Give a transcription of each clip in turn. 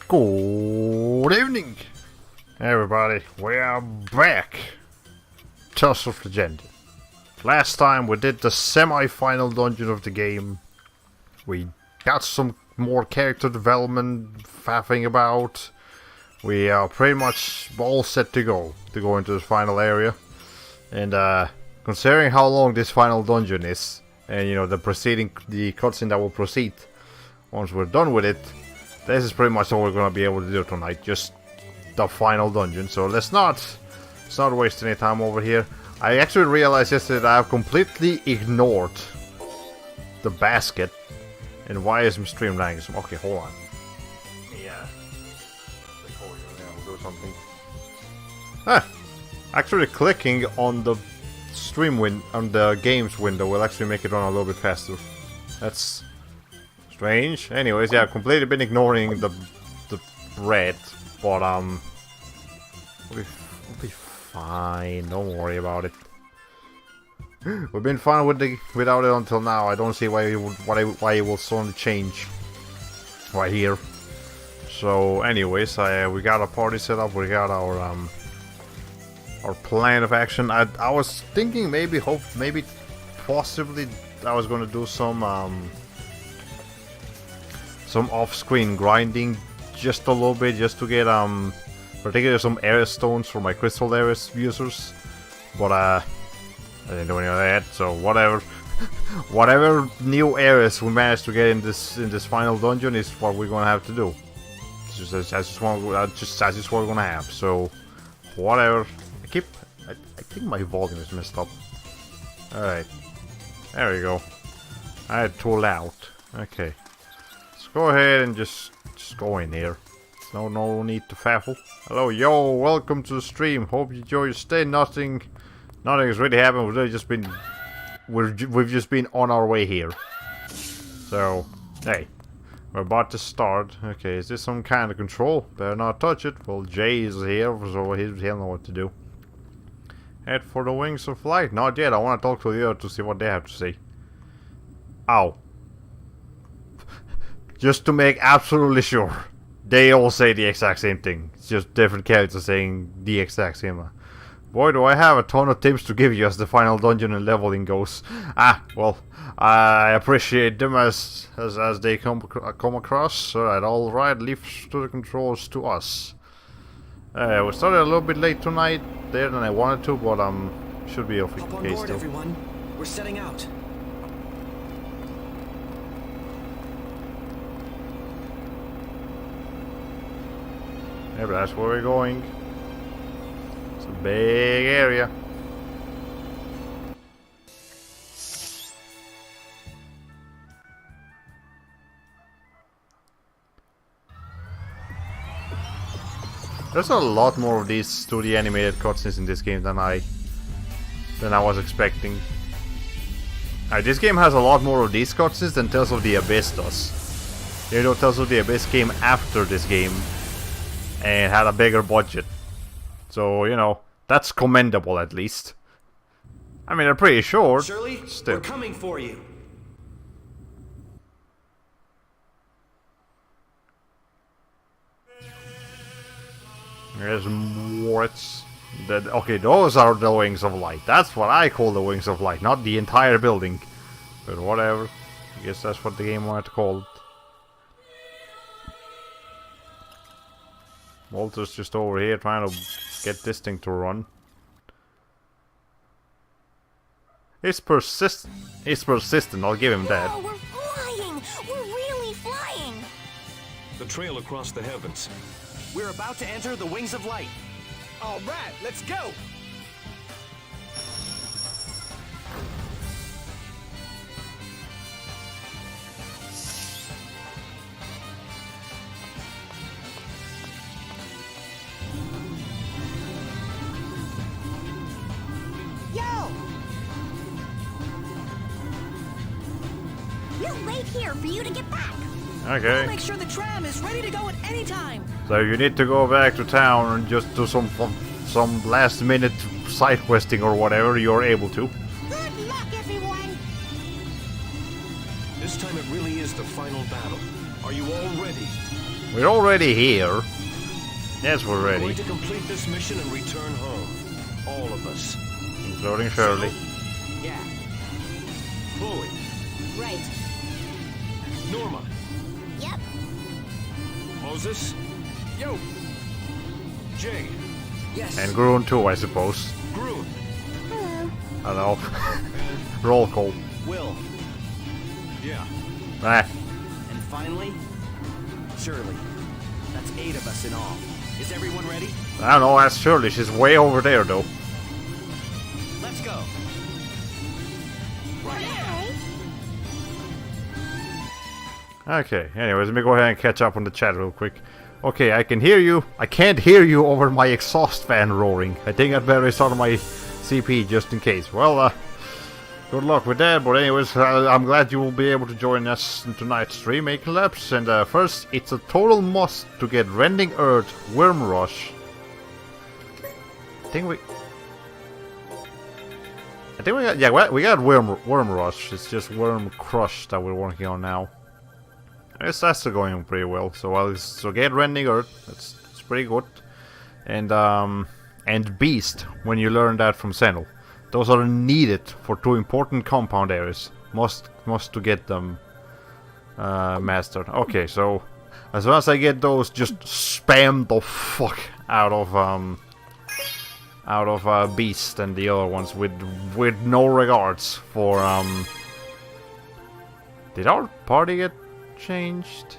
Good evening, everybody. We are back. Tales of Legendia. Last time we did the semi-final dungeon of the game. We got some more character development faffing about. We are pretty much all set to go into this final area. And considering how long this final dungeon is, and you know the cutscene that will proceed once we're done with it, this is pretty much all we're gonna be able to do tonight. Just the final dungeon. So let's not waste any time over here. I actually realized yesterday that I have completely ignored the basket. And why is my stream lagging? Okay, hold on. Yeah. We'll do something. Actually clicking on the on the games window will actually make it run a little bit faster. That's strange. Anyways, yeah, I've completely been ignoring the red, but we'll be fine. Don't worry about it. We've been fine without it until now. I don't see why it will suddenly change right here. So, anyways, we got a party set up. We got our plan of action. I was thinking maybe possibly I was gonna do some off-screen grinding just a little bit, just to get particularly some area stones for my crystal areas users. But I didn't do any of that, so whatever. Whatever new areas we manage to get in this final dungeon is what we're gonna have to do. It's just what we're gonna have. So whatever. I think my volume is messed up. Alright. There we go. I had too loud. Okay. Let's go ahead and just go in here. No need to faffle. Hello, yo, welcome to the stream. Hope you enjoy your stay. Nothing has really happened. We've just been on our way here. So, hey, we're about to start. Okay, is this some kind of control? Better not touch it. Well, Jay is here, so he'll know what to do. Head for the wings of light. Not yet. I want to talk to the other to see what they have to say. Ow. Just to make absolutely sure. They all say the exact same thing. It's just different characters saying the exact same. Boy, do I have a ton of tips to give you as the final dungeon and leveling goes. Well, I appreciate them as they come across. Alright, leave to the controls to us. We started a little bit late tonight there than I wanted to, but should be okay on board, still. Everyone. We're setting out. Yeah, but that's where we're going. It's a big area. There's a lot more of these 2D animated cutscenes in this game than I was expecting. This game has a lot more of these cutscenes than Tales of the Abyss does. You know, Tales of the Abyss came after this game and had a bigger budget. So, you know, that's commendable at least. I mean, they're pretty short. Shirley, still. we're coming for you. There's more. Okay, those are the wings of light. That's what I call the wings of light, not the entire building. But whatever. I guess that's what the game wanted to call it. Walter's just over here trying to get this thing to run. He's persistent. I'll give him that. Whoa, we're flying! We're really flying! The trail across the heavens. We're about to enter the wings of light. All right, let's go. Yo! We'll wait here for you to get back. Okay. We'll make sure the tram is ready to go at any time. So you need to go back to town and just do some last minute side questing or whatever you're able to. Good luck, everyone! This time it really is the final battle. Are you all ready? We're already here. Yes, we're We're ready. going to complete this mission and return home. All of us. Including Shirley. Yeah. Chloe, Right. Norma, Yep. Moses, Yo. Jay, Yes. And Groon too, I suppose. Groon, Hello. I don't know. Roll call. Will. yeah. Ah, And finally, Shirley. That's 8 of us in all. Is everyone ready? I don't know, ask Shirley. She's way over there though. Let's go. Hi. Okay, anyways, let me go ahead and catch up on the chat real quick. Okay, I can hear you. I can't hear you over my exhaust fan roaring. I think I'd better restart my CP just in case. Well, good luck with that. But anyways, I'm glad you will be able to join us in tonight's stream making laps. And first, it's a total must to get Rending Earth Worm Rush. I think we got, yeah, we got Worm Rush. It's just Worm Crush that we're working on now. Yes, that's still going pretty well. So get Rending Earth. That's pretty good. And Beast when you learn that from Senel. Those are needed for 2 important compound areas. Must to get them mastered. Okay, so as soon as I get those, just spam the fuck out of Beast and the other ones with no regards for Did our party get changed?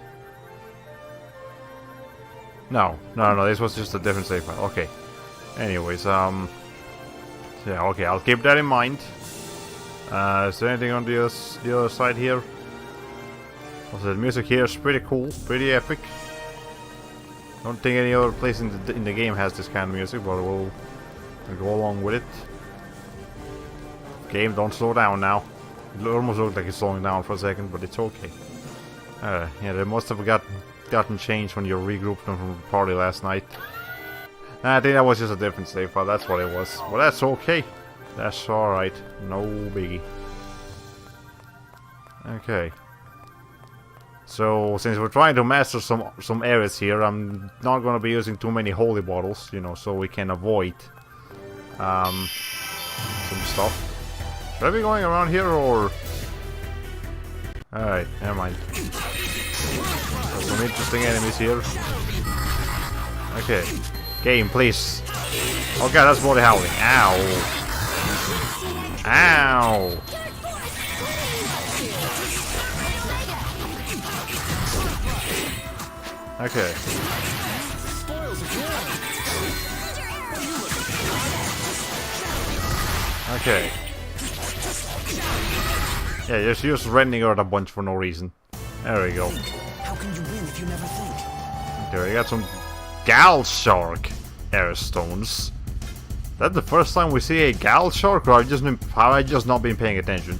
No, this was just a different save file. Okay. Anyways, yeah, okay, I'll keep that in mind. Is there anything on the other side here? Also, the music here is pretty cool, pretty epic. Don't think any other place in the game has this kind of music, but we'll go along with it. Game, don't slow down now. It almost looked like it's slowing down for a second, but it's okay. Yeah, they must have gotten changed when you regrouped them from the party last night. I think that was just a different save file, that's what it was. Well, that's okay. That's alright. No biggie. Okay. So, since we're trying to master some areas here, I'm not gonna be using too many holy bottles, you know, so we can avoid some stuff. Should I be going around here, or... Alright, never mind. There's some interesting enemies here. Okay. Game, please. Oh god, that's body howling. Ow. Ow. Okay. Okay. Yeah, just use Rending Earth a bunch for no reason. There we go. How can you win if you never think? Okay, we got some Gal Shark air stones. That's the first time we see a Gal Shark, or have I just not been paying attention?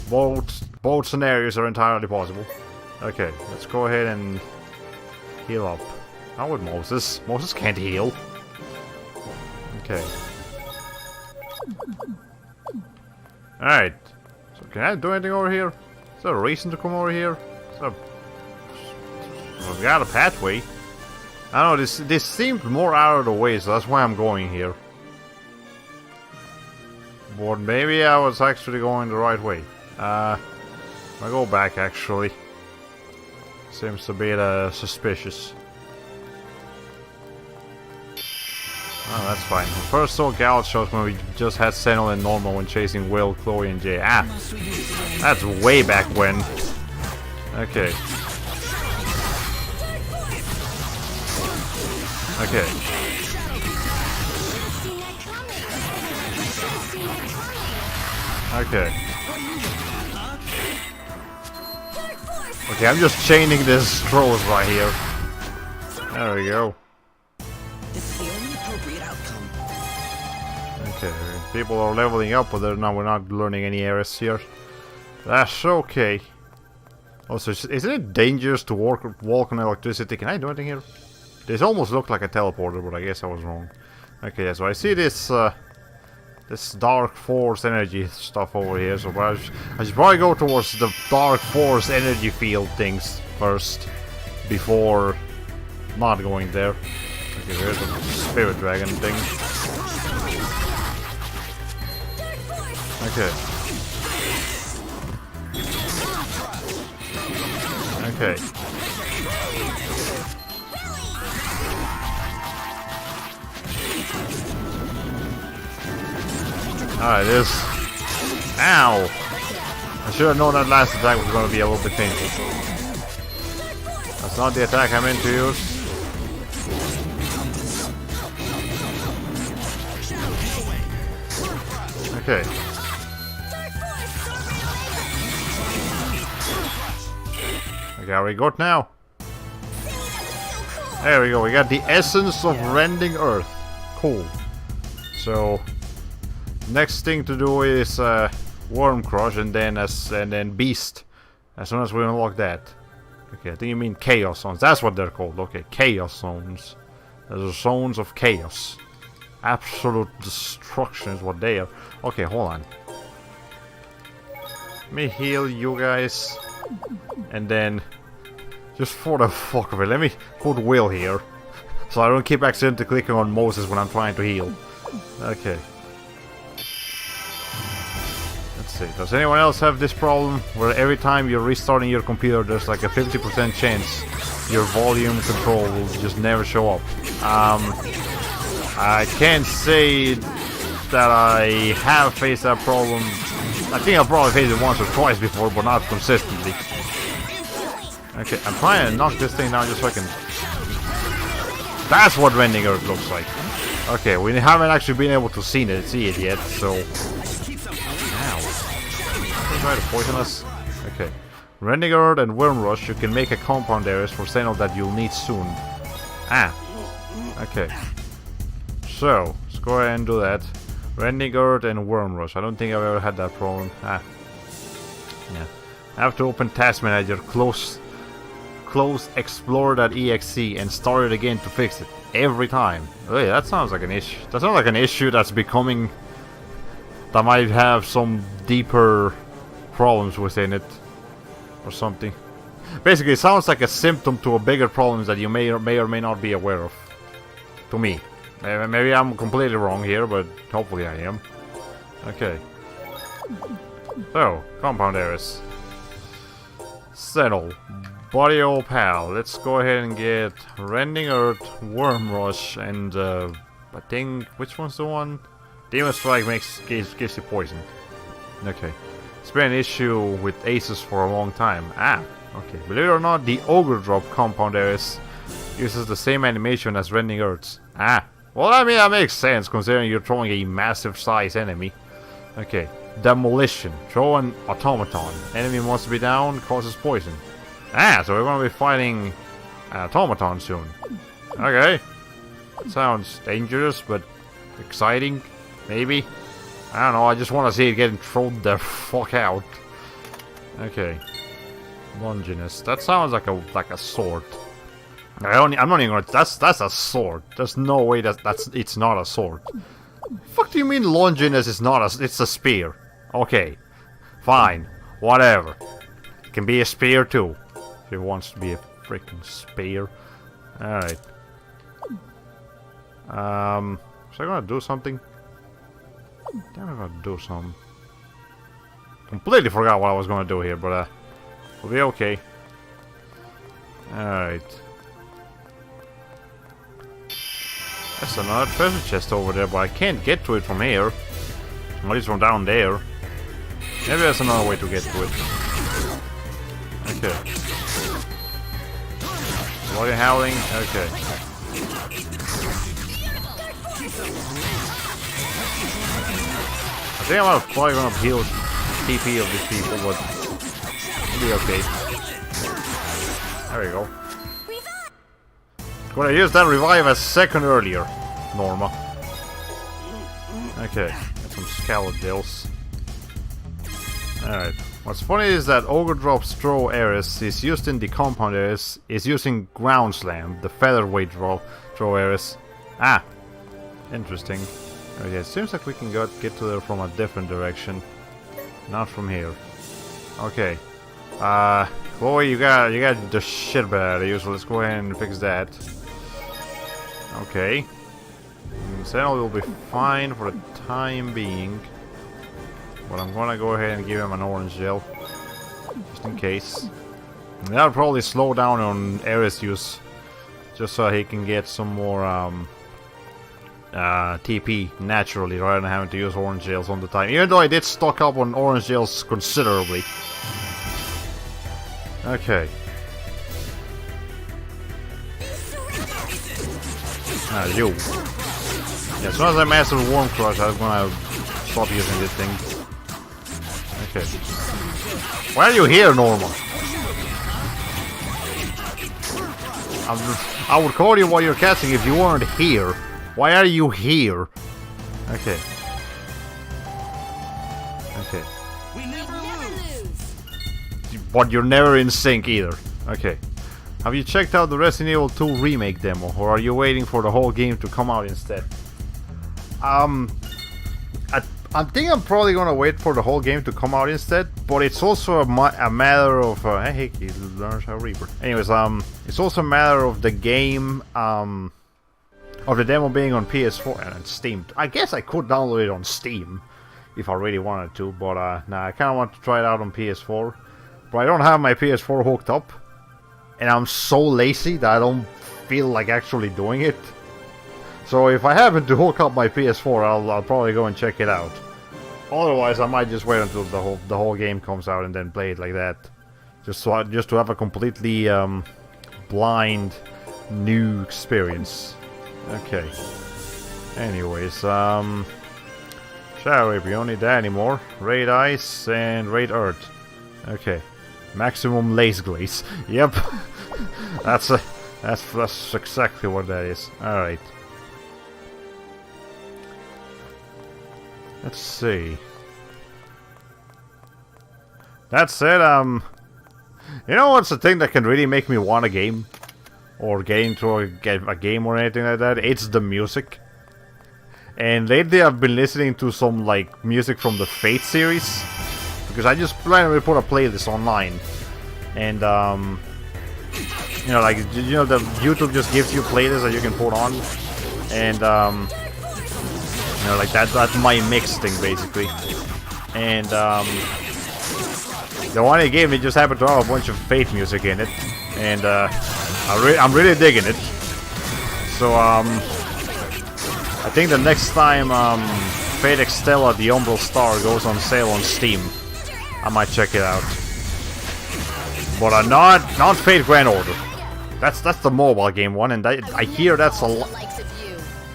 Both scenarios are entirely possible. Okay, let's go ahead and heal up. How would Moses? Moses can't heal. Okay. Alright. So can I do anything over here? Is there a reason to come over here? We got a pathway. I don't know, this seemed more out of the way, so that's why I'm going here. But maybe I was actually going the right way. I'll go back actually. Seems a bit suspicious. Oh, that's fine. The first saw Gal shows when we just had Senel and Norma when chasing Will, Chloe, and Jay. Ah, that's way back when. Okay. Okay. Okay. Okay, I'm just chaining this scrolls right here. There we go. This is the only appropriate outcome. Okay, people are leveling up, but we're not learning any areas here. That's okay. Also, isn't it dangerous to walk on electricity? Can I do anything here? This almost looked like a teleporter, but I guess I was wrong. Okay, yeah, so I see this this dark force energy stuff over here, so I should probably go towards the dark force energy field things first, before not going there. Okay, there's a spirit dragon thing. Okay. Okay. Alright, this. Ow! I should have known that last attack was going to be a little bit painful. That's not the attack I meant to use. Okay. Okay, are we good now? There we go, we got the essence of rending earth. Cool. So, next thing to do is worm crush and then beast. As soon as we unlock that. Okay, I think you mean chaos zones. That's what they're called. Okay, chaos zones. Those are zones of chaos. Absolute destruction is what they are. Okay, hold on. Let me heal you guys. And then, just for the fuck of it, let me put Will here. So I don't keep accidentally clicking on Moses when I'm trying to heal. Okay. Let's see. Does anyone else have this problem? Where every time you're restarting your computer, there's like a 50% chance your volume control will just never show up. I can't say that I have faced that problem. I think I've probably faced it once or twice before, but not consistently. Okay, I'm trying to knock this thing down just so I can... That's what rending earth looks like. Okay, we haven't actually been able to see it yet, so... Ow. Try to poison us? Okay. Rending earth and worm rush, you can make a compound areas for Sentinel that you'll need soon. Ah. Okay. So, let's go ahead and do that. Rending earth and worm rush. I don't think I've ever had that problem. Ah. Yeah. I have to open Task Manager, close explore.exe and start it again to fix it. Every time. Hey, that sounds like an issue. That sounds like an issue that's becoming... that might have some deeper problems within it. Or something. Basically, it sounds like a symptom to a bigger problem that you may or may not be aware of. To me. Maybe I'm completely wrong here, but hopefully I am. Okay. So, compound areas. Settle. Body old pal. Let's go ahead and get Rending Earth, Worm Rush, and I think, which one's the one? Demon Strike gives you poison. Okay. It's been an issue with aces for a long time. Ah, okay. Believe it or not, the Ogre Drop compound areas uses the same animation as Rending Earth's. Ah. Well, I mean, that makes sense considering you're throwing a massive size enemy. Okay. Demolition. Throw an automaton. Enemy wants to be down, causes poison. Ah, so we're gonna be fighting an automaton soon. Okay. Sounds dangerous, but exciting. Maybe. I don't know, I just want to see it getting thrown the fuck out. Okay. Longinus. That sounds like a sword. I'm not even gonna... That's a sword. There's no way it's not a sword. Fuck do you mean Longinus is not a... It's a spear. Okay. Fine. Whatever. It can be a spear too. If it wants to be a freaking spear. Alright. Was I gonna do something? Damn, I'm gonna do something. Completely forgot what I was gonna do here, but we'll be okay. Alright. There's another treasure chest over there, but I can't get to it from here. At least from down there. Maybe there's another way to get to it. Okay. Bloody howling? Okay. I think I'm probably gonna heal TP of these people, but it'll be okay. There we go. Gonna use that revive a second earlier, Norma. Okay, got some Scalagels. Alright. What's funny is that Ogre Drop's throw areas is used in the compound areas, is using Ground Slam, the featherweight throw areas. Ah! Interesting. Okay, it seems like we can get to there from a different direction. Not from here. Okay. Chloe, you got the shit bad out of you, so let's go ahead and fix that. Okay. Sentinel will be fine for the time being. But I'm gonna go ahead and give him an orange gel. Just in case. And that'll probably slow down on Ares use. Just so he can get some more TP naturally rather than having to use orange gels all the time. Even though I did stock up on orange gels considerably. Okay. You. Yeah, as soon as I master Worm Crush, I'm gonna stop using this thing. Okay. Why are you here, Norma? I would call you while you're catching if you weren't here. Why are you here? Okay. Okay. We never lose. But you're never in sync either. Okay. Have you checked out the Resident Evil 2 remake demo, or are you waiting for the whole game to come out instead? I think I'm probably gonna wait for the whole game to come out instead, but it's also a matter of hey, he learns how Reaper. Anyways, it's also a matter of the game, of the demo being on PS4 and Steam. I guess I could download it on Steam if I really wanted to, but nah, I kind of want to try it out on PS4. But I don't have my PS4 hooked up, and I'm so lazy that I don't feel like actually doing it. So if I happen to hook up my PS4, I'll probably go and check it out. Otherwise, I might just wait until the whole game comes out and then play it like that, just to have a completely blind new experience. Okay. Anyways, shall we don't need that anymore. Raid Ice and Raid Earth. Okay. Maximum Lace Glaze. Yep. That's exactly what that is. All right. Let's see. That said, you know what's the thing that can really make me want a game? Or get into a game or anything like that? It's the music. And lately I've been listening to some, like, music from the Fate series. Because I just randomly put a playlist online. And, you know, like, you know, the YouTube just gives you playlists that you can put on. And, you know, like that's my mix thing basically. And the one he gave me just happened to have a bunch of Fate music in it, and I'm really digging it. So I think the next time Fate Extella the Umbral Star goes on sale on Steam, I might check it out. But not Fate Grand Order. That's the mobile game one, and I hear that's a lot.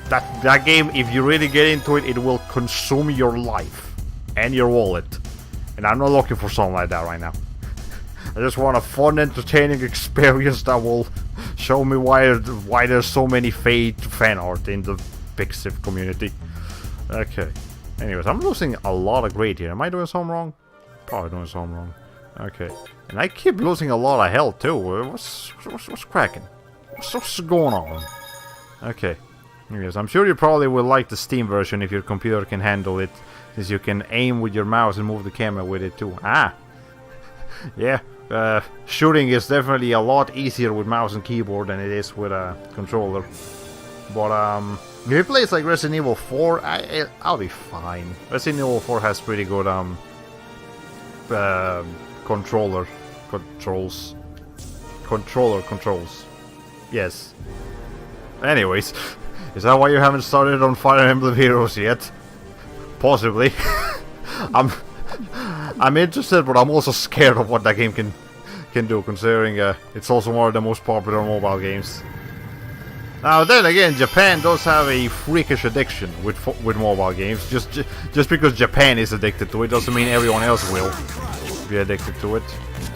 That game, if you really get into it, it will consume your life and your wallet. And I'm not looking for something like that right now. I just want a fun, entertaining experience that will show me why there's so many Fate fan art in the Big Civ community. Okay. Anyways, I'm losing a lot of grade here. Am I doing something wrong? Probably doing something wrong. Okay. And I keep losing a lot of health too. What's cracking? What's going on? Okay. Yes, I'm sure you probably will like the Steam version if your computer can handle it, since you can aim with your mouse and move the camera with it too. Ah! Yeah, shooting is definitely a lot easier with mouse and keyboard than it is with a controller. But if it plays like Resident Evil 4, I'll be fine. Resident Evil 4 has pretty good controller controls. Yes. Anyways. Is that why you haven't started on Fire Emblem Heroes yet? Possibly. I'm interested, but I'm also scared of what that game can do, considering it's also one of the most popular mobile games. Now then again, Japan does have a freakish addiction with mobile games. Just because Japan is addicted to it doesn't mean everyone else will be addicted to it.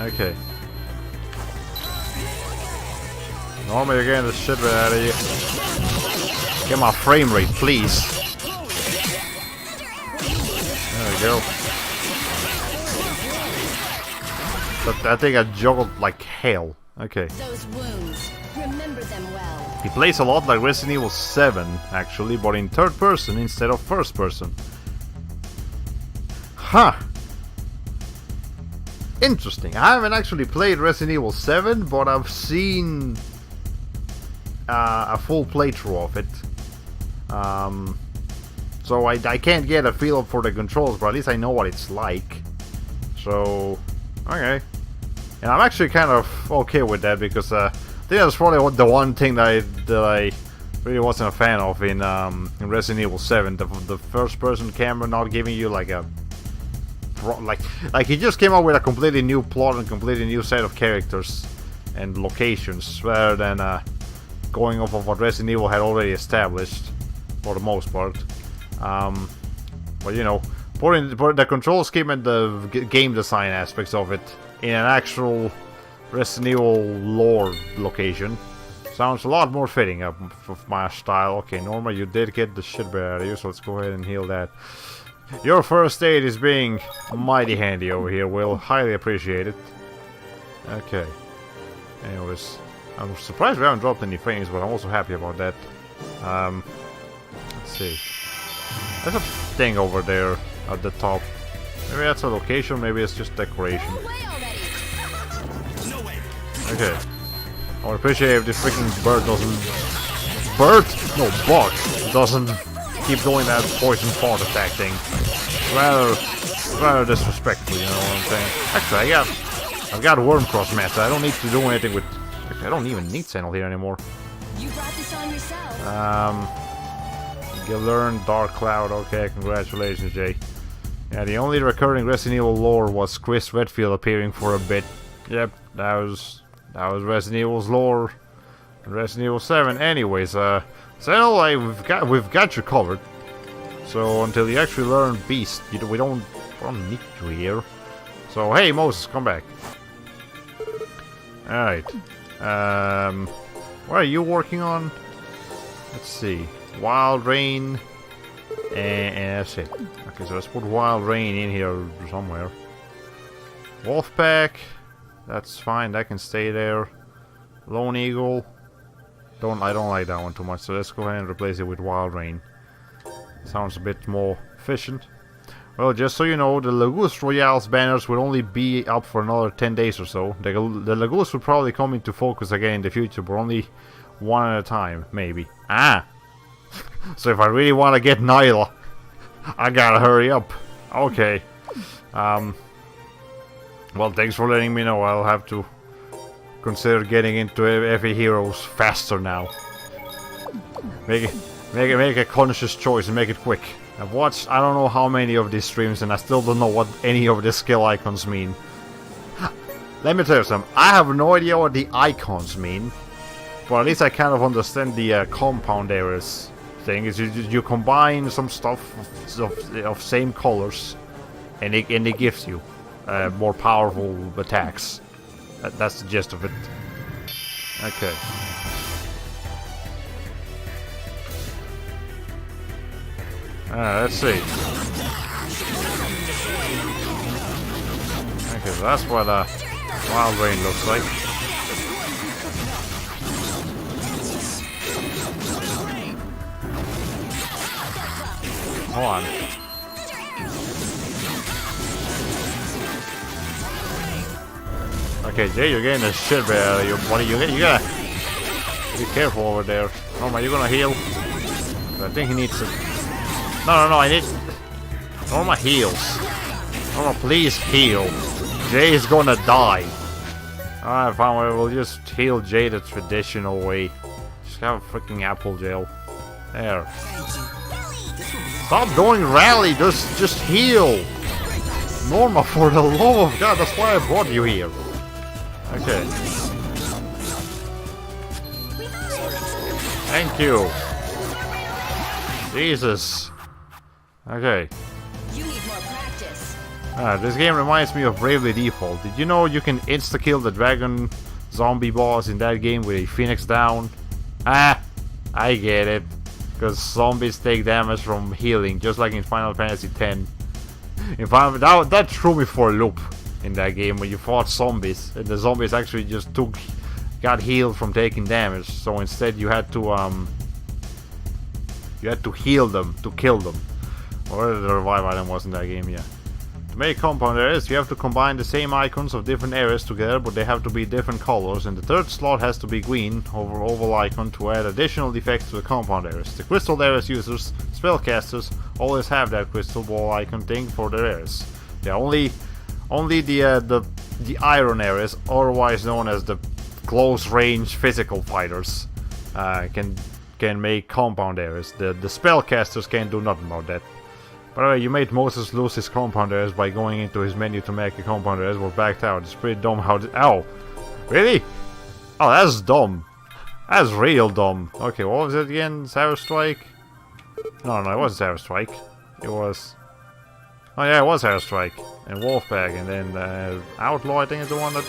Okay. Normally you're getting the shit right out of you. Get my frame rate, please. There we go. But I think I juggled like hell. Okay. Those wounds, remember them well. He plays a lot like Resident Evil 7, actually, but in third person instead of first person. Huh. Interesting. I haven't actually played Resident Evil 7, but I've seen a full playthrough of it. So I can't get a feel for the controls, but at least I know what it's like. So, okay. And I'm actually kind of okay with that, because I think that's probably the one thing that I really wasn't a fan of in Resident Evil 7. The first-person camera not giving you like a... Like he just came up with a completely new plot and completely new set of characters and locations, rather than going off of what Resident Evil had already established, for the most part. But you know, putting the control scheme and the game design aspects of it in an actual Resident Evil lore location sounds a lot more fitting of my style. Okay, Norma, you did get the shit beat out of you, so let's go ahead and heal that. Your first aid is being mighty handy over here, Will. Highly appreciate it. Okay. Anyways, I'm surprised we haven't dropped any frames, but I'm also happy about that. Let's see. There's a thing over there at the top. Maybe that's a location, maybe it's just decoration. Okay. I would appreciate if this freaking bird doesn't... Bird? No, bug doesn't keep doing that poison fart attack thing. Rather disrespectful, you know what I'm saying? Actually, I've got worm cross master. I don't need to do anything with... Actually, I don't even need Sentinel here anymore. You brought this on yourself. You learned Dark Cloud. Okay, congratulations, Jay. Yeah, the only recurring Resident Evil lore was Chris Redfield appearing for a bit. Yep, that was Resident Evil's lore. Resident Evil 7. Anyways, Sentinel, we've got you covered. So until you actually learn Beast, we don't need you here. So hey, Moses, come back. All right. What are you working on? Let's see. Wild Rain. And that's it. Okay, so let's put Wild Rain in here somewhere. Wolfpack. That's fine. That can stay there. Lone Eagle. I don't like that one too much. So let's go ahead and replace it with Wild Rain. Sounds a bit more efficient. Well, just so you know, the Legus Royale's banners will only be up for another 10 days or so. The Legus will probably come into focus again in the future, but only one at a time, maybe. Ah! So if I really want to get Nyla, I gotta hurry up. Okay. Well, thanks for letting me know. I'll have to consider getting into every heroes faster now. Make a conscious choice and make it quick. I've watched I don't know how many of these streams and I still don't know what any of the skill icons mean. Let me tell you something. I have no idea what the icons mean, but at least I kind of understand the compound errors thing. Is you combine some stuff of same colors, and it gives you more powerful attacks. That's the gist of it. Okay. Let's see. Okay, so that's what Wild Rain looks like. Hold on. Okay, Jay, you're getting the shit beat out of you, buddy. You gotta be careful over there. Oh my, you gonna heal? I think he needs to. No, I need... Norma heals. Norma, please heal. Jay is gonna die. Alright, fine, we'll just heal Jay the traditional way. Just have a freaking apple gel. There. Stop doing rally, just heal. Norma, for the love of God, that's why I brought you here. Okay. Thank you. Jesus. Okay. You need more practice. This game reminds me of Bravely Default. Did you know you can insta-kill the dragon zombie boss in that game with a Phoenix down? Ah, I get it. Because zombies take damage from healing, just like in Final Fantasy X. In fact, that threw me for a loop in that game when you fought zombies, and the zombies actually just got healed from taking damage. So instead, you had to heal them to kill them. Or the revive item was in that game, yeah. To make compound areas, you have to combine the same icons of different areas together, but they have to be different colors, and the third slot has to be green over oval icon to add additional effects to the compound areas. The crystal areas users, spellcasters, always have that crystal ball icon thing for their areas. Yeah, only the iron areas, otherwise known as the close range physical fighters, can make compound areas. The spellcasters can't do nothing about that. By the way, you made Moses lose his compound areas by going into his menu to make a compound areas, but backed out. It's pretty dumb how... Ow! Really? Oh, that's dumb. That's real dumb. Okay, what was it again? Sarah Strike? No, it wasn't Sarah Strike. It was... Oh yeah, it was Sarah Strike. And Wolfpack, and then Outlaw, I think, is the one that...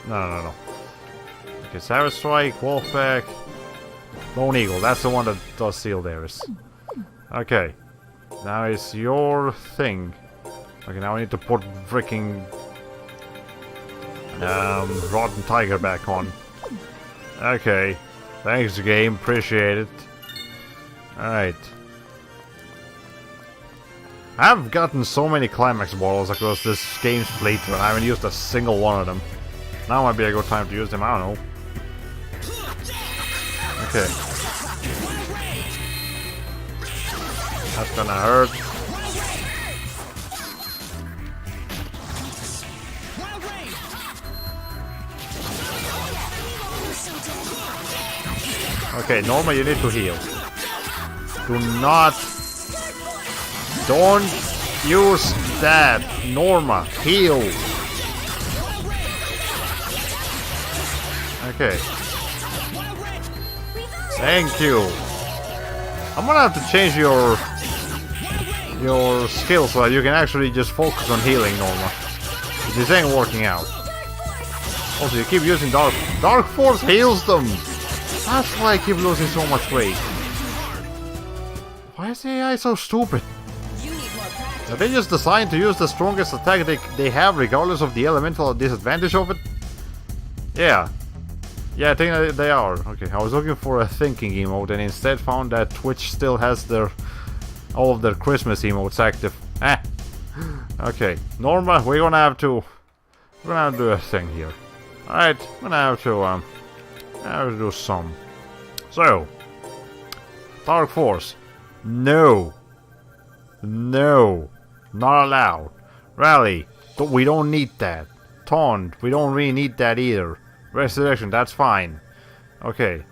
No. Okay, Sarah Strike, Wolfpack... Lone Eagle, that's the one that does sealed areas. Okay. Now it's your thing. Okay, now I need to put freaking Rotten Tiger back on. Okay. Thanks, game. Appreciate it. Alright. I've gotten so many climax bottles across this game's playthrough, and I haven't used a single one of them. Now might be a good time to use them, I don't know. Okay. That's gonna hurt. Okay, Norma, you need to heal. Don't use that. Norma, heal. Okay. Thank you. I'm gonna have to change your skill so that you can actually just focus on healing, Norma. This ain't working out. Also, you keep using Dark Force heals them. That's why I keep losing so much weight. Why is the AI so stupid? Are they just designed to use the strongest attack they have regardless of the elemental disadvantage of it? Yeah. Yeah, I think that they are. Okay, I was looking for a thinking emote and instead found that Twitch still has all of their Christmas emotes active. Okay, Norma, we're gonna have to do a thing here. Alright, we're gonna have to do some. So, Dark Force. No, not allowed. Rally, we don't need that. Taunt, we don't really need that either. Resurrection, that's fine. Okay.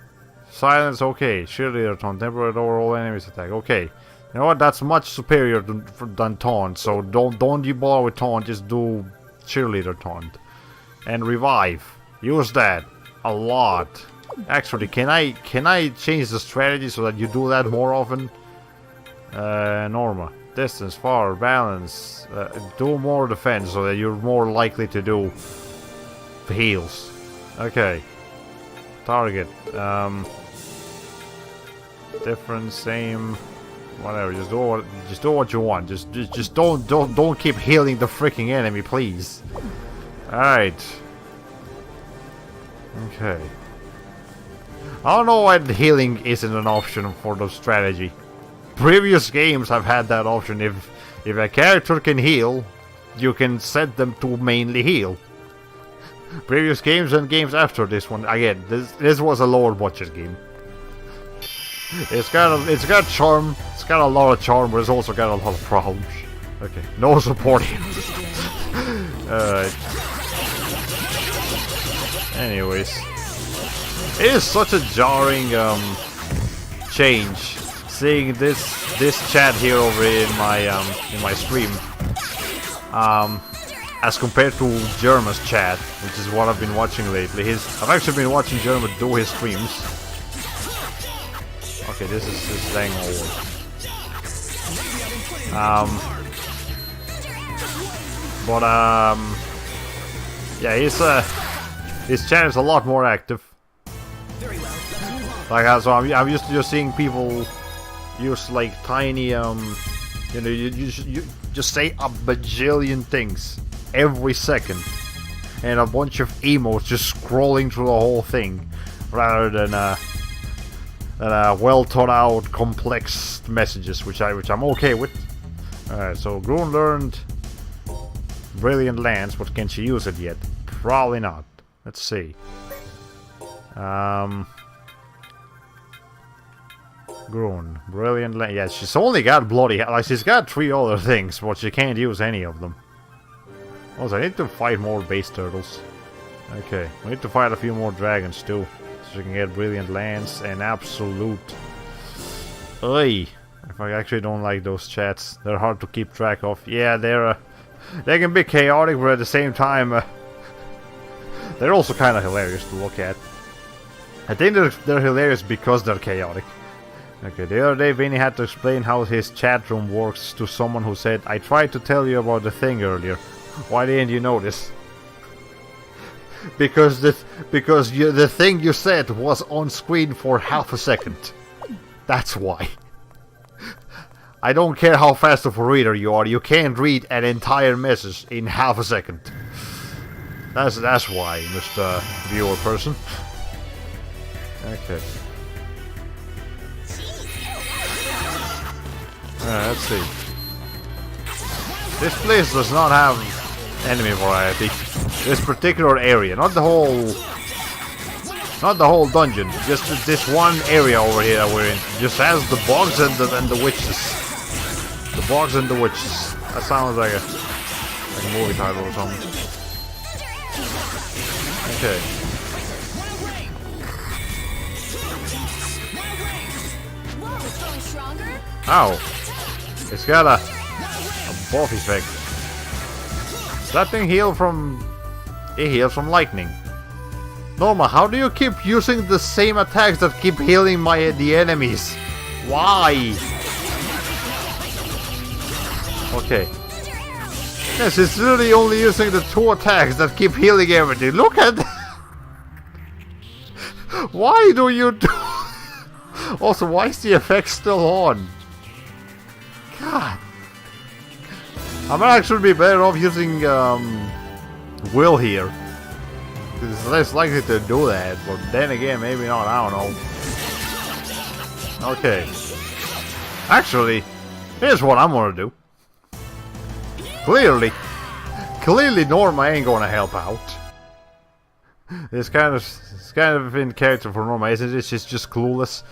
Silence, okay. Cheerleader taunt, temporary over all enemies attack. Okay. You know what? That's much superior than taunt. So don't you bother with taunt. Just do cheerleader taunt and revive. Use that a lot. Actually, can I change the strategy so that you do that more often? Norma, distance, far, balance. Do more defense so that you're more likely to do heals. Okay. Target. Different, same, whatever. Just do what you want. Just don't keep healing the freaking enemy, please. All right. Okay. I don't know why the healing isn't an option for the strategy. Previous games have had that option. If a character can heal, you can set them to mainly heal. Previous games and games after this one. Again, this was a lower budget game. It's got charm. It's got a lot of charm, but it's also got a lot of problems. Okay, no support here. Alright. Anyways, it is such a jarring change seeing this chat here over in my stream. As compared to Germa's chat, which is what I've been watching lately. I've actually been watching Germa do his streams. Okay, this is dang old. Yeah, his chat is a lot more active. Like, so I'm used to just seeing people use like tiny you just say a bajillion things every second, and a bunch of emotes just scrolling through the whole thing, rather than well thought out, complex messages, which I'm okay with. Alright, so Groon learned Brilliant Lance, but can she use it yet? Probably not. Let's see. Groon, Brilliant Lance. Yeah, she's only got bloody. Like, she's got 3 other things, but she can't use any of them. Also, I need to fight more base turtles. Okay, we need to fight a few more dragons too. So she can get Brilliant Lance and Absolute. Oi! I actually don't like those chats. They're hard to keep track of. Yeah, they can be chaotic, but at the same time, they're also kind of hilarious to look at. I think they're hilarious because they're chaotic. Okay, the other day Vinny had to explain how his chat room works to someone who said, "I tried to tell you about the thing earlier. Why didn't you notice?" Because the thing you said was on screen for half a second. That's why. I don't care how fast of a reader you are, you can't read an entire message in half a second. That's why, Mr. Viewer person. Okay. Let's see. This place does not have enemy variety. This particular area, not the whole dungeon, just this one area over here that we're in. Just has the bogs and the witches. The bogs and the witches. That sounds like a movie title or something. Okay. Ow! It's got a buff effect. Does that thing heal from... It heals from lightning. Norma, how do you keep using the same attacks that keep healing the enemies? Why? Okay. Yes, it's really only using the 2 attacks that keep healing everything. Look at that! Why do you do... Also, why is the effect still on? God. I might actually be better off using Will here. It's less likely to do that, but then again, maybe not, I don't know. Okay. Actually, here's what I'm gonna do. Clearly Norma ain't gonna help out. It's kind of in character for Norma, isn't it? She's just clueless.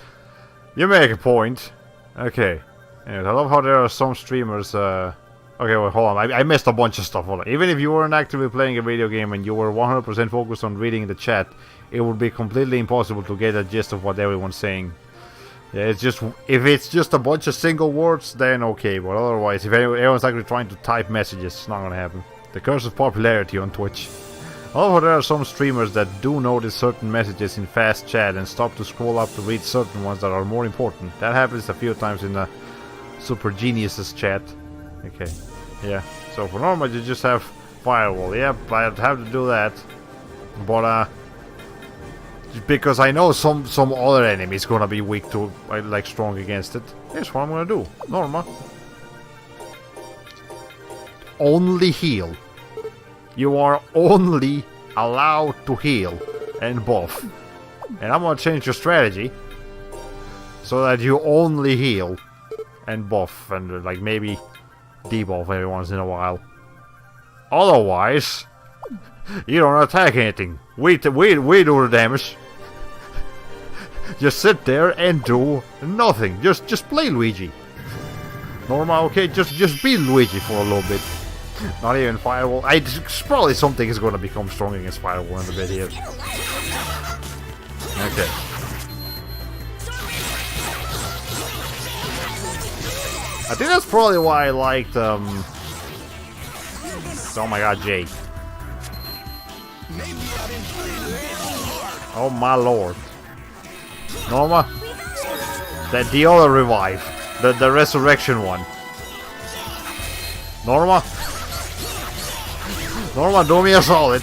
You make a point. Okay. Anyways, I love how there are some streamers, Okay, well, hold on. I missed a bunch of stuff. Hold on. Even if you weren't actively playing a video game and you were 100% focused on reading the chat, it would be completely impossible to get a gist of what everyone's saying. Yeah, it's just... If it's just a bunch of single words, then okay. But otherwise, if everyone's actually trying to type messages, it's not gonna happen. The curse of popularity on Twitch. Although there are some streamers that do notice certain messages in fast chat and stop to scroll up to read certain ones that are more important. That happens a few times in the Super Geniuses chat. Okay, yeah. So for Norma, you just have Firewall. Yep, I'd have to do that. But because I know some other enemy's gonna be weak to, like, strong against it. Here's what I'm gonna do. Norma, only heal. You are only allowed to heal and buff. And I'm gonna change your strategy so that you only heal and buff and, like, maybe debuff every once in a while. Otherwise, you don't attack anything. We do the damage. Just sit there and do nothing. Just play Luigi. Norma, okay, just be Luigi for a little bit. Not even Firewall. Probably something is gonna become strong against Firewall in a bit here. Okay. I think that's probably why I liked, oh my god, Jake. Oh my lord. Norma? The other revive. The resurrection one. Norma? Norma, do me a solid.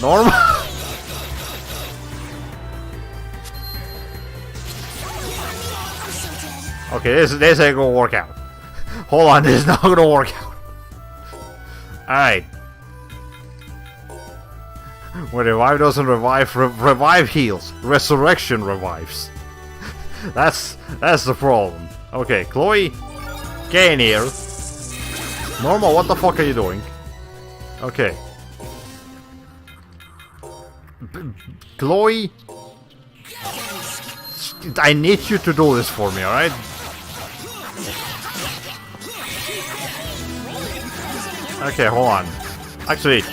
Norma? Okay, this ain't gonna work out. Hold on, this is not gonna work out. Alright. When revive doesn't revive, revive heals. Resurrection revives. That's the problem. Okay, Chloe, Get in here. Normal, what the fuck are you doing? Okay. Chloe? I need you to do this for me, alright? Okay, hold on. Actually,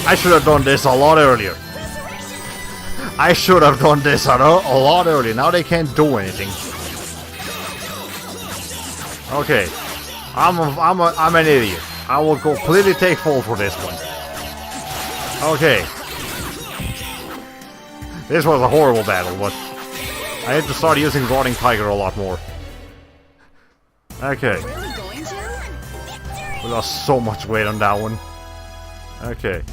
I should have done this a lot earlier. I should have done this a lot earlier. Now they can't do anything. Okay. I'm an idiot. I will completely take fault for this one. Okay. This was a horrible battle, but I had to start using Rotting Tiger a lot more. Okay. Really going to? We lost so much weight on that one. Okay.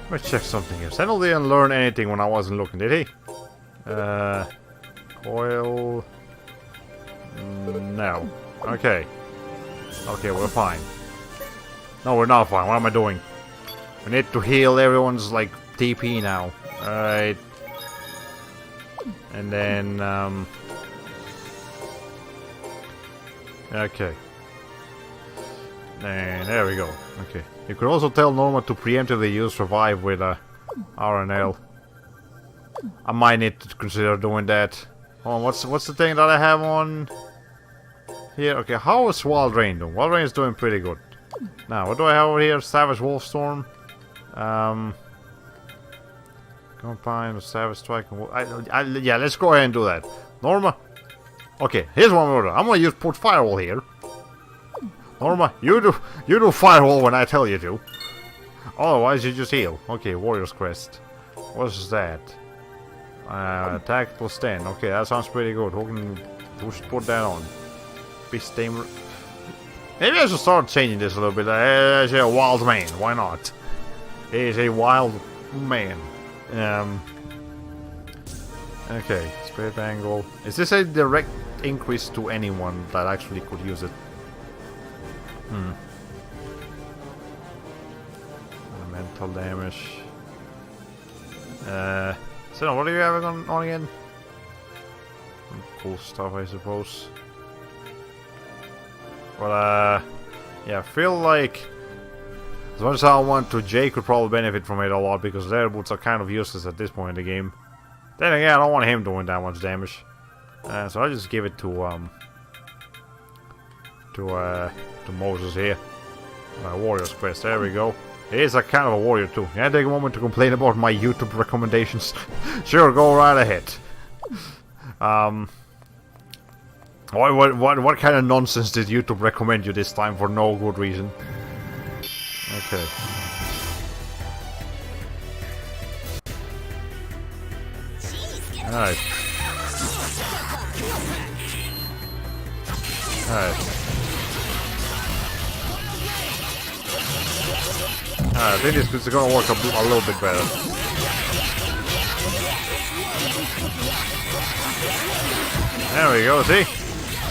Let me check something here. Sentinel didn't learn anything when I wasn't looking, did he? Coil... No. Okay. Okay, we're fine. No, we're not fine. What am I doing? We need to heal everyone's, like, TP now. Alright. And then, okay. And there we go. Okay. You could also tell Norma to preemptively use Revive with RNL. I might need to consider doing that. Oh, what's the thing that I have on here? Okay, how is Wild Rain doing? Wild Rain is doing pretty good. Now, what do I have over here? Savage Wolfstorm. Combine with Savage Strike. Yeah, let's go ahead and do that. Norma. Okay, here's one more. I'm gonna put Firewall here. Norma, you do Firewall when I tell you to. Otherwise, you just heal. Okay, Warrior's Crest. What's that? Attack plus 10. Okay, that sounds pretty good. Who should put that on? Beast Tamer. Maybe I should start changing this a little bit. A wild man. Why not? He is a wild man. Okay, Spirit Angle. Is this a direct increase to anyone that actually could use it? Mental damage. So what do you have on again? Some cool stuff, I suppose. But yeah, I feel like as much as I want to, Jay could probably benefit from it a lot because their boots are kind of useless at this point in the game. Then again, I don't want him doing that much damage, so I'll just give it to Moses here. Warrior's Quest. There we go. He is a kind of a warrior too. Can I take a moment to complain about my YouTube recommendations? Sure, go right ahead. What kind of nonsense did YouTube recommend you this time for no good reason? Okay. Alright. Alright. I think this is gonna work a little bit better. There we go, see?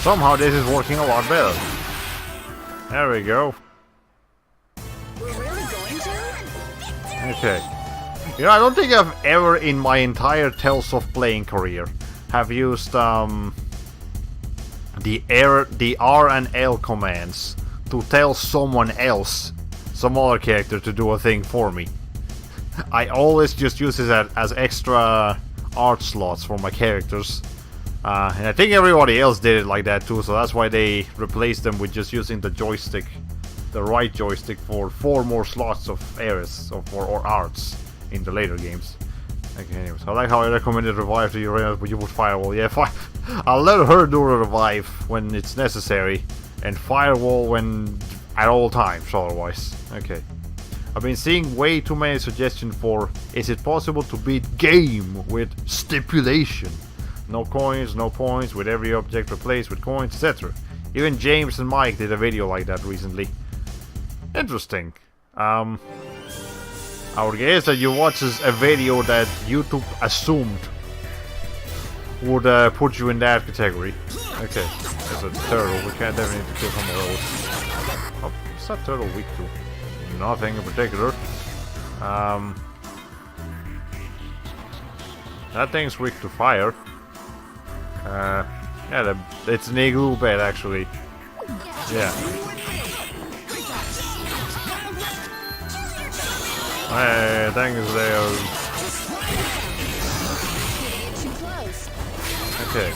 Somehow this is working a lot better. There we go. We're really going to? Okay. You know, I don't think I've ever in my entire Tales of playing career have used the R and L commands to tell someone else, some other character, to do a thing for me. I always just use this as extra art slots for my characters. And I think everybody else did it like that too, so that's why they replaced them with just using the joystick, the right joystick, for 4 more slots of areas or arts in the later games. Okay, anyways, I like how I recommended Revive to Urena, but you put Firewall. Yeah, I'll let her do a Revive when it's necessary, and Firewall when at all times otherwise. Okay. I've been seeing way too many suggestions for is it possible to beat game with stipulation? No coins, no points, with every object replaced with coins, etc. Even James and Mike did a video like that recently. Interesting. I would guess that you watched a video that YouTube assumed would put you in that category. Okay, there's a turtle. We can't definitely need to kill some of those. Oh, what's that turtle weak to? Nothing in particular. That thing's weak to fire. Yeah, it's an igloo bed actually. Yeah. Hey, thanks there. Too close. Okay.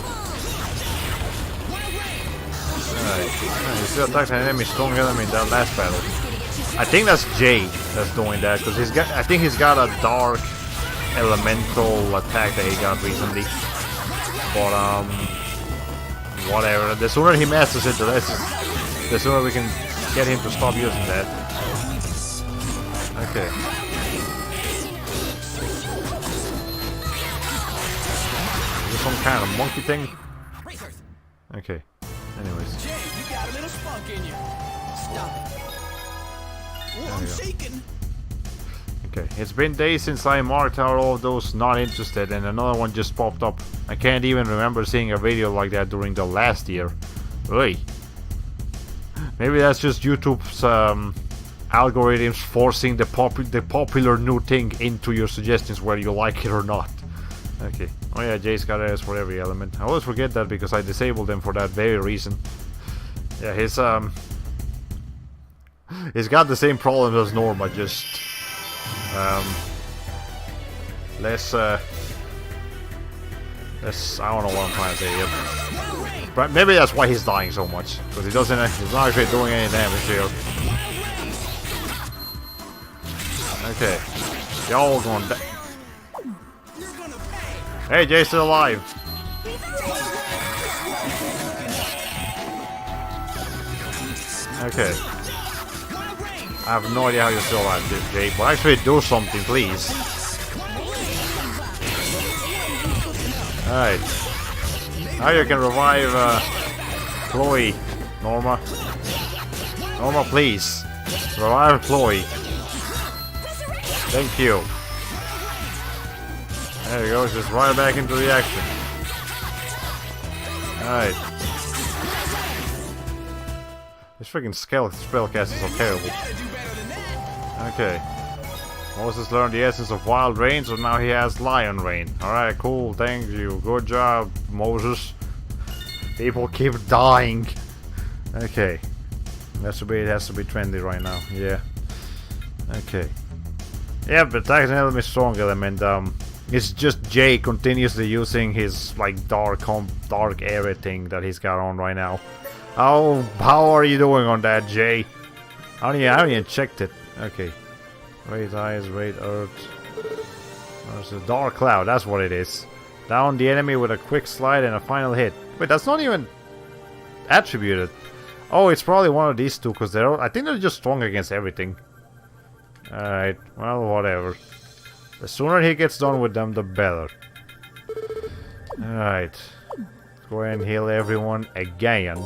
Alright. You still attacked an enemy stronger than me in that last battle. I think that's Jay that's doing that, because I think he's got a dark elemental attack that he got recently. But whatever. The sooner he masters it, the sooner we can get him to stop using that. Okay. Is this some kind of monkey thing? Okay. Anyways. Jay, you got a little spunk in you. Stop it. Oh, I'm shaking. Okay, it's been days since I marked out all of those not interested, and another one just popped up. I can't even remember seeing a video like that during the last year. Really? Maybe that's just YouTube's algorithms forcing the popular new thing into your suggestions whether you like it or not. Okay. Oh yeah, Jay's got areas for every element. I always forget that because I disabled them for that very reason. Yeah, he's got the same problems as Norma, just less I don't know what I'm trying to say here. But maybe that's why he's dying so much, because he's not actually doing any damage here. Okay. Y'all going down. Hey, Jay's still alive. Okay. I have no idea how you're still alive, Jay, but actually do something, please. Alright. Now you can revive Chloe, Norma. Norma, please. Revive Chloe. Thank you. There you go, just right back into the action. Alright. These freaking spellcasters are terrible. Okay. Moses learned the essence of wild rain, so now he has lion rain. Alright, cool, thank you. Good job, Moses. People keep dying. Okay. It has to be trendy right now, yeah. Okay. Yeah, but attacks an enemy strong element, it's just Jay continuously using his like dark area thing that he's got on right now. How are you doing on that, Jay? I haven't even checked it. Okay. Raid eyes, raid earth. There's a dark cloud, that's what it is. Down the enemy with a quick slide and a final hit. Wait, that's not even attributed. Oh, it's probably one of these two, because I think they're just strong against everything. Alright, well, whatever. The sooner he gets done with them, the better. Alright. Let's go ahead and heal everyone again.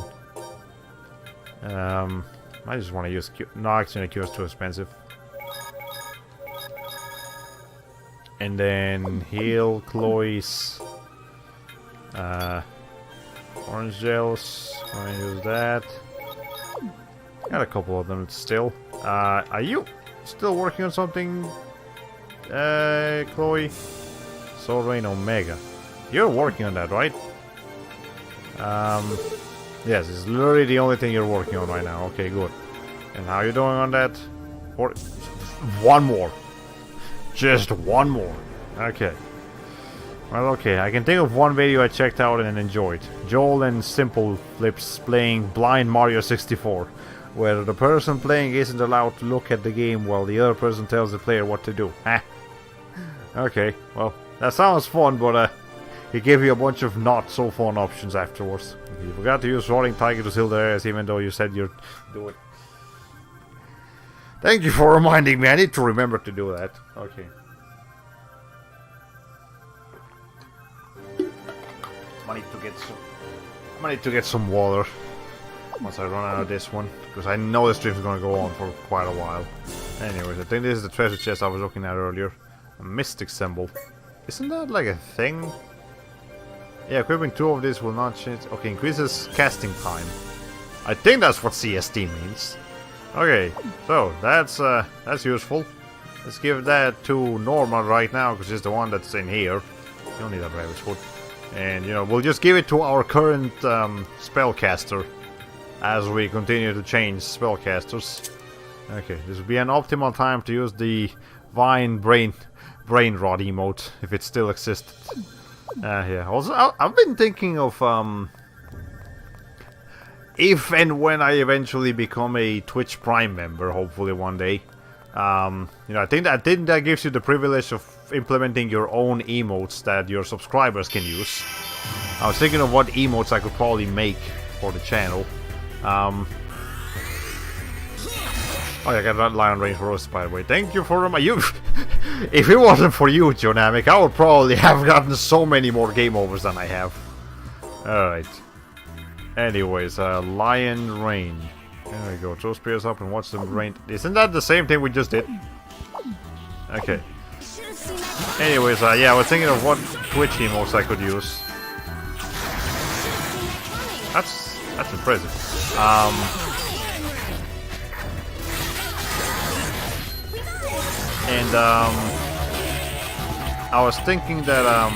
I just want to use Q. No, actually, Q is too expensive. And then heal Chloe's orange gels. I'm gonna use that. Got a couple of them still. Are you still working on something, Chloe? Soul Rain Omega. You're working on that, right? Yes, it's literally the only thing you're working on right now. Okay, good. And how you doing on that? One more. Just one more. Okay. Well, okay. I can think of one video I checked out and enjoyed. Joel and Simple Flips playing Blind Mario 64, where the person playing isn't allowed to look at the game while the other person tells the player what to do. Okay, well, that sounds fun, but he gave you a bunch of not so fun options afterwards. You forgot to use Roaring Tiger to seal the areas even though you said you'd do it. Thank you for reminding me. I need to remember to do that. Okay. I need to get some water once I run out of this one, because I know the stream's gonna go on for quite a while. Anyways, I think this is the treasure chest I was looking at earlier. A mystic symbol. Isn't that like a thing? Yeah, equipping 2 of these will not change. Okay, increases casting time. I think that's what CST means. Okay, so that's useful. Let's give that to Norma right now, because she's the one that's in here. You don't need a rabbit's foot. And, you know, we'll just give it to our current spellcaster as we continue to change spellcasters. Okay, this will be an optimal time to use the Vine Brain Rod emote, if it still existed. Yeah, also, I've been thinking of, if and when I eventually become a Twitch Prime member, hopefully one day, you know, I think that gives you the privilege of implementing your own emotes that your subscribers can use. I was thinking of what emotes I could probably make for the channel. Oh, I got that Lion Range Roast, by the way. Thank you for you. If it wasn't for you, Jonamic, I would probably have gotten so many more game overs than I have. Alright. Anyways, Lion Rain. There we go. Throw spears up and watch them rain. Isn't that the same thing we just did? Okay. Anyways, yeah, I was thinking of what Twitch emotes I could use. That's impressive. And I was thinking that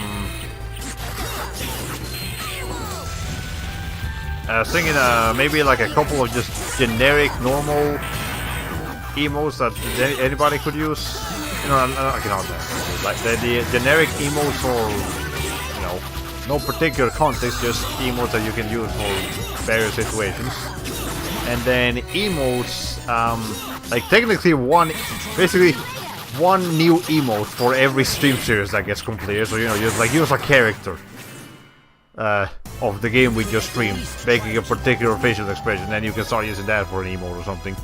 maybe like a couple of just generic normal emotes that anybody could use. You know, I cannot like the generic emotes for, you know, no particular context, just emotes that you can use for various situations. And then emotes, like technically basically one new emote for every stream series that gets completed. So, you know, you like use a character of the game we just streamed, making a particular facial expression, then you can start using that for an emote or something.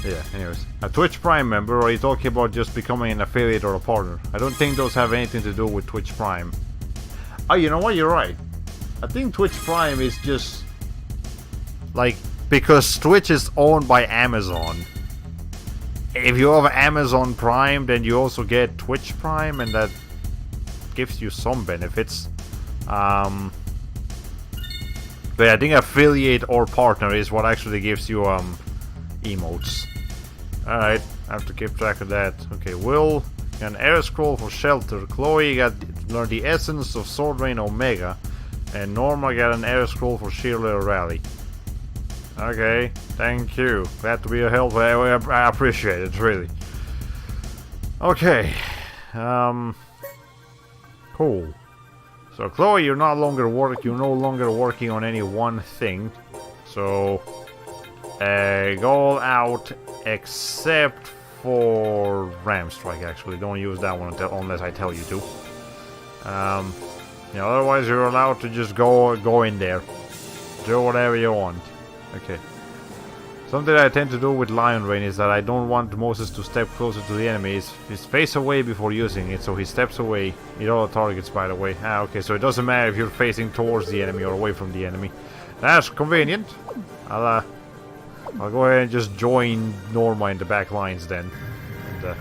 Yeah, anyways. A Twitch Prime member, or are you talking about just becoming an affiliate or a partner? I don't think those have anything to do with Twitch Prime. Oh, you know what? You're right. I think Twitch Prime is just like, because Twitch is owned by Amazon. If you have Amazon Prime, then you also get Twitch Prime, and that gives you some benefits. But I think affiliate or partner is what actually gives you emotes. Alright, I have to keep track of that. Okay, Will got an air scroll for shelter. Chloe got learned the essence of Sword Rain Omega. And Norma got an air scroll for Shearler Rally. Okay, thank you. Glad to be a help. I appreciate it, really. Okay. Cool. So Chloe, you're no longer working on any one thing. So go out except for Ram Strike, actually. Don't use that one unless I tell you to. You know, otherwise you're allowed to just go in there. Do whatever you want. Okay. Something I tend to do with Lion Rain is that I don't want Moses to step closer to the enemy. He's face away before using it, so he steps away. It all targets, by the way. Ah, okay, so it doesn't matter if you're facing towards the enemy or away from the enemy. That's convenient. I'll go ahead and just join Norma in the back lines then. And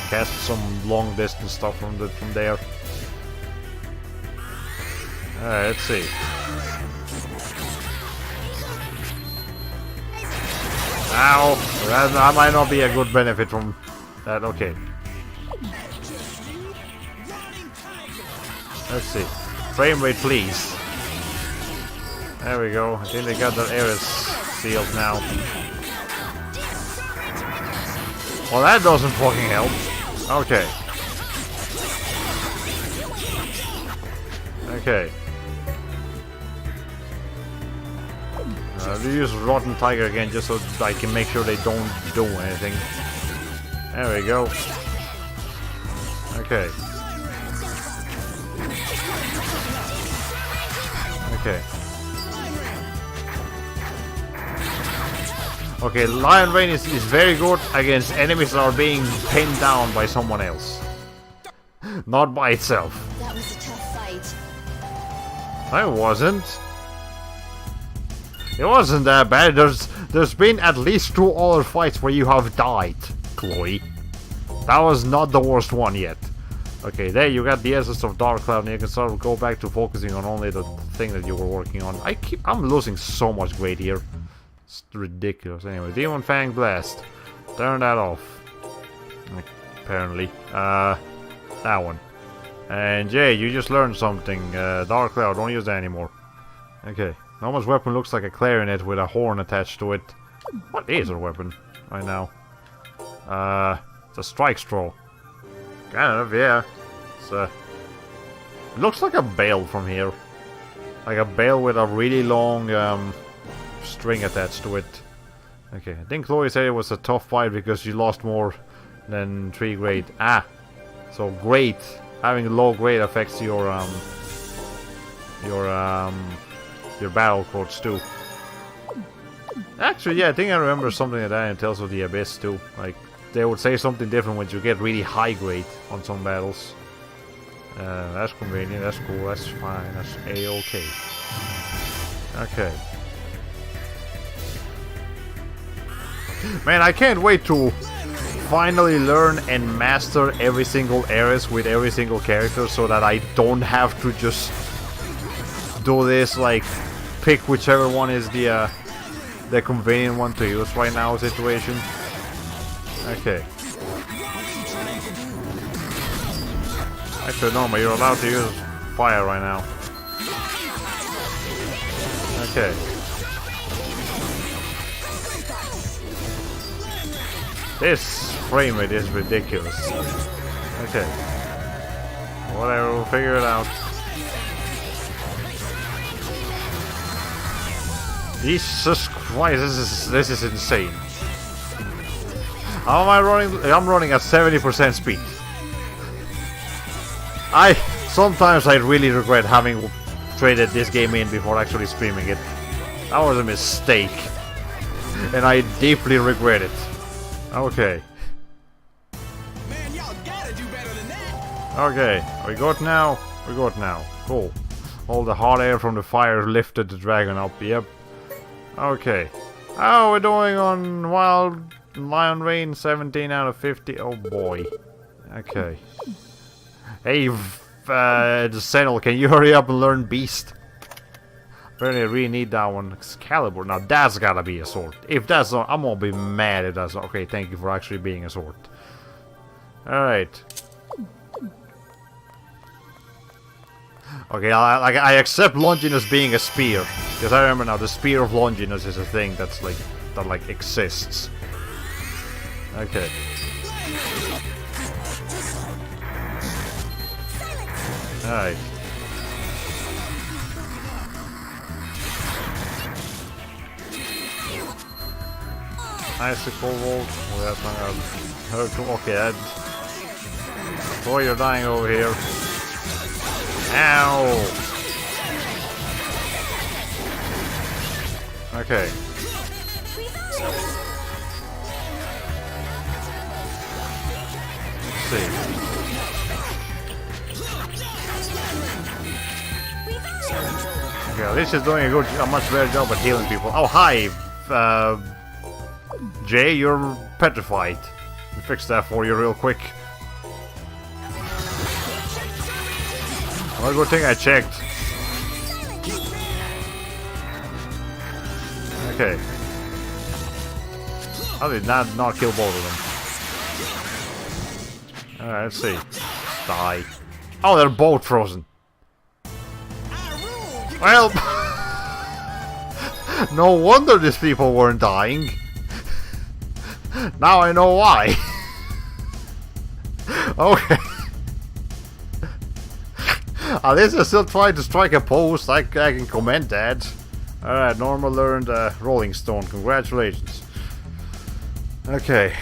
cast some long distance stuff from there. Alright, let's see. Ow! That might not be a good benefit from that. Okay. Let's see. Frame rate, please. There we go. I think they got their areas sealed now. Well, that doesn't fucking help. Okay. Okay. I'll use Rotten Tiger again just so I can make sure they don't do anything. There we go. Okay. Okay. Okay, Lion Rain is very good against enemies that are being pinned down by someone else. Not by itself. That was a tough fight. I wasn't. It wasn't that bad. There's been at least 2 other fights where you have died, Chloe. That was not the worst one yet. Okay, there you got the essence of Dark Cloud, and you can sort of go back to focusing on only the thing that you were working on. I'm losing so much grade here. It's ridiculous. Anyway, Demon Fang Blast. Turn that off. Apparently. That one. And Jay, you just learned something. Dark Cloud, don't use that anymore. Okay. Norma's weapon looks like a clarinet with a horn attached to it. What is her weapon right now? It's a strike straw. Kind of, yeah. It's it looks like a bell from here. Like a bell with a really long string attached to it. Okay, I think Chloe said it was a tough fight because she lost more than 3 grade. Ah! So great. Having low grade affects your battle quotes too. Actually, yeah, I think I remember something like that in Tales of the Abyss too. Like, they would say something different when you get really high grade on some battles. That's convenient, that's cool, that's fine, that's a-okay. Okay. Man, I can't wait to finally learn and master every single areas with every single character so that I don't have to just do this, like, pick whichever one is the convenient one to use right now situation. Okay. Actually, no, but you're allowed to use fire right now. Okay. This frame rate is ridiculous. Okay. Whatever, we'll figure it out. Jesus Christ, this is insane. How am I running? I'm running at 70% speed. Sometimes I really regret having traded this game in before actually streaming it. That was a mistake. And I deeply regret it. Okay. Man, y'all gotta do better than that. Okay, we got now. We got now. Cool. All the hot air from the fire lifted the dragon up. Yep. Okay. How are we doing on Wild Lion Rain? 17 out of 50. Oh boy. Okay. Hey, the Sentinel, can you hurry up and learn Beast? Apparently I really need that one. Excalibur. Now that's gotta be a sword. If that's not, I'm gonna be mad if that's not. Okay, thank you for actually being a sword. Alright. Okay, I accept Longinus being a spear. Because I remember now, the Spear of Longinus is a thing that's like, that exists. Okay. Alright. Icicle Volt. Oh, that's not gonna hurt too. Okay, that. Boy, you're dying over here. Ow! Okay. Let's see. Okay, at least she's doing a much better job at healing people. Oh, hi! Jay, you're petrified. I'll fix that for you real quick. Well, good thing I checked. Okay. I did not kill both of them. Alright, let's see. Die. Oh, they're both frozen. Well, no wonder these people weren't dying. Now I know why. Okay. At least I still tried to strike a post. I can comment that. Alright, Norma learned Rolling Stone. Congratulations. Okay.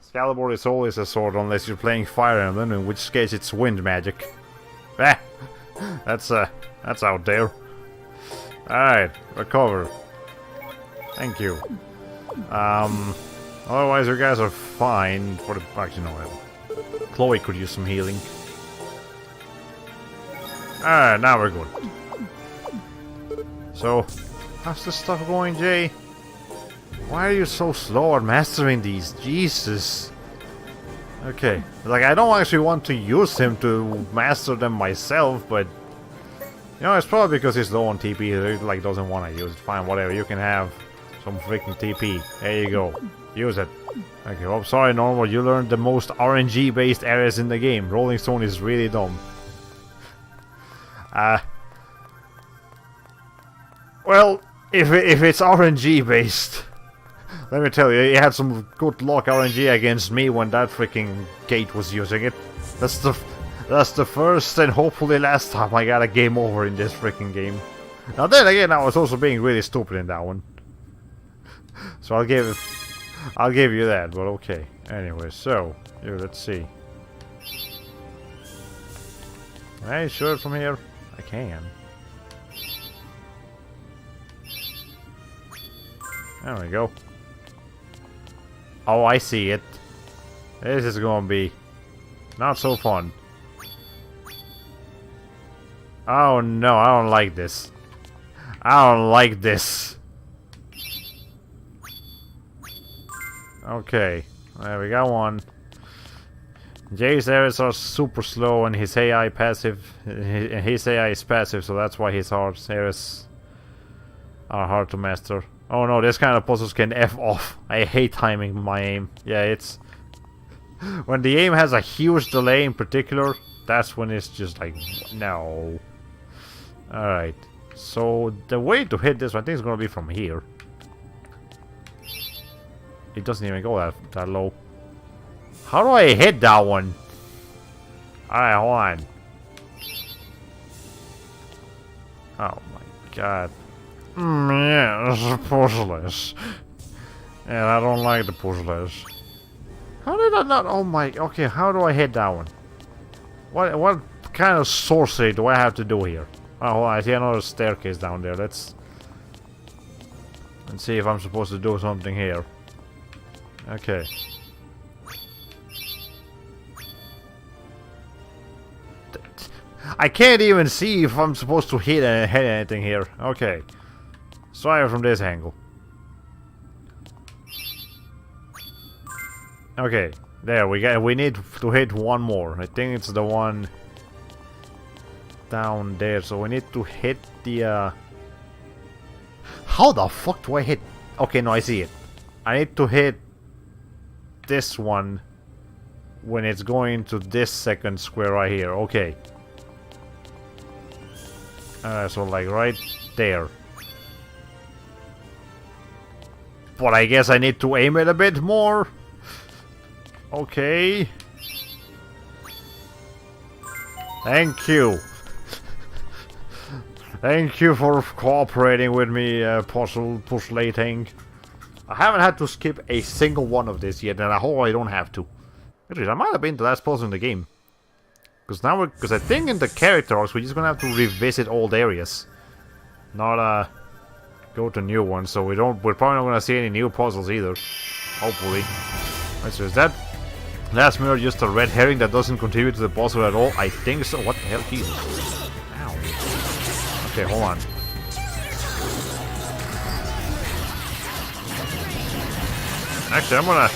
Excalibur is always a sword unless you're playing Fire Emblem, in which case it's wind magic. Ah, that's out there. Alright, recover. Thank you. Otherwise you guys are fine for the... Actually, no, Chloe could use some healing. Alright, now we're good. So, how's this stuff going, Jay? Why are you so slow at mastering these? Jesus. Okay. Like, I don't actually want to use him to master them myself, but... You know, it's probably because he's low on TP. He like doesn't want to use it. Fine, whatever. You can have some freaking TP. There you go. Use it. Okay, well, sorry, Normal, you learned the most RNG-based areas in the game. Rolling Stone is really dumb. Well, if it's RNG-based, let me tell you, you had some good luck RNG against me when that freaking gate was using it. That's the first and hopefully last time I got a game over in this freaking game. Now then again, I was also being really stupid in that one. So I'll give you that, but okay. Anyway, so here, let's see. Can I shoot from here? I can. There we go. Oh, I see it. This is gonna be not so fun. Oh no, I don't like this. I don't like this. Okay, there we got one. Jay's areas are super slow and his AI passive. His AI is passive, so that's why his areas are hard to master. Oh no, this kind of puzzles can F off. I hate timing my aim. Yeah, it's... when the aim has a huge delay in particular, that's when it's just like, no. Alright, so the way to hit this, I think, is gonna be from here. It doesn't even go that low. How do I hit that one? Alright, hold on. Oh my god. Yeah, this is puzzles. And I don't like the puzzles. How did I not... oh my... okay, how do I hit that one? What kind of sorcery do I have to do here? Oh, hold on, I see another staircase down there. Let's see if I'm supposed to do something here. Okay. I can't even see if I'm supposed to hit anything here. Okay. So try from this angle. Okay. There we need to hit one more. I think it's the one down there. So we need to hit the how the fuck do I hit? Okay, no, I see it. I need to hit this one when it's going to this second square right here. Okay. So like right there. But I guess I need to aim it a bit more. Okay. Thank you. Thank you for cooperating with me, puzzlating. I haven't had to skip a single one of this yet, and I hope I don't have to. Actually, I might have been the last puzzle in the game. Because I think in the character arcs we're just gonna have to revisit old areas, not go to new ones. So we're probably not gonna see any new puzzles either. Hopefully. Right, so is that last mirror just a red herring that doesn't contribute to the puzzle at all? I think so. What the hell? Jesus. Ow. Okay, hold on. Actually, I'm gonna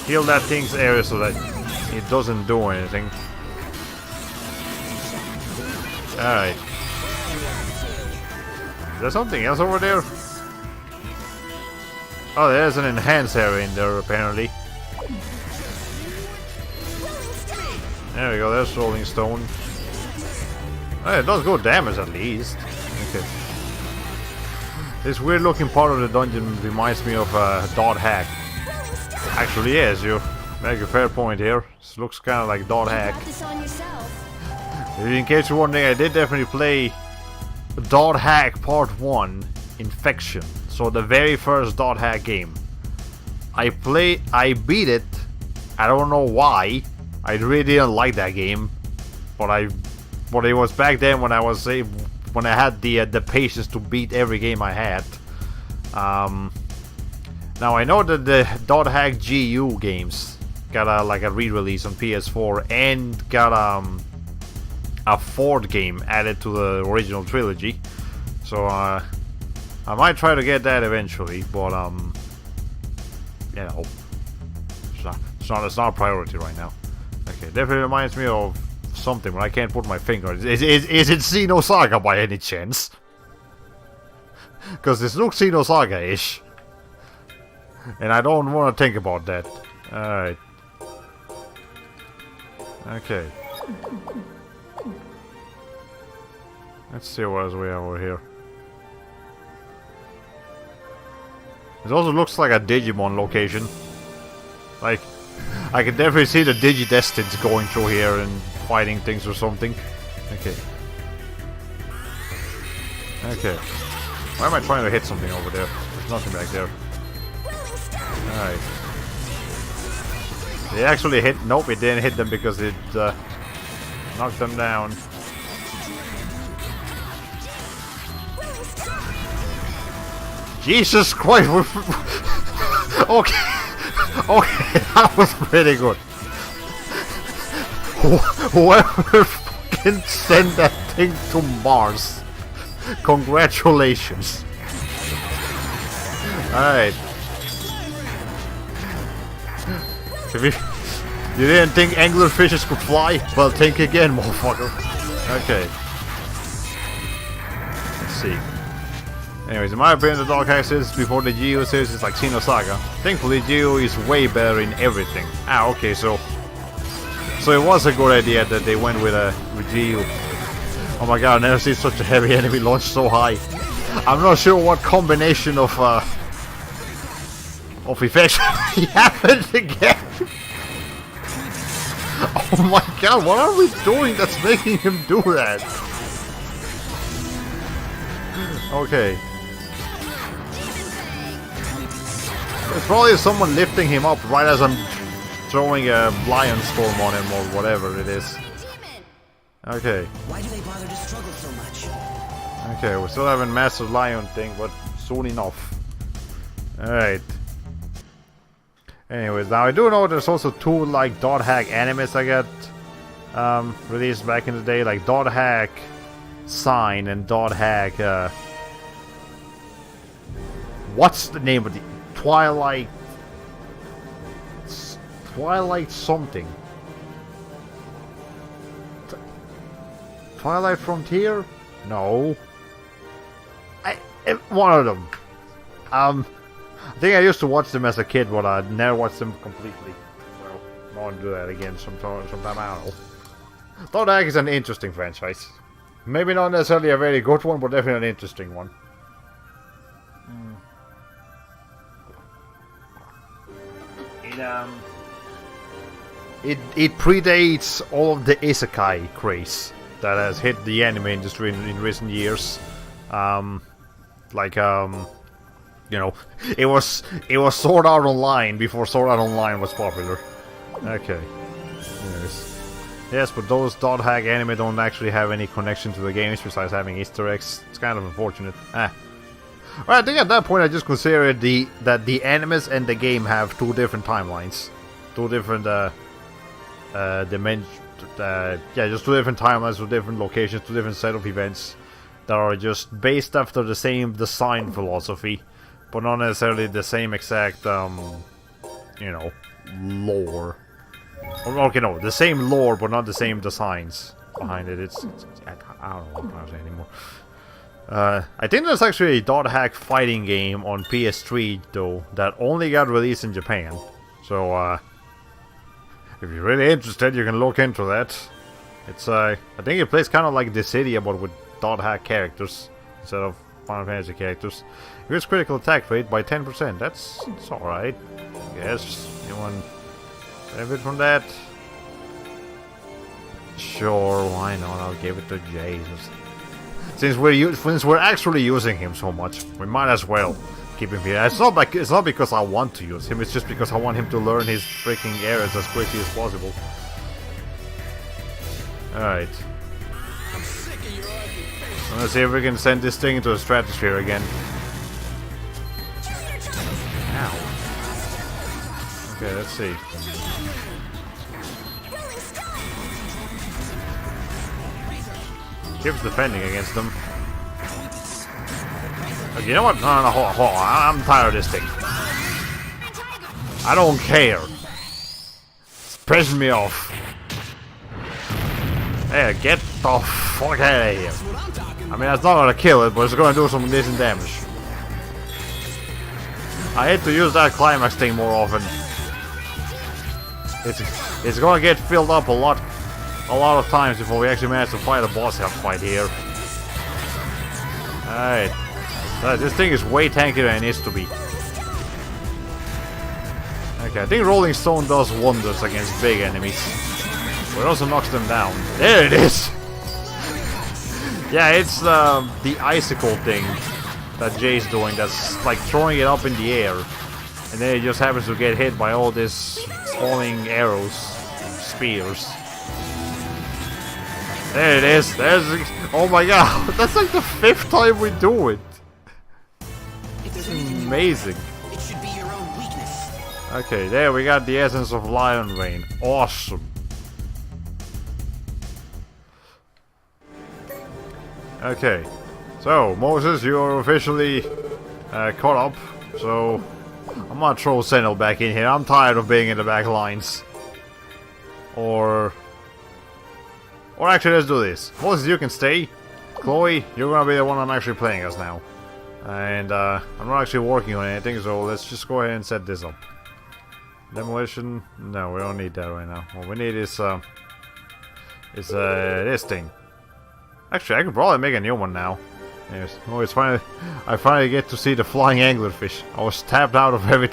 heal that thing's area so that it doesn't do anything. Alright. Is there something else over there? Oh, there's an enhanced area in there, apparently. There we go, there's Rolling Stone. Oh, it does good damage at least. Okay. This weird looking part of the dungeon reminds me of Dot Hack. Actually, yes, you make a fair point here. This looks kind of like Dot Hack. In case you're wondering, I did definitely play Dot Hack Part 1, Infection. So the very first Dot Hack game. I beat it. I don't know why. I really didn't like that game. But it was back then when I had the patience to beat every game I had. Now I know that the Dot Hack GU games got a re-release on PS4 and got a fourth game added to the original trilogy. So I might try to get that eventually, but you know, it's not a priority right now. Okay, definitely reminds me of something, but I can't put my finger on it. Is it Xenosaga by any chance? Because this looks Xenosaga-ish. And I don't want to think about that. Alright. Okay. Let's see what else we have over here. It also looks like a Digimon location. Like, I can definitely see the Digidestins going through here and fighting things or something. Okay. Okay. Why am I trying to hit something over there? There's nothing back there. Alright. They actually hit... Nope, it didn't hit them because it knocked them down. Jesus Christ! Okay. Okay, that was pretty good. Whoever fucking sent that thing to Mars, congratulations. Alright. You didn't think anglerfishes could fly? Well, think again, motherfucker. Okay. Let's see. Anyways, in my opinion, the Dark Hack series before the Geo series is like Xenosaga. Thankfully, Geo is way better in everything. Ah, okay, so it was a good idea that they went with Geo. Oh my god, I never seen such a heavy enemy launch so high. I'm not sure what combination of effects he happened again. Oh my god, what are we doing that's making him do that? Okay. There's probably someone lifting him up right as I'm throwing a lion storm on him or whatever it is. Okay. Why do they bother to struggle so much? Okay, we still haven't mastered lion thing, but soon enough. Alright. Anyways, now I do know there's also two like Dot Hack animes I got released back in the day, like Dot Hack Sign and Dot Hack what's the name of the Twilight something. Twilight Frontier? No. One of them. I think I used to watch them as a kid, but I never watched them completely. So, I want to do that again sometime, I don't know. Dot Hack is an interesting franchise. Maybe not necessarily a very good one, but definitely an interesting one. It predates all of the isekai craze that has hit the anime industry in recent years. You know, it was Sword Art Online before Sword Art Online was popular. Okay. Yes, but those Dot Hack anime don't actually have any connection to the games besides having Easter eggs. It's kind of unfortunate. Well, I think at that point I just considered that the animes and the game have two different timelines, two different dimensions. Just two different timelines, two different locations, two different set of events that are just based after the same design philosophy, but not necessarily the same exact, lore. Okay, no, the same lore, but not the same designs behind it. It's I don't know what I'm saying anymore. I think there's actually a Dot Hack fighting game on PS3 though that only got released in Japan. So if you're really interested, you can look into that. It's I think it plays kind of like Dissidia, but with Dot Hack characters instead of Final Fantasy characters. Increase critical attack rate by 10%. It's alright. Yes, you want benefit from that? Sure, why not? I'll give it to Jesus. Since we're actually using him so much, we might as well keep him here. It's not because I want to use him. It's just because I want him to learn his freaking areas as quickly as possible. All right. Let's see if we can send this thing into the stratosphere again. Ow. Okay, let's see. Keeps defending against them. Okay, you know what? No, hold on. I'm tired of this thing. I don't care. It's pissing me off. Hey, get the fuck out of here. I mean, that's not gonna kill it, but it's gonna do some decent damage. I had to use that climax thing more often. It's gonna get filled up a lot of times before we actually manage to fight a boss fight here. Alright. This thing is way tankier than it needs to be. Okay, I think Rolling Stone does wonders against big enemies. But it also knocks them down. There it is! Yeah, it's the icicle thing that Jay's doing that's like throwing it up in the air. And then it just happens to get hit by all this falling arrows, spears. There it is. There's. Oh my god, that's like the 5th time we do it. It's amazing. It should be your own weakness. Okay, there we got the essence of Lion Rain. Awesome. Okay, so Moses, you're officially caught up. So I'm gonna throw Sentinel back in here. I'm tired of being in the back lines. Or actually, let's do this. Moses, you can stay. Chloe, you're gonna be the one I'm actually playing as now. And I'm not actually working on anything, so let's just go ahead and set this up. Demolition? No, we don't need that right now. What we need is this thing. Actually, I could probably make a new one now. Yes. Oh, it's finally. I finally get to see the flying anglerfish. I was tapped out every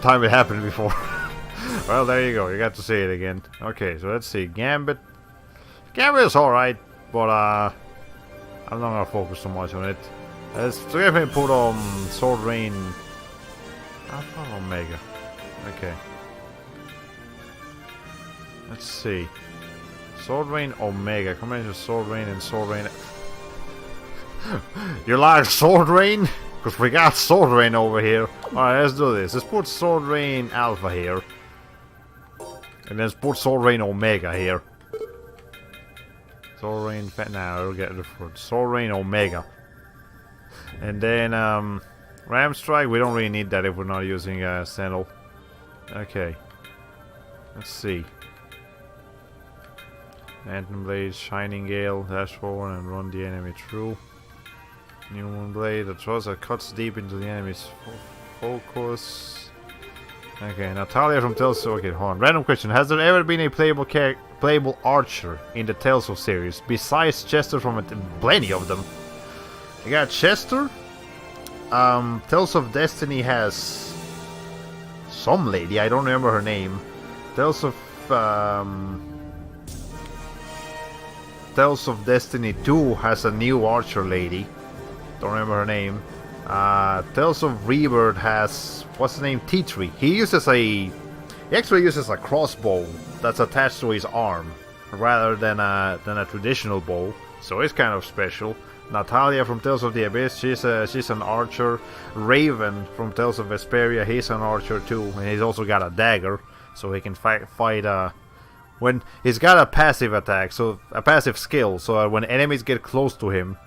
time it happened before. Well, there you go. You got to see it again. Okay, so let's see. Gambit. Gambit is alright, but I'm not gonna focus so much on it. Let's definitely put on Sword Rain. Alpha Omega. Okay. Let's see. Sword Rain Omega. Combination of Sword Rain and Sword Rain. You like Sword Rain? Because we got Sword Rain over here. Alright, let's do this. Let's put Sword Rain Alpha here. And let's put Sword Rain Omega here. Sword Rain... Nah, we'll get the fruit. Sword Rain Omega. And then, Ram Strike, we don't really need that if we're not using Sentinel. Okay. Let's see. Phantom Blade, Shining Gale, dash forward and run the enemy through. New Moon Blade, a thrust that cuts deep into the enemy's focus. Okay, Natalia from Tales of... Okay, hold on. Random question. Has there ever been a playable archer in the Tales of series? Besides Chester from plenty of them. You got Chester. Tales of Destiny has some lady. I don't remember her name. Tales of Destiny 2 has a new archer lady. Don't remember her name. Tales of Rebirth has, what's the name? T3. He actually uses a crossbow that's attached to his arm rather than a traditional bow. So it's kind of special. Natalia from Tales of the Abyss, she's an archer. Raven from Tales of Vesperia, he's an archer too, and he's also got a dagger, so he can fight. When he's got a passive attack, so a passive skill, so when enemies get close to him,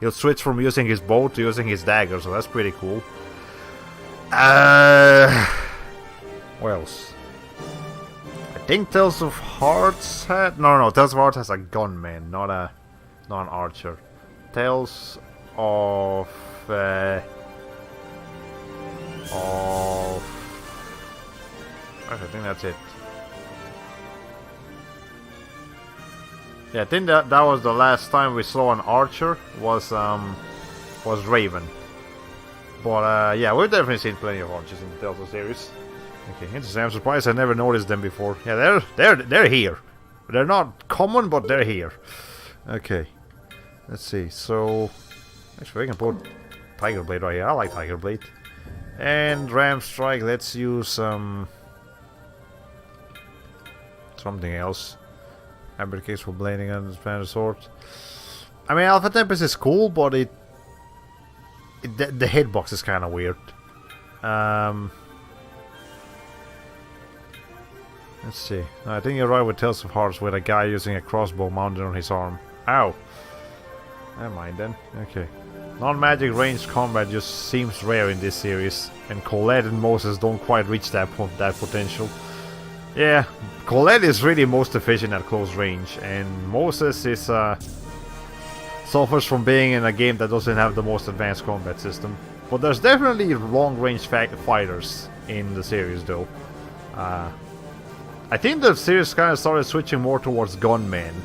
he'll switch from using his bow to using his dagger, so that's pretty cool. What else? I think Tales of Hearts had... No, Tales of Hearts has a gunman, not an archer. Tales of... I think that's it. Yeah, I think that was the last time we saw an archer was Raven. But yeah, we've definitely seen plenty of archers in the Tales of series. Okay, interesting. I'm surprised I never noticed them before. Yeah, they're here. They're not common, but they're here. Okay, let's see. So actually, we can put Tiger Blade right here. I like Tiger Blade. And Ram Strike. Let's use something else. Amber Case for blading and the Spanish sword. I mean, Alpha Tempest is cool, but the hitbox is kind of weird. Let's see. No, I think you're right with Tales of Hearts, with a guy using a crossbow mounted on his arm. Ow! Never mind then. Okay. Non-magic ranged combat just seems rare in this series, and Colette and Moses don't quite reach that potential. Yeah, Colette is really most efficient at close range, and Moses is suffers from being in a game that doesn't have the most advanced combat system. But there's definitely long-range fighters in the series, though. I think the series kind of started switching more towards gunmen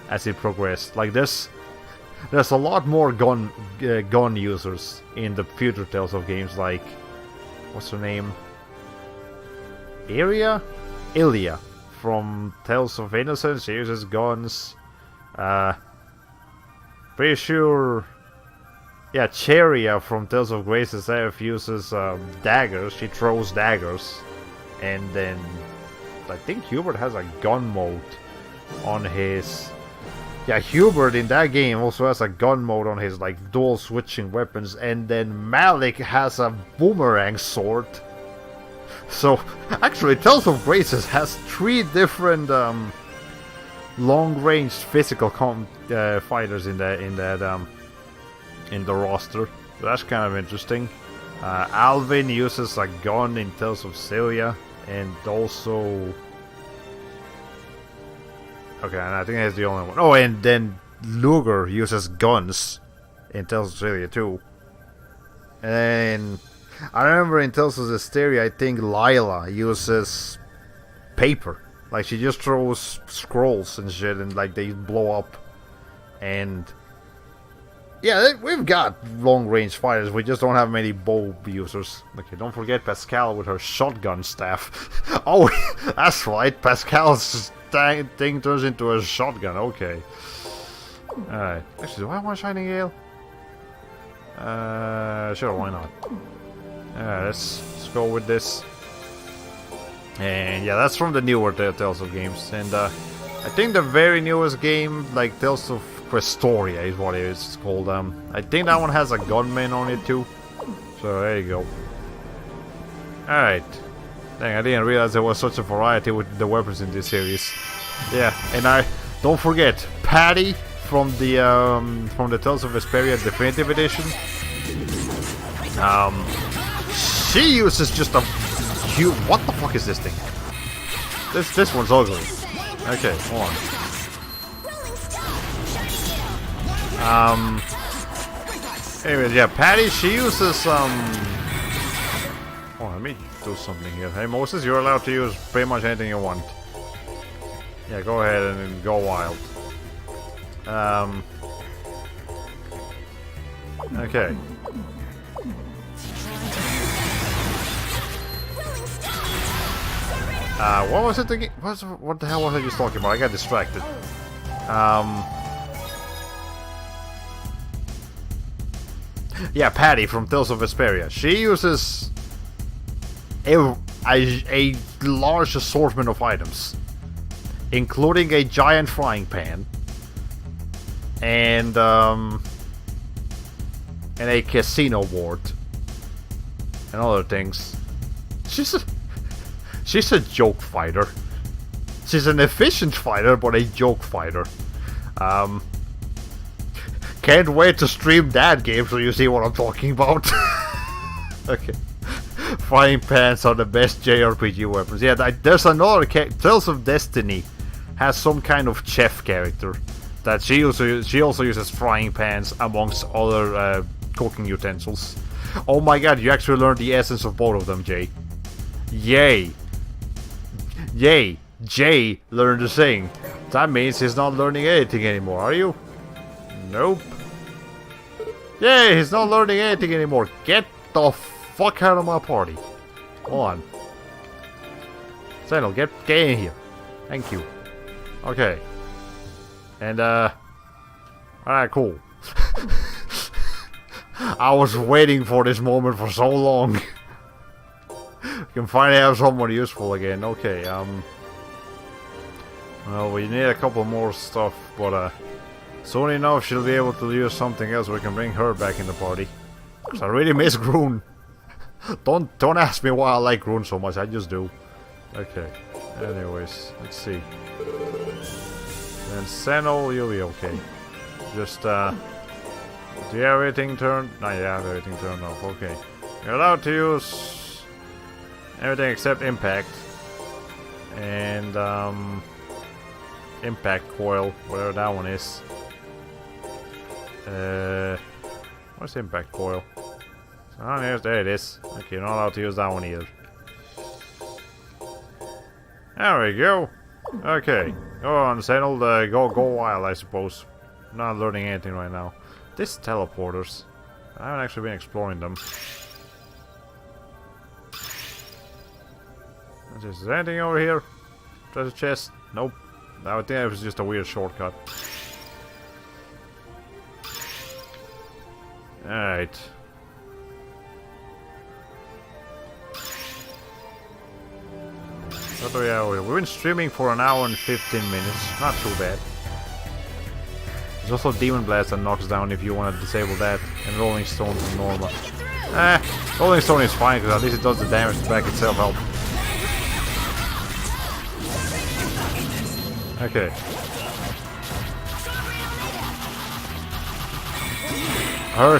as it progressed. Like there's a lot more gun users in the future Tales of games. Like, what's her name? Ilia from Tales of Innocence. She uses guns. Pretty sure. Yeah, Cheria from Tales of Grace SF uses daggers. She throws daggers, and then I think Hubert has a gun mode on his. Yeah, Hubert in that game also has a gun mode on his like dual switching weapons, and then Malik has a boomerang sword. So actually, Tales of Graces has 3 different long-range physical fighters in the roster. So that's kind of interesting. Alvin uses a gun in Tales of Celia, and also. Okay, and I think that's the only one. Oh, and then Luger uses guns in Tales of Celia too. And I remember in Tales of Hysteria, I think Lila uses paper. Like she just throws scrolls and shit, and like they blow up. And yeah, we've got long-range fighters. We just don't have many bow users. Okay, don't forget Pascal with her shotgun staff. Oh, that's right. Pascal's thing turns into a shotgun. Okay. Alright. Actually, do I want Shining Gale? Sure, why not? Alright, let's go with this. And yeah, that's from the newer Tales of games. And I think the very newest game, like Tales of Questoria is what it is called. I think that one has a gunman on it too. So there you go. Alright. Dang, I didn't realize there was such a variety with the weapons in this series. Yeah, and I don't forget Patty from the Tales of Vesperia Definitive Edition. She uses just a huge. What the fuck is this thing? This one's ugly. Okay, hold on. Anyways, yeah, Patty. She uses Oh, let me do something here. Hey Moses, you're allowed to use pretty much anything you want. Yeah, go ahead and go wild. Okay. What was it again? What the hell was I just talking about? I got distracted. Yeah, Patty from Tales of Vesperia. She uses a large assortment of items, including a giant frying pan and a casino board and other things. She's a joke fighter. She's an efficient fighter, but a joke fighter. Can't wait to stream that game so you see what I'm talking about. Okay. Frying pans are the best JRPG weapons. Yeah, there's another Tales of Destiny has some kind of chef character that she also uses frying pans amongst other cooking utensils. Oh my god, you actually learned the essence of both of them, Jay. Yay. Yay. Jay learned to sing. That means he's not learning anything anymore, are you? Nope. Yay, he's not learning anything anymore. Get the fuck out of my party. Hold on. Sentinel, get in here. Thank you. Okay. And, alright, cool. I was waiting for this moment for so long. We can finally have someone useful again. Okay, well, we need a couple more stuff, but, soon enough she'll be able to use something else. We can bring her back in the party. Cause I really miss Groon. Don't ask me why I like Groon so much. I just do. Okay. Anyways, let's see. And Sentinel, you'll be okay. Just do you have everything turned? No, you have everything turned off. Okay. You're allowed to use everything except impact and impact coil, whatever that one is. What's impact coil? Oh, yes, there it is. Okay, not allowed to use that one either. There we go. Okay. Go on, Sentinel. Go wild, I suppose. Not learning anything right now. These teleporters. I haven't actually been exploring them. Is there anything over here? Treasure chest? Nope. I would think it was just a weird shortcut. Alright. So yeah, we've been streaming for an hour and 15 minutes. Not too bad. There's also Demon Blast that knocks down if you want to disable that. And Rolling Stone is normal. Rolling Stone is fine because at least it does the damage to back itself up. Okay. I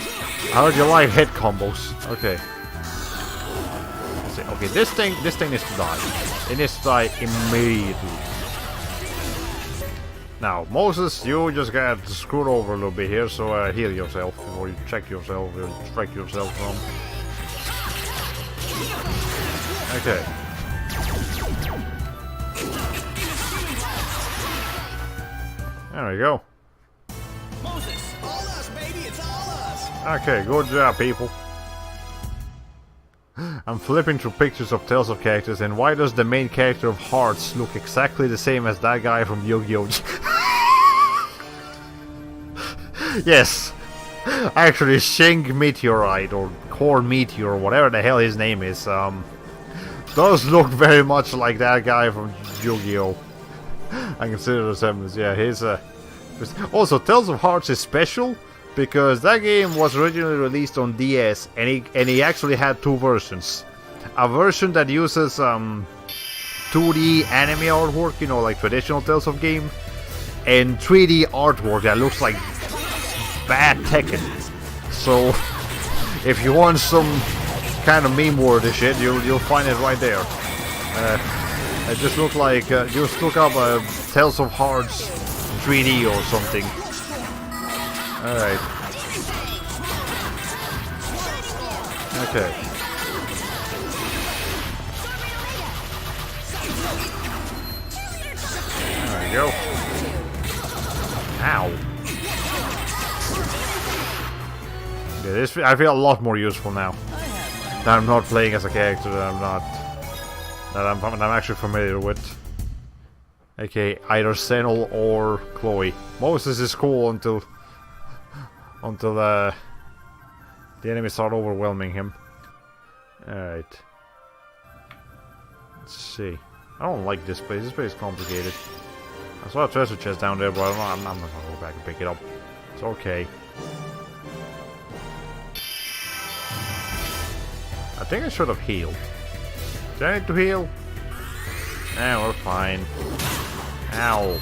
heard you like hit combos. Okay. Okay, this thing needs to die. It needs to die immediately. Now, Moses, you just got screwed over a little bit here, so heal yourself before you check yourself, or track yourself from. Okay. There we go. Moses, all us, baby, it's all us. Okay, good job, people. I'm flipping through pictures of Tales of characters, and why does the main character of Hearts look exactly the same as that guy from Yu-Gi-Oh? Yes, actually, Shing Meteorite or Core Meteor, whatever the hell his name is, does look very much like that guy from Yu-Gi-Oh. I consider the resemblance. Yeah, his also Tales of Hearts is special because that game was originally released on DS, and he actually had two versions. A version that uses 2D anime artwork, you know, like traditional Tales of game, and 3D artwork that looks like bad Tekken. So if you want some kind of meme-worthy shit, you'll find it right there. It just look like just look up Tales of Hearts 3D or something. Alright. Okay. There we go. Ow. Yeah, this I feel a lot more useful now. That I'm not playing as a character that I'm actually familiar with. Okay, either Senel or Chloe. Moses is cool until the enemies start overwhelming him. Alright. Let's see. I don't like this place. This place is complicated. I saw a treasure chest down there, but I'm not gonna go back and pick it up. It's okay. I think I should have healed. Do I need to heal? Nah, we're fine. Ow.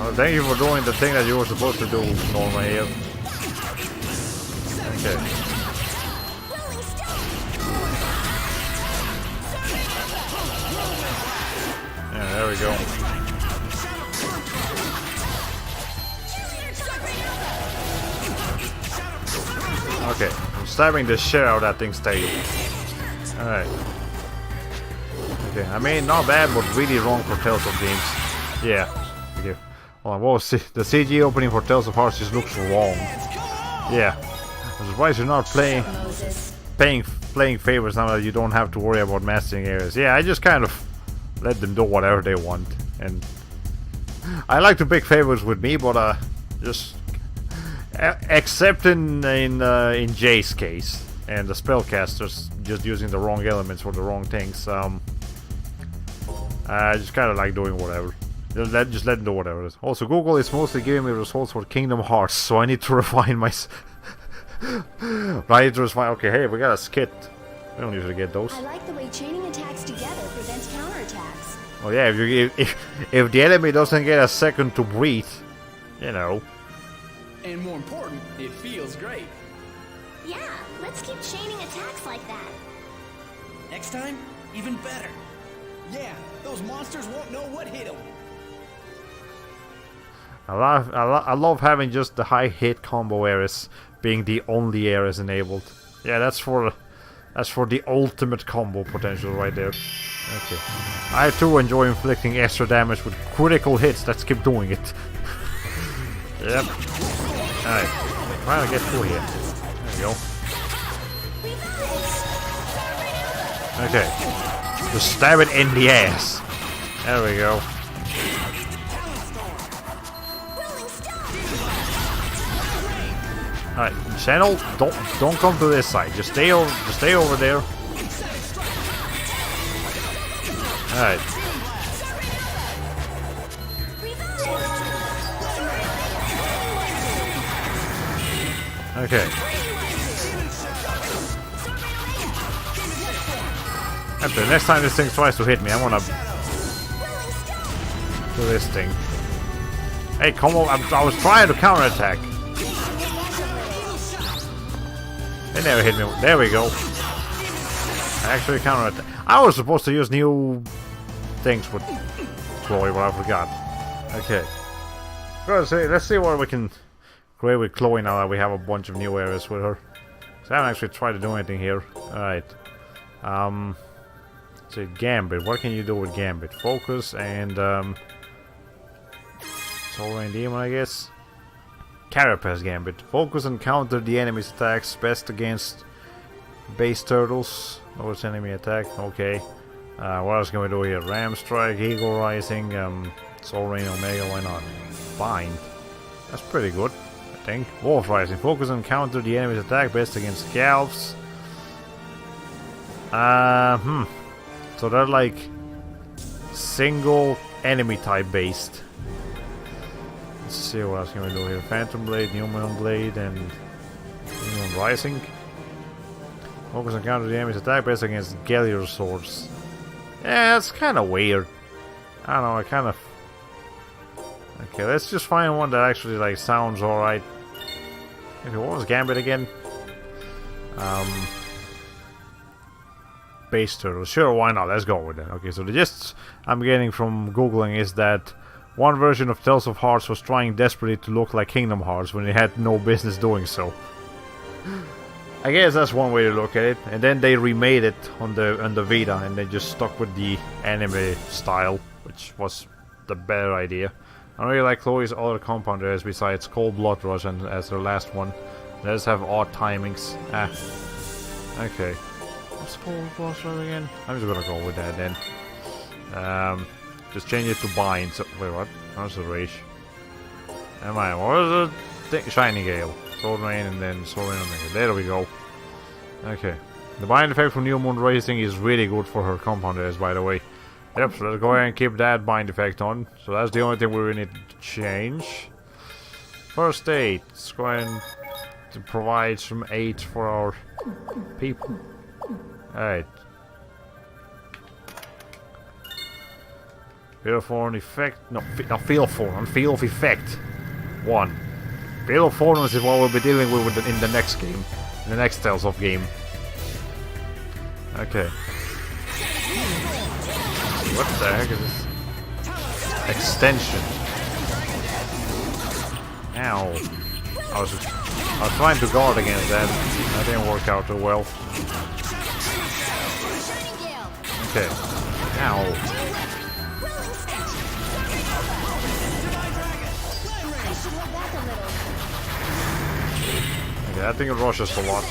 Oh, thank you for doing the thing that you were supposed to do normally here. Okay. Yeah, there we go. Okay, I'm stabbing the shit out of that thing's tail. Alright. Okay, I mean, not bad, but really wrong for Tales of games. Yeah. Okay. Hold on, what was the CG opening for Tales of Hearts just looks wrong. Yeah. I'm surprised you're not playing favorites now that you don't have to worry about mastering areas. Yeah, I just kind of let them do whatever they want. And I like to pick favorites with me, but just except in Jay's case and the spellcasters just using the wrong elements for the wrong things. I just kind of like doing whatever. Just let them do whatever it is. Also, Google is mostly giving me results for Kingdom Hearts, so I need to refine my. I need to refine. Okay, hey, we got a skit. We don't usually get those. I like the way chaining attacks together prevents counterattacks. Oh yeah, if the enemy doesn't get a second to breathe, you know. And more important, it feels great. Yeah, let's keep chaining attacks like that. Next time, even better. Yeah, those monsters won't know what hit them. I love having just the high hit combo areas being the only areas enabled. Yeah, that's for the ultimate combo potential right there. Okay. I too enjoy inflicting extra damage with critical hits. Let's keep doing it. Yep. Alright. Trying to get through here. There we go. Okay. Just stab it in the ass. There we go. Alright, channel, don't come to this side. Just stay over there. Alright. Okay. After next time this thing tries to hit me, I'm gonna do this thing. Hey, come on! I was trying to counterattack. They never hit me. There we go. I actually counterattack. I was supposed to use new things with Chloe, but I forgot. Okay. Let's see what we can create with Chloe now that we have a bunch of new areas with her. So I haven't actually tried to do anything here. Alright. So Gambit. What can you do with Gambit? Focus and Soul Rain Demon, I guess. Carapace Gambit. Focus and counter the enemy's attacks. Best against base turtles. Lowest enemy attack. Okay. What else can we do here? Ram Strike, Eagle Rising, Soul Rain Omega. Why not? Bind. That's pretty good, I think. Wolf Rising. Focus and counter the enemy's attack. Best against Scalps. So they're like single enemy type based. Let's see what else can we do here. Phantom Blade, Newman Blade, and Newman Rising. Focus and counter the enemy's attack based against Gallier swords. Yeah, that's kind of weird. I don't know, I kind of... Okay, let's just find one that actually like sounds alright. Okay, what was Gambit again? Base turtle. Sure, why not? Let's go with that. Okay, so the gist I'm getting from Googling is that one version of Tales of Hearts was trying desperately to look like Kingdom Hearts when it had no business doing so. I guess that's one way to look at it. And then they remade it on the Vita and they just stuck with the anime style, which was the better idea. I don't really like Chloe's other compound areas besides Cold Blood Rush and as their last one. They just have odd timings. Okay. What's Cold Blood Rush again? I'm just gonna go with that then. Just change it to Bind. So, wait, what? How's the Rage? Am I? What is it? Shining Gale. Soul Rain and then Soul Rain Omega. There we go. Okay. The Bind effect from New Moon Racing is really good for her compound areas, by the way. Yep, so let's go ahead and keep that Bind effect on. So that's the only thing we really need to change. First aid. Let's go ahead and provide some aid for our people. Alright. Feel of Form effect. No, not Feel of Form. Feel of effect. 1. Feel of Form is what we'll be dealing with in the next game. In the next Tales of game. Okay. What the heck is this? Extension. Ow. I was trying to guard against that. That didn't work out too well. Okay. Ow. Okay, I think it rushes a lot.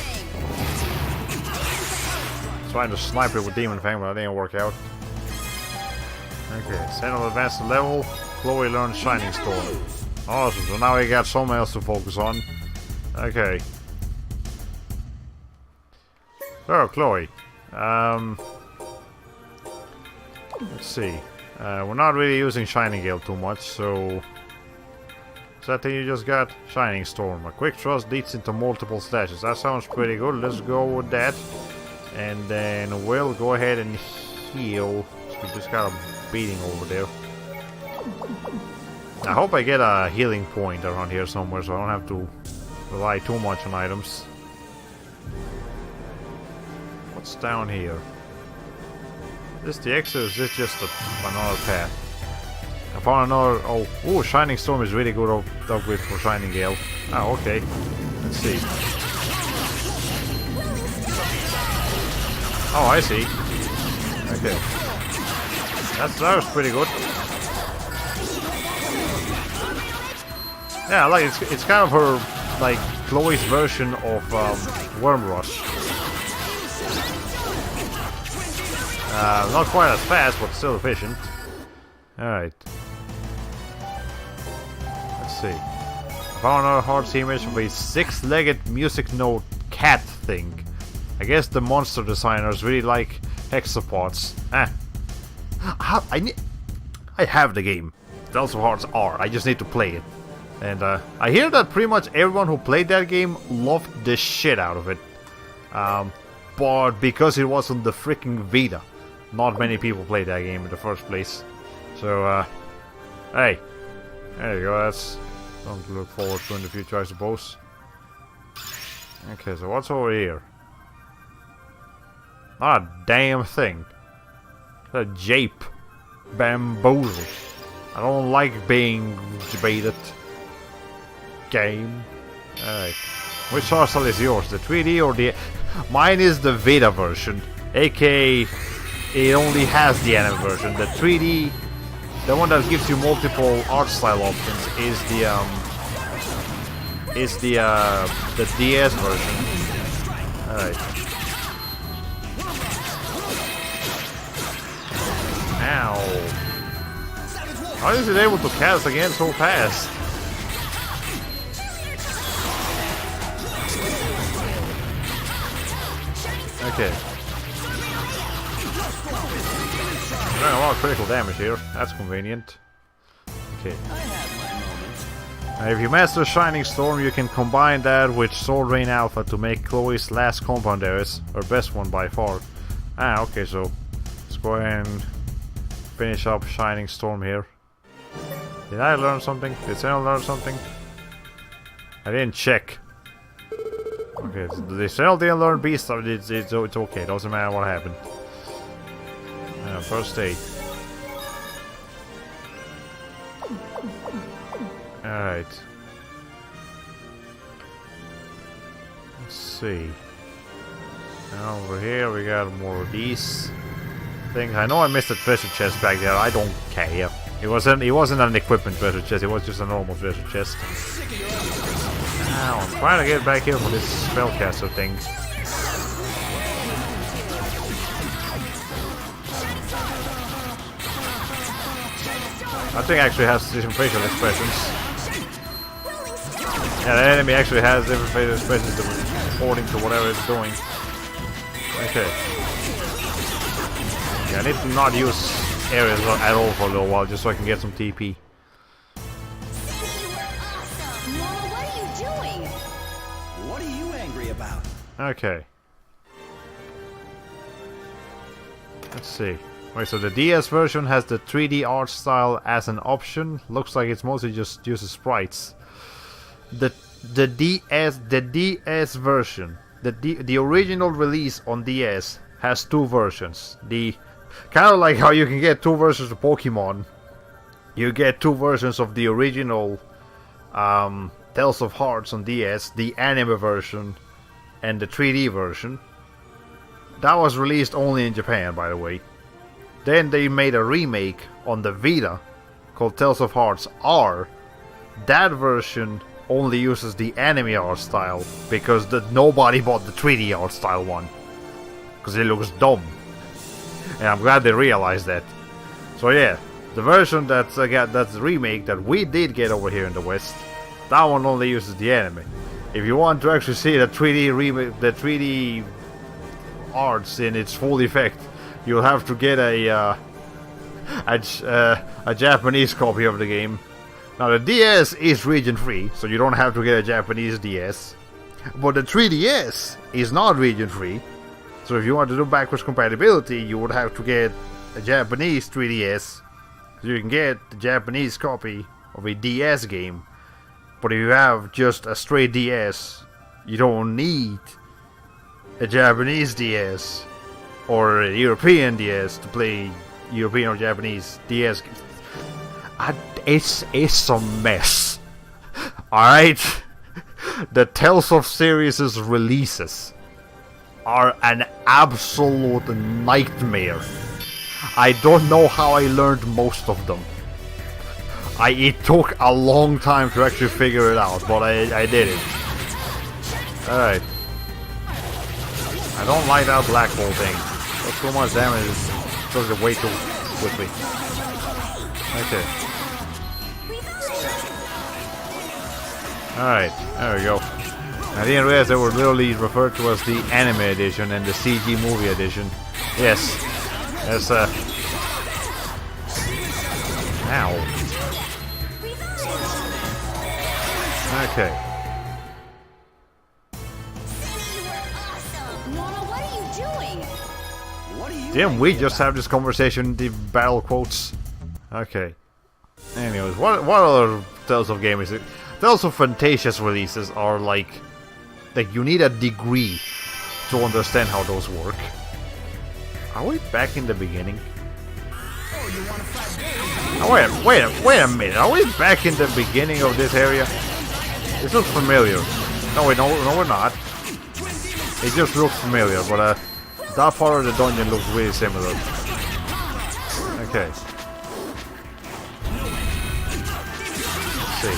Trying to snipe it with Demon Fang, but that didn't work out. Okay, Sentinel advanced level. Chloe learned Shining Storm. Awesome, so now we got someone else to focus on. Okay. So, Chloe. Let's see. We're not really using Shining Gale too much, so... Is that thing you just got? Shining Storm. A quick thrust leads into multiple slashes. That sounds pretty good. Let's go with that. And then we'll go ahead and heal. We just got a beating over there. I hope I get a healing point around here somewhere so I don't have to rely too much on items. What's down here? Is this the exit or is this just another path? I found another... Oh, Shining Storm is really good up with for Shining Gale. Oh, okay. Let's see. Oh, I see. Okay. That was pretty good. Yeah, like it's kind of her like Chloe's version of Worm Rush. Not quite as fast, but still efficient. Alright. Let's see. I found another heart's image of a 6-legged music note cat thing. I guess the monster designers really like hexapods. I have the game. Tales of Hearts R. I just need to play it. And I hear that pretty much everyone who played that game loved the shit out of it. But because it was on the freaking Vita, not many people played that game in the first place. So, hey, there you go. That's something to look forward to in the future, I suppose. Okay, so what's over here? Not a damn thing. A jape. Bamboozle. I don't like being debated. Game. Alright. Which hostile is yours? The 3D or the... Mine is the Vita version. aka it only has the anime version. The 3D... The one that gives you multiple art style options is the DS version. Alright. Ow. How is it able to cast again so fast? Okay. Doing a lot of critical damage here. That's convenient. Okay. If you master Shining Storm, you can combine that with Sword Rain Alpha to make Chloe's last compound areas, her best one by far. Okay, so let's go ahead and finish up Shining Storm here. Did I learn something? Did Senna learn something? I didn't check. Okay, so the Senna didn't learn Beast, it's okay, doesn't matter what happened. First aid. Alright. Let's see. Now over here we got more of these things. I know I missed a treasure chest back there, I don't care. It wasn't an equipment treasure chest, it was just a normal treasure chest. Now I'm trying to get back here for this spellcaster thing. That thing actually has different facial expressions. Yeah, the enemy actually has different facial expressions according to whatever it's doing. Okay. Yeah, I need to not use areas at all for a little while just so I can get some TP. What are you doing? What are you angry about? Okay. Let's see. Wait, so the DS version has the 3D art style as an option. Looks like it's mostly just uses sprites. The DS version, the original release on DS has two versions. The kind of like how you can get two versions of Pokemon. You get two versions of the original Tales of Hearts on DS, the anime version and the 3D version. That was released only in Japan, by the way. Then they made a remake on the Vita called Tales of Hearts R. That version only uses the anime art style because nobody bought the 3D art style one. Because it looks dumb. And I'm glad they realized that. So yeah, the version that's the remake that we did get over here in the West, that one only uses the anime. If you want to actually see the 3D remake, the 3D arts in its full effect, you'll have to get a Japanese copy of the game. Now the DS is region free, so you don't have to get a Japanese DS. But the 3DS is not region free, so if you want to do backwards compatibility, you would have to get a Japanese 3DS, so you can get the Japanese copy of a DS game. But if you have just a straight DS, you don't need a Japanese DS or a European DS to play European or Japanese DS. It's a mess. Alright? The Tales of series' releases are an absolute nightmare. I don't know how I learned most of them. It took a long time to actually figure it out, but I did it. Alright. I don't like that black hole thing. That's too much damage. It does it way too quickly. Okay. Alright, there we go. I didn't realize they were literally referred to as the anime edition and the CG movie edition. Yes. That's Ow. Okay. Didn't we just have this conversation in the battle quotes? Okay. Anyways, what other Tales of Game is it? Tales of Fantasia's releases are like you need a degree to understand how those work. Are we back in the beginning? Oh, wait a minute. Are we back in the beginning of this area? This looks familiar. No, wait, no, we're not. It just looks familiar, but that part of the dungeon looks really similar. Okay. Let's see.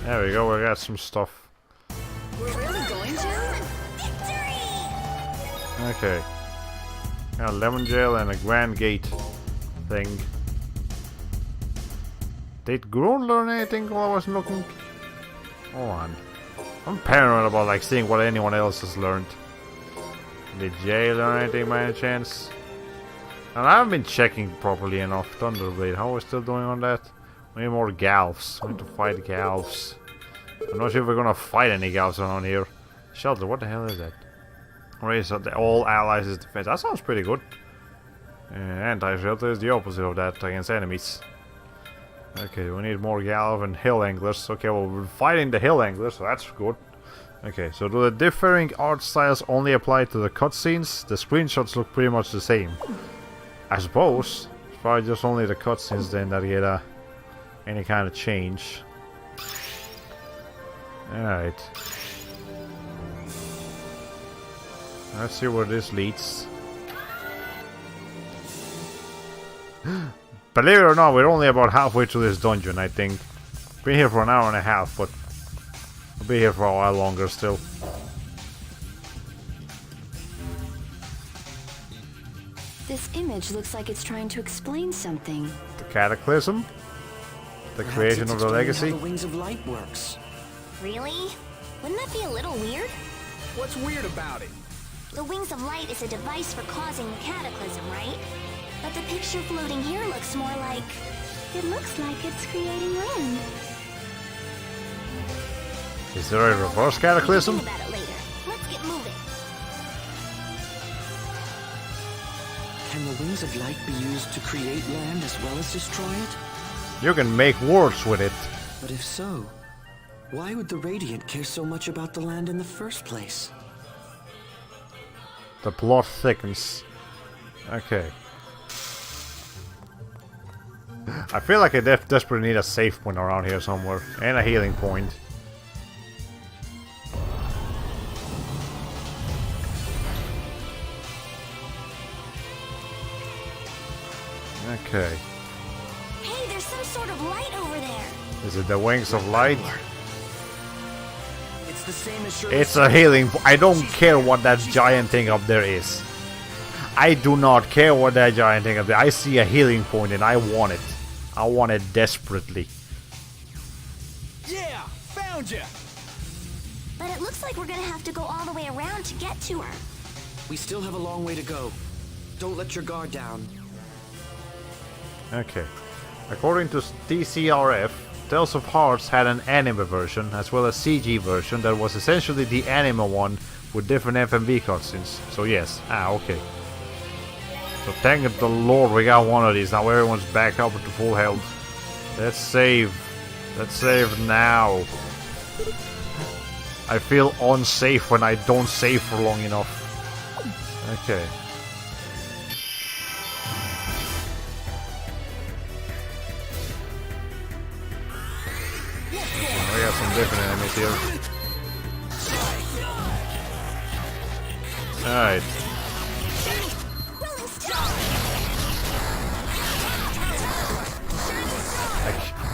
There we go, we got some stuff. We're really going to? Victory! Okay. Got a lemon gel and a grand gate thing. Did Groon learn anything while I was looking? Hold on. I'm paranoid about like seeing what anyone else has learned. Did Jay learn anything by any chance? And I haven't been checking properly enough. Thunderblade, how are we still doing on that? We need more Galvs. We need to fight Galvs. I'm not sure if we're gonna fight any Galvs around here. Shelter, what the hell is that? Raise all allies' defense. That sounds pretty good. Anti-shelter is the opposite of that against enemies. Okay, we need more Galv and Hill Anglers. Okay, well, we're fighting the Hill Anglers, so that's good. Okay, so do the differing art styles only apply to the cutscenes? The screenshots look pretty much the same. I suppose. It's probably just only the cutscenes then that get any kind of change. Alright. Let's see where this leads. Believe it or not, we're only about halfway through this dungeon, I think. Been here for an hour and a half, but we'll be here for a while longer still. This image looks like it's trying to explain something. The Cataclysm? The creation of the legacy? How the Wings of Light works. Really? Wouldn't that be a little weird? What's weird about it? The Wings of Light is a device for causing the cataclysm, right? But the picture floating here looks more like... It looks like it's creating wind. Is there a reverse cataclysm? We'll think about it later. Let's get moving. Can the Wings of Light be used to create land as well as destroy it? You can make worlds with it. But if so, why would the Radiant care so much about the land in the first place? The plot thickens. Okay. I feel like I desperately need a save point around here somewhere. And a healing point. Okay. Hey, there's some sort of light over there. Is it the Wings of Light? It's the same as It's a healing. I don't care what that giant thing up there is. I do not care what that giant thing up there. I see a healing point and I want it. I want it desperately. Yeah, found you. But it looks like we're gonna have to go all the way around to get to her. We still have a long way to go. Don't let your guard down. Okay. According to TCRF, Tales of Hearts had an anime version as well as CG version that was essentially the anime one with different FMV cutscenes. So yes, okay. So thank the Lord we got one of these. Now everyone's back up to full health. Let's save. Let's save now. I feel unsafe when I don't save for long enough. Okay. got some different enemies here. Alright.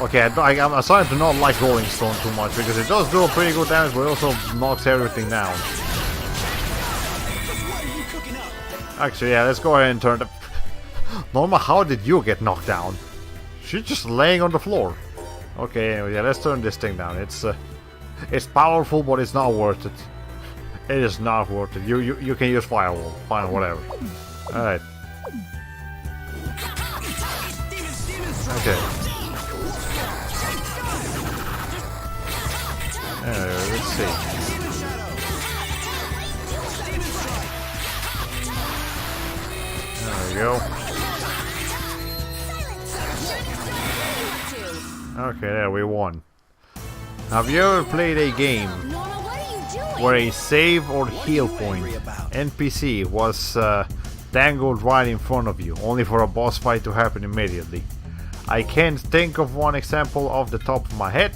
Okay, I'm starting to not like Rolling Stone too much because it does do a pretty good damage, but it also knocks everything down. Actually, yeah, let's go ahead and turn the... Norma, how did you get knocked down? She's just laying on the floor. Okay, anyway, yeah, let's turn this thing down. It's powerful, but it's not worth it. It is not worth it. You can use Firewall. Fine, whatever. Alright. Okay. Let's see. There we go. Okay, there we won. Have you ever played a game where a save or heal point NPC was dangled right in front of you, only for a boss fight to happen immediately? I can't think of one example off the top of my head.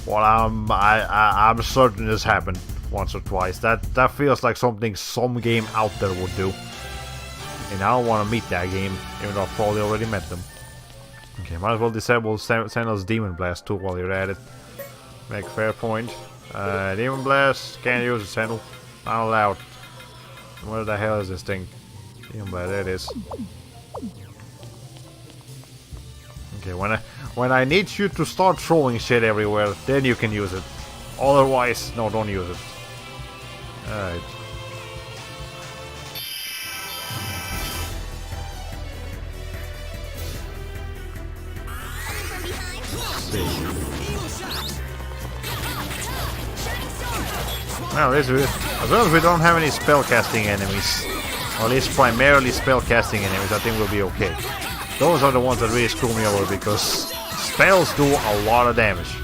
Well, I'm certain this happened once or twice. That feels like something some game out there would do. And I don't want to meet that game, even though I've probably already met them. Okay, might as well disable Senna's Demon Blast too while you're at it. Make fair point. Demon Blast, can't use it, Senna. Not allowed. Where the hell is this thing? Demon Blast, there it is. Okay, when I need you to start throwing shit everywhere, then you can use it. Otherwise, no, don't use it. Alright. Well, as long as we don't have any spellcasting enemies, or at least primarily spellcasting enemies, I think we'll be okay. Those are the ones that really screw me over because spells do a lot of damage.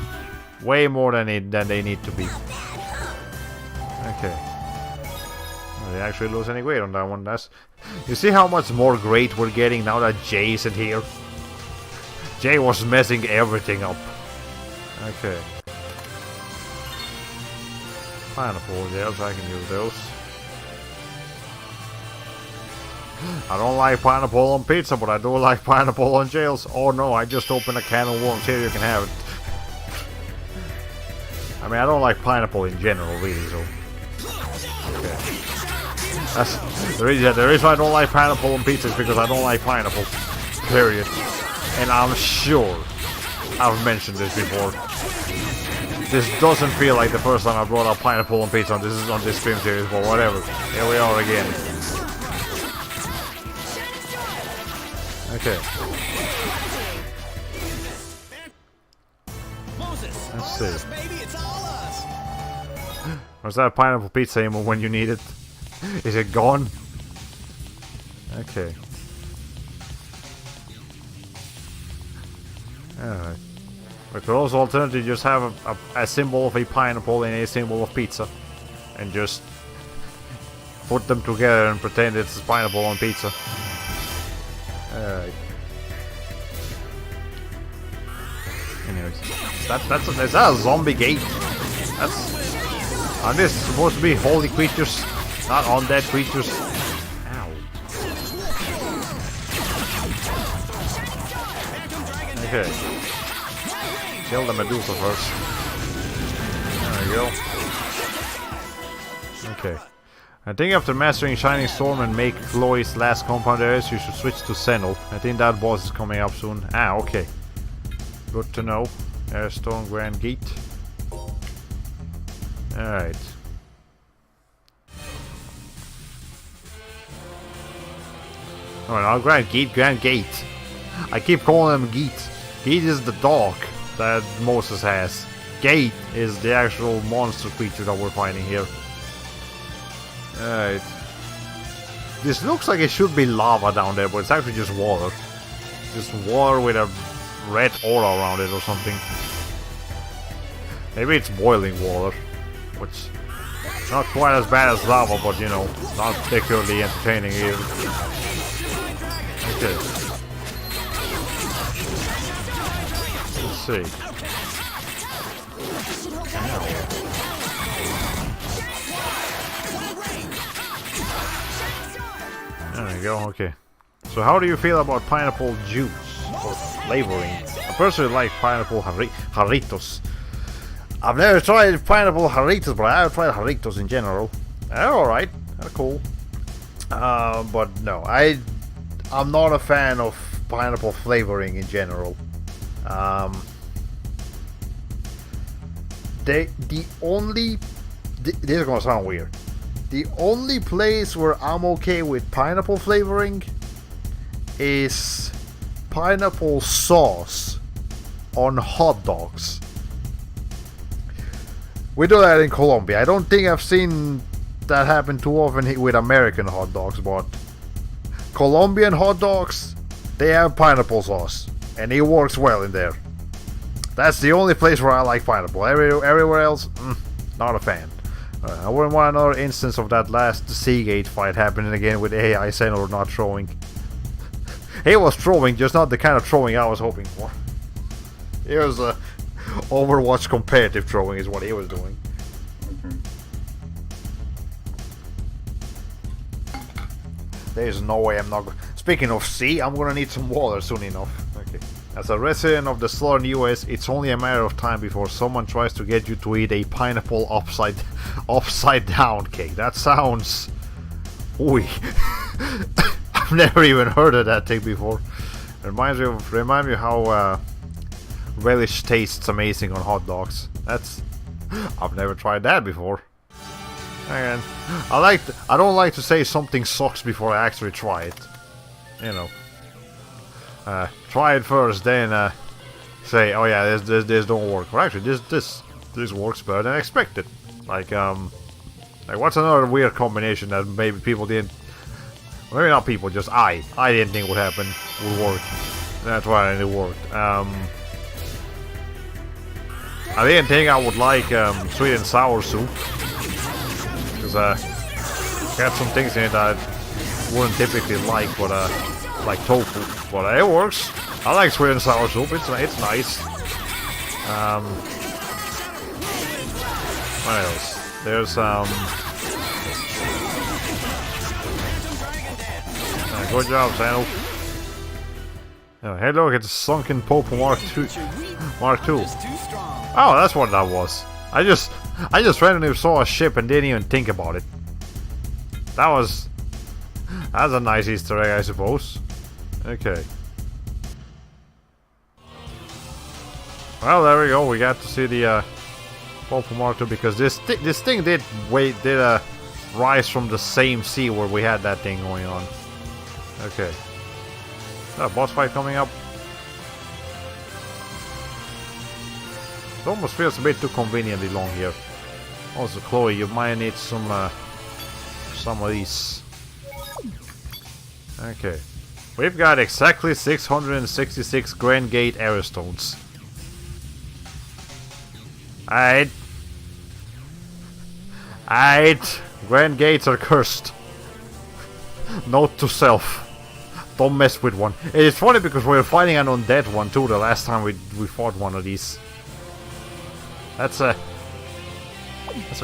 Way more than they need to be. Okay. Well, they actually lose any weight on that one. You see how much more great we're getting now that Jay isn't here? Jay was messing everything up. Okay. Pineapple gels, I can use those. I don't like pineapple on pizza, but I do like pineapple on jails. Oh no, I just opened a can of worms. Here, you can have it. I mean, I don't like pineapple in general, really, so... Okay. That's the reason I don't like pineapple on pizza is because I don't like pineapple. Period. And I'm sure I've mentioned this before. This doesn't feel like the first time I brought up pineapple on pizza on this stream series, but whatever. Here we are again. Okay. Let's see. Where's that pineapple pizza ammo when you need it? Is it gone? Okay. Alright. We could also alternatively just have a symbol of a pineapple and a symbol of pizza. And just put them together and pretend it's pineapple on pizza. Alright. Anyways. Is that a zombie gate? Are this supposed to be holy creatures? Not undead creatures? Ow. Okay. Kill the Medusa first. There we go. Okay. I think after mastering Shining Storm and make Chloe's last compound areas, you should switch to Senel. I think that boss is coming up soon. Ah, okay. Good to know. Airstone, Grand Gate. Alright. Oh no, Grand Gate. I keep calling him Geet. Geet is the dog that Moses has. Gate is the actual monster creature that we're fighting here. Alright. This looks like it should be lava down there, but it's actually just water. Just water with a red aura around it or something. Maybe it's boiling water, which is not quite as bad as lava, but you know, not particularly entertaining either. Okay. Let's see. There we go, okay. So how do you feel about pineapple juice or flavoring? I personally like pineapple jarritos. I've never tried pineapple jarritos, but I have tried jarritos in general. They're alright, they're cool. But no, I'm not a fan of pineapple flavoring in general. This is gonna sound weird. The only place where I'm okay with pineapple flavoring is pineapple sauce on hot dogs. We do that in Colombia. I don't think I've seen that happen too often with American hot dogs, but Colombian hot dogs, they have pineapple sauce, and it works well in there. That's the only place where I like pineapple. Everywhere else, not a fan. I wouldn't want another instance of that last Seagate fight happening again with AI Senor not throwing. He was throwing, just not the kind of throwing I was hoping for. It was Overwatch competitive throwing is what he was doing. There's no way I'm not. Speaking of sea, I'm gonna need some water soon enough. Okay. As a resident of the southern US, it's only a matter of time before someone tries to get you to eat a pineapple upside down cake. That sounds. Ooh. I've never even heard of that thing before. Remind me how relish tastes amazing on hot dogs. I've never tried that before. And I don't like to say something sucks before I actually try it. You know. Try it first, then say, oh yeah, this don't work. Or actually, this works better than expected. Like what's another weird combination that maybe people didn't. Maybe not people, just I didn't think would work. That's why it worked. I didn't think I would like sweet and sour soup. Because it had some things in it that I wouldn't typically like, but like tofu. But it works. I like sweet and sour soup. It's nice. What else? There's good job, Sano. Oh, hey look, it's a sunken Pope Mark II. Oh, that's what that was. I just randomly saw a ship and didn't even think about it. That's a nice Easter egg, I suppose. Okay. Well, there we go. We got to see the Pope Mark II because this thing did rise from the same sea where we had that thing going on. Okay. Boss fight coming up. It almost feels a bit too conveniently long here. Also, Chloe, you might need some of these. Okay. We've got exactly 666 Grand Gate Aerostones. Alright. Grand Gates are cursed. Note to self. Don't mess with one. It's funny because we were fighting an undead one too the last time we fought one of these. That's a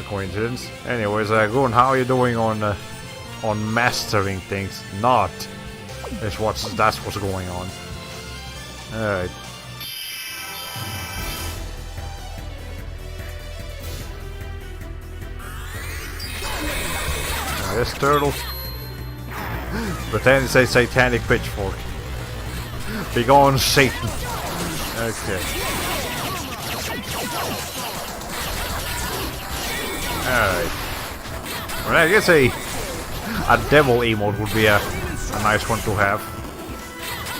coincidence. Anyways, Goon, how are you doing on mastering things? Not. That's what's going on. Alright. This turtle. Pretend it's a satanic pitchfork. Be gone, Satan. Okay. Alright. Well, I guess a devil emote would be a nice one to have.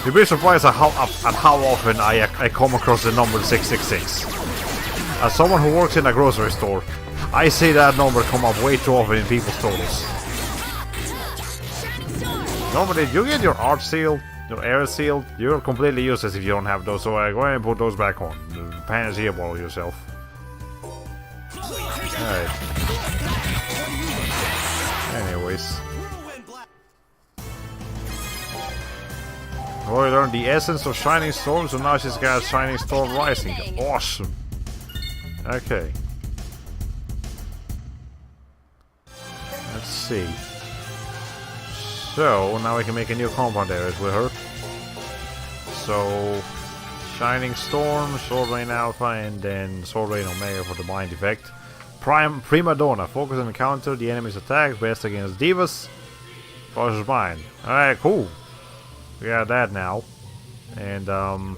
You'd be surprised at how often I come across the number 666. As someone who works in a grocery store, I see that number come up way too often in people's totals. Nobody, did you get your art sealed? Your air sealed? You're completely useless if you don't have those, so go ahead and put those back on. Panacea ball yourself. Alright. Anyways. Roy learned the essence of Shining Storm, so now she's got Shining Storm Rising. Awesome. Okay. Let's see. So, now we can make a new compound areas with her. So, Shining Storm, Sword Rain Alpha, and then Sword Rain Omega for the Mind Effect. Prima Donna, focus and counter the enemy's attack, best against Divas. Versus Mind. Alright, cool. We got that now. And, now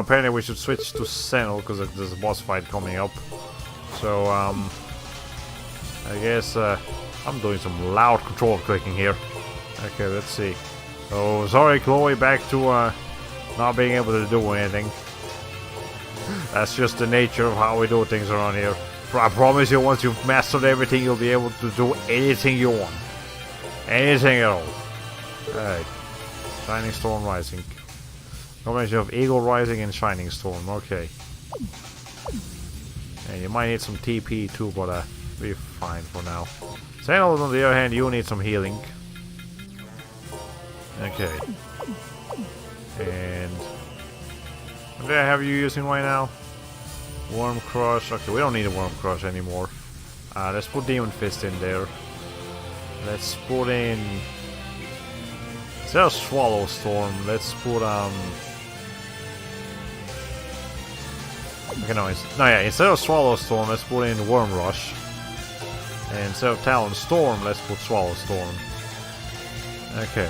apparently we should switch to Sentinel, because there's a boss fight coming up. So, I guess, I'm doing some loud control clicking here. Okay, let's see. So, sorry Chloe, back to, not being able to do anything. That's just the nature of how we do things around here. I promise you, once you've mastered everything, you'll be able to do anything you want. Anything at all. Alright. Shining Storm Rising. Combination of Eagle Rising and Shining Storm. Okay. And you might need some TP too, but we're fine for now. Sentinel, on the other hand, you need some healing. Okay. And what do I have you using right now? Worm Crush. Okay, we don't need a Worm Crush anymore. Let's put Demon Fist in there. Let's put in... Instead of Swallow Storm, let's put okay, no, instead of Swallow Storm, let's put in Worm Rush. And instead of Talon Storm, let's put Swallow Storm. Okay.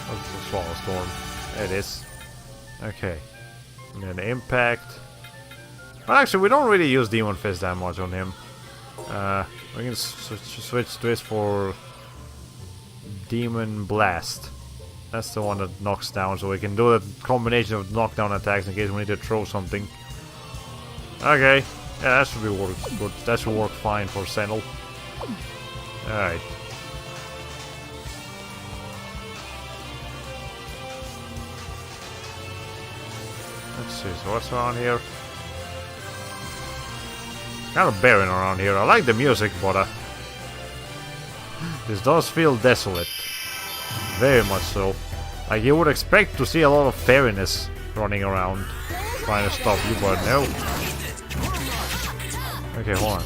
Let's put Swallow Storm. There it is. Okay. And then Impact. Well, actually, we don't really use Demon Fist that much on him. We can switch this for Demon Blast. That's the one that knocks down, so we can do a combination of knockdown attacks in case we need to throw something. Okay, yeah, that should be good. That should work fine for Sentinel. Alright. Let's see, so what's around here? It's kind of barren around here. I like the music, but this does feel desolate. Very much so. Like you would expect to see a lot of fairiness running around trying to stop you, but no. Okay, hold on.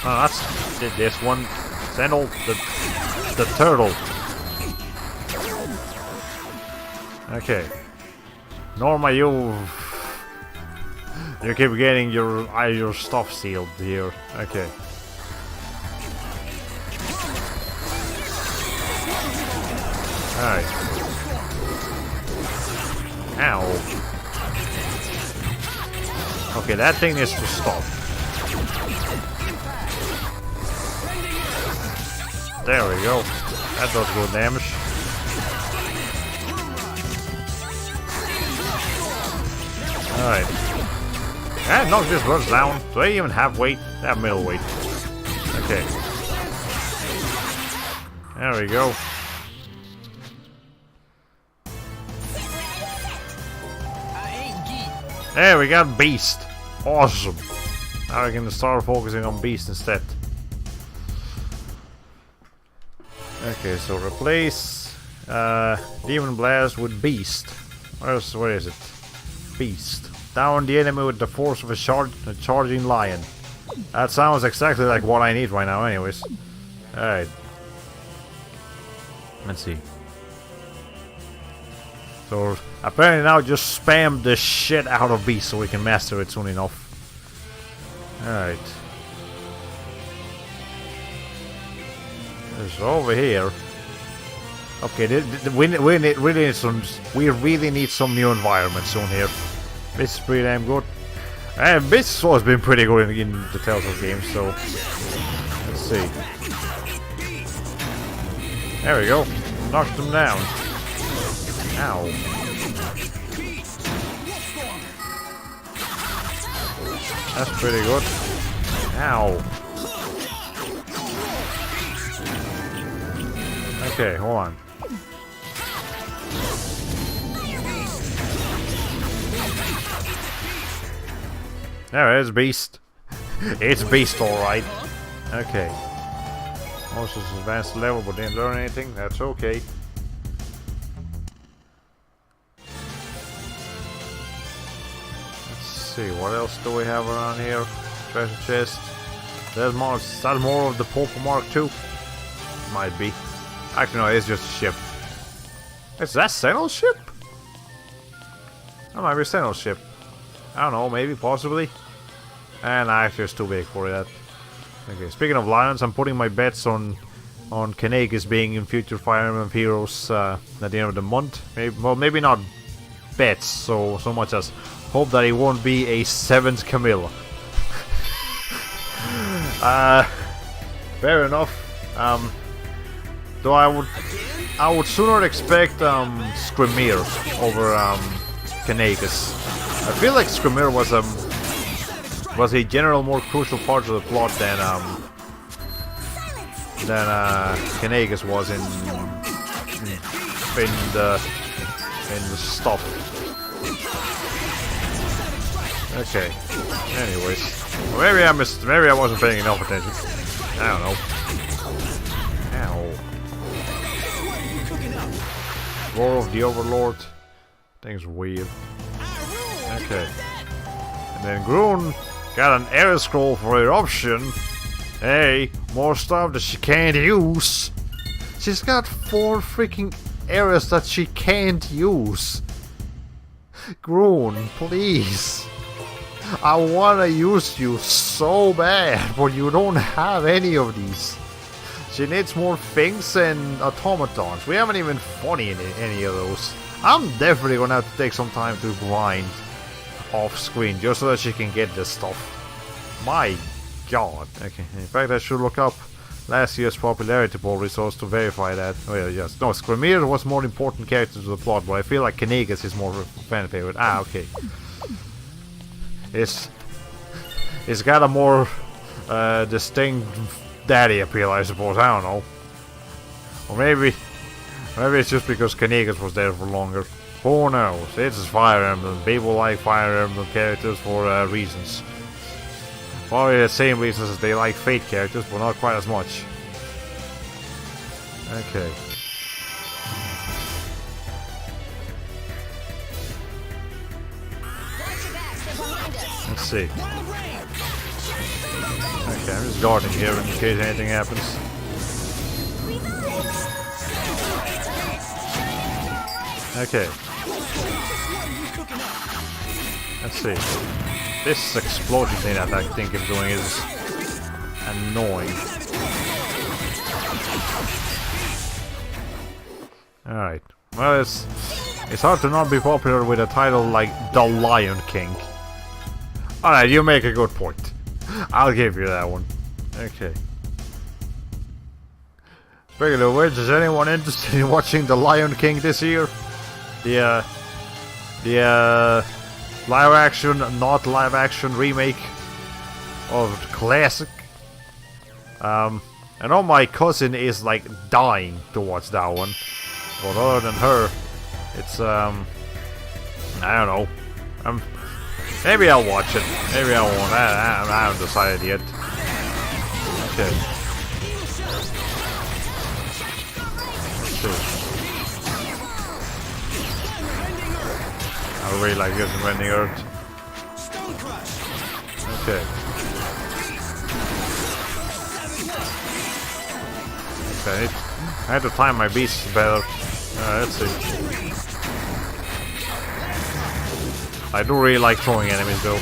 Oh, that's this one. Sentinel, the turtle. Okay. Norma, you keep getting your stuff sealed here. Okay. Alright. Ow. Okay, that thing needs to stop. There we go. That does good damage. Alright. And knock this birds down. Do they even have weight? They have middle weight. Okay. There we go. There we got Beast. Awesome. Now we can start focusing on Beast instead. Okay, so replace Demon Blast with Beast. Where is it? Beast. Down the enemy with the force of a charging lion. That sounds exactly like what I need right now anyways. Alright. Let's see. So apparently now just spam the shit out of Beast so we can master it soon enough. Alright. It's over here. Okay, we really need some new environment soon here. This is pretty damn good. And this has been pretty good in the Telltale games, so let's see. There we go. Knocked them down. Ow. That's pretty good. Ow. Okay, hold on. There it is, Beast. It's Beast, alright. Okay. Most is advanced level, but didn't learn anything. That's okay. Let's see, what else do we have around here? Treasure chest. There's more, is that more of the Popo Mark II? Might be. Actually, no, it's just a ship. Is that Sentinel ship? That might be a Sentinel ship. I don't know, maybe, possibly. And actually, it's too big for that. Okay, speaking of lions, I'm putting my bets on Kanekis being in future Fire Emblem Heroes at the end of the month. Maybe, well, maybe not bets so much as hope that it won't be a 7th Camilla. Fair enough. Though I would sooner expect Skrimir over Kanekis. I feel like Skrimir was a general more crucial part of the plot than Kanekis was in the stuff. Okay. Anyways, well, maybe I wasn't paying enough attention. I don't know. Ow. Roar of the Overlord. Thing's weird. Okay. And then Groon got an air scroll for eruption. Hey, more stuff that she can't use. She's got 4 freaking areas that she can't use. Groon, please. I wanna use you so bad, but you don't have any of these. She needs more things and automatons. We haven't even fought in any of those. I'm definitely gonna have to take some time to grind off screen just so that she can get this stuff. My god. Okay, in fact I should look up last year's popularity poll results to verify that. Oh yeah, yes. No, Skrimir was more important character to the plot, but I feel like Kanekis is more fan favorite. Ah, okay. It's got a more distinct daddy appeal, I suppose. I don't know. Or maybe it's just because Kanekis was there for longer. Who knows? It's just Fire Emblem. People like Fire Emblem characters for reasons. Probably the same reasons as they like Fate characters, but not quite as much. Okay. Let's see. Okay, I'm just guarding here in case anything happens. Okay. Let's see. This explosion thing that I think it's doing is annoying. Alright. Well, it's hard to not be popular with a title like The Lion King. Alright, you make a good point. I'll give you that one. Okay. Speaking of which, is anyone interested in watching The Lion King this year? The live action, not live action remake of the classic. I know my cousin is like dying to watch that one, but other than her, it's I don't know. Maybe I'll watch it. Maybe I won't. I haven't decided yet. Okay. Let's see. I really like using Rending Earth. Okay. Okay. I had to time my beasts better. Let's see. I do really like throwing enemies though.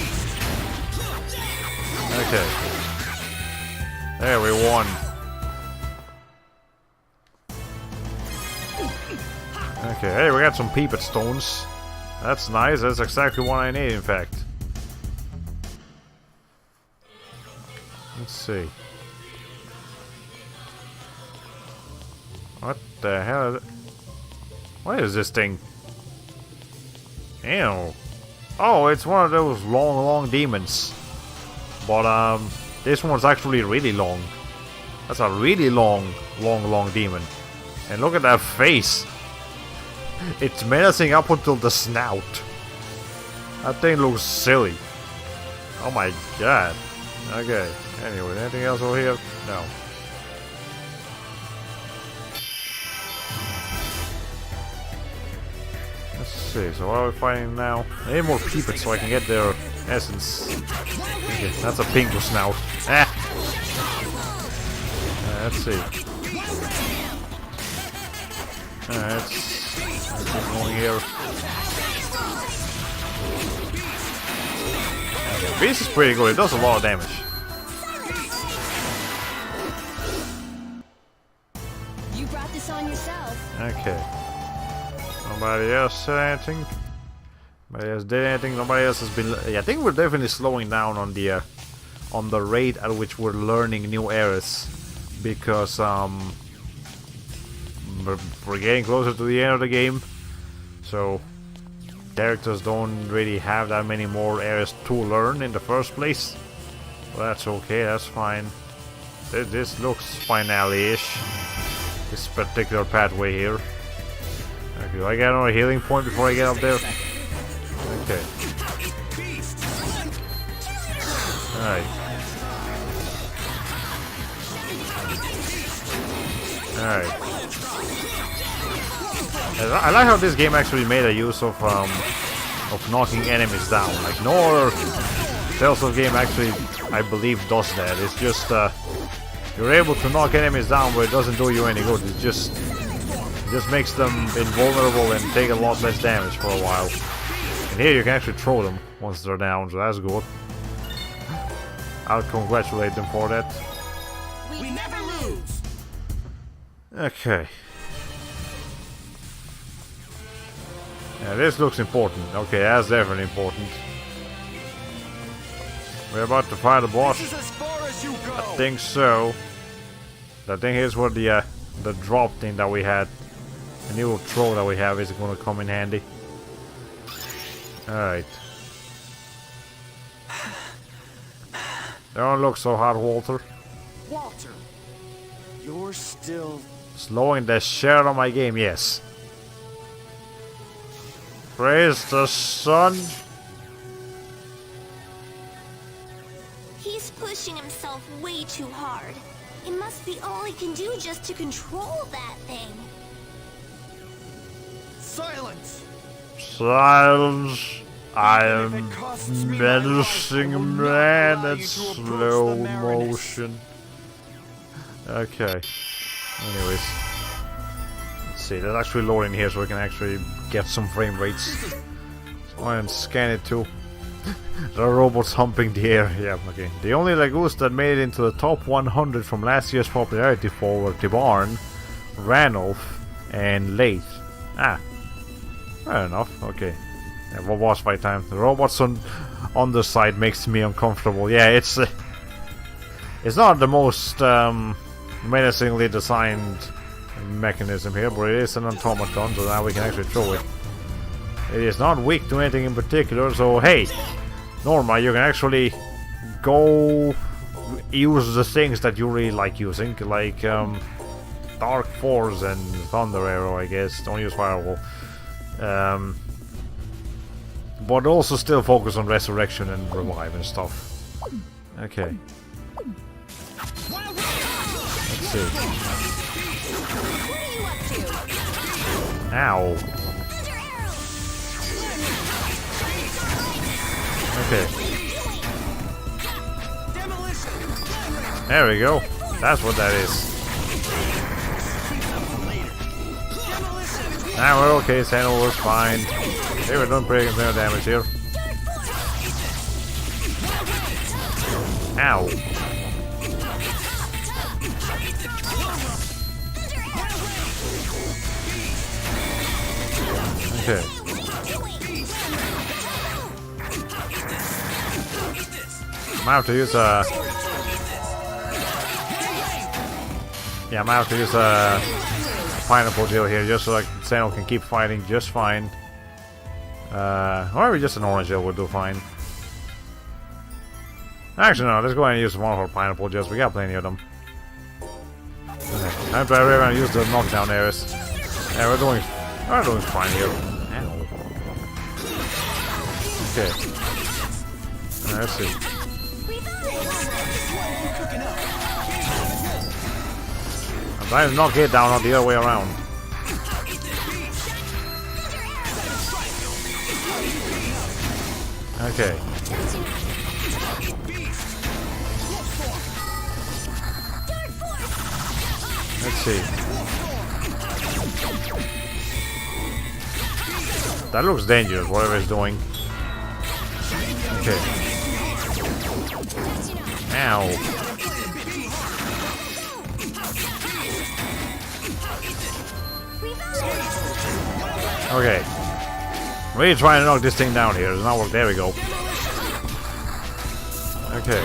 Okay. There, we won. Okay, hey, we got some peepit stones. That's nice, that's exactly what I need in fact. Let's see. What the hell is it? What is this thing? Ew. Oh, it's one of those long demons. But, this one's actually really long. That's a really long demon. And look at that face. It's menacing up until the snout. That thing looks silly. Oh my god. Okay. Anyway, anything else over here? No. Let's see, so what are we fighting now? I need more peepits so I can get their Essence. Okay, that's a pink snout. Ah. Let's see. Let's keep going here. Okay, this is pretty good. It does a lot of damage. You brought this on yourself. Okay. Nobody else said anything. Nobody else did anything. Nobody else has been. Yeah, I think we're definitely slowing down on the rate at which we're learning new areas, because we're getting closer to the end of the game, so characters don't really have that many more areas to learn in the first place. Well, that's okay. That's fine. This looks finale-ish. This particular pathway here. Okay, do I get another healing point before I get up there? Okay. Alright. Alright. I like how this game actually made a use of knocking enemies down. Like no other Telltale game actually, I believe, does that. It's just you're able to knock enemies down, but it doesn't do you any good. It just makes them invulnerable and take a lot less damage for a while. And here you can actually throw them once they're down, so that's good. I'll congratulate them for that. We never lose. Okay. Yeah, this looks important. Okay, that's definitely important. We're about to fight the boss. This is as far as you go. I think so. I think here's where the drop thing that we had, the new throw that we have, is going to come in handy. Alright. Don't look so hot, Walter. Walter, you're still... Slowing the shit out of my game, yes. Praise the sun. He's pushing himself way too hard. It must be all he can do just to control that thing. Silence! Silence. I am menacing a man at slow motion. Okay. Anyways. Let's see, that's actually loading here so we can actually get some frame rates. So I can scan it too. The robots humping the air. Yeah, okay. The only Lagoos that made it into the top 100 from last year's popularity poll were Tibarn, Ranulph, and Leith. Ah. Fair enough, okay. Yeah, what boss fight time? The robots on the side makes me uncomfortable. Yeah, it's not the most menacingly designed mechanism here, but it is an automaton, so now we can actually throw it. It is not weak to anything in particular, so hey, Norma, you can actually go use the things that you really like using, like Dark Force and Thunder Arrow, I guess. Don't use Firewall. But also still focus on Resurrection and Revive and stuff. Okay. Let's see. Ow. Okay. There we go. That's what that is. Now we're okay, Sano was fine. They were doing pretty good damage here. Ow. Okay. I might have to use a... Yeah, I might have to use a pineapple deal here just so like Sano can keep fighting just fine. Or maybe just an orange gel would do fine. Actually, no, let's go ahead and use one of our pineapple gels. We got plenty of them. Okay. I'm probably gonna use the knockdown areas. Yeah, we're doing fine here. Okay. Let's see. I'm trying to knock it down, not the other way around. Okay. Let's see. That looks dangerous, whatever it's doing. Okay. Ow. Okay. Really trying to knock this thing down here. Does not work. There we go. Okay.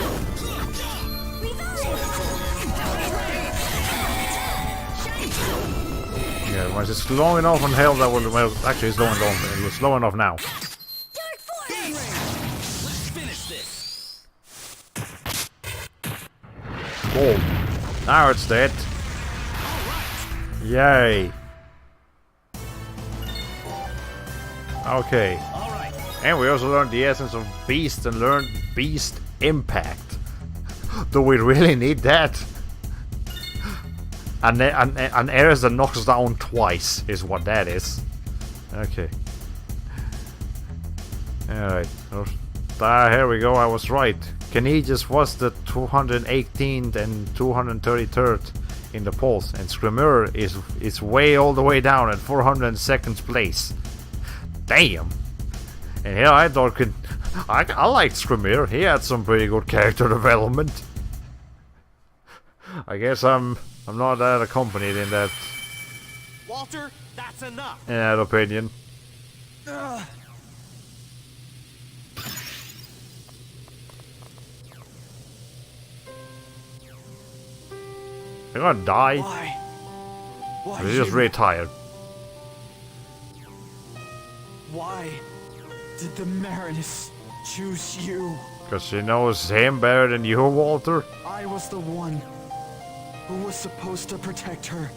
Yeah, once it's long enough on health, that will. Well, actually, it's slow enough now. Let's finish this. Boom. Now it's dead. Yay. Okay. All right. And we also learned the essence of Beast and learned Beast Impact. Do we really need that? An Ares that knocks down twice is what that is. Okay. Alright. Here we go, I was right. Canisius was the 218th and 233rd in the polls, and Screamer is way all the way down at 402nd place. Damn! And here I thought I liked Screamer. He had some pretty good character development. I guess I'm not that accompanied in that Walter, that's enough. opinion. You're gonna die. Why? Why? You're just really tired. Why did the Marinus choose you? Because she knows him better than you, Walter. I was the one who was supposed to protect her.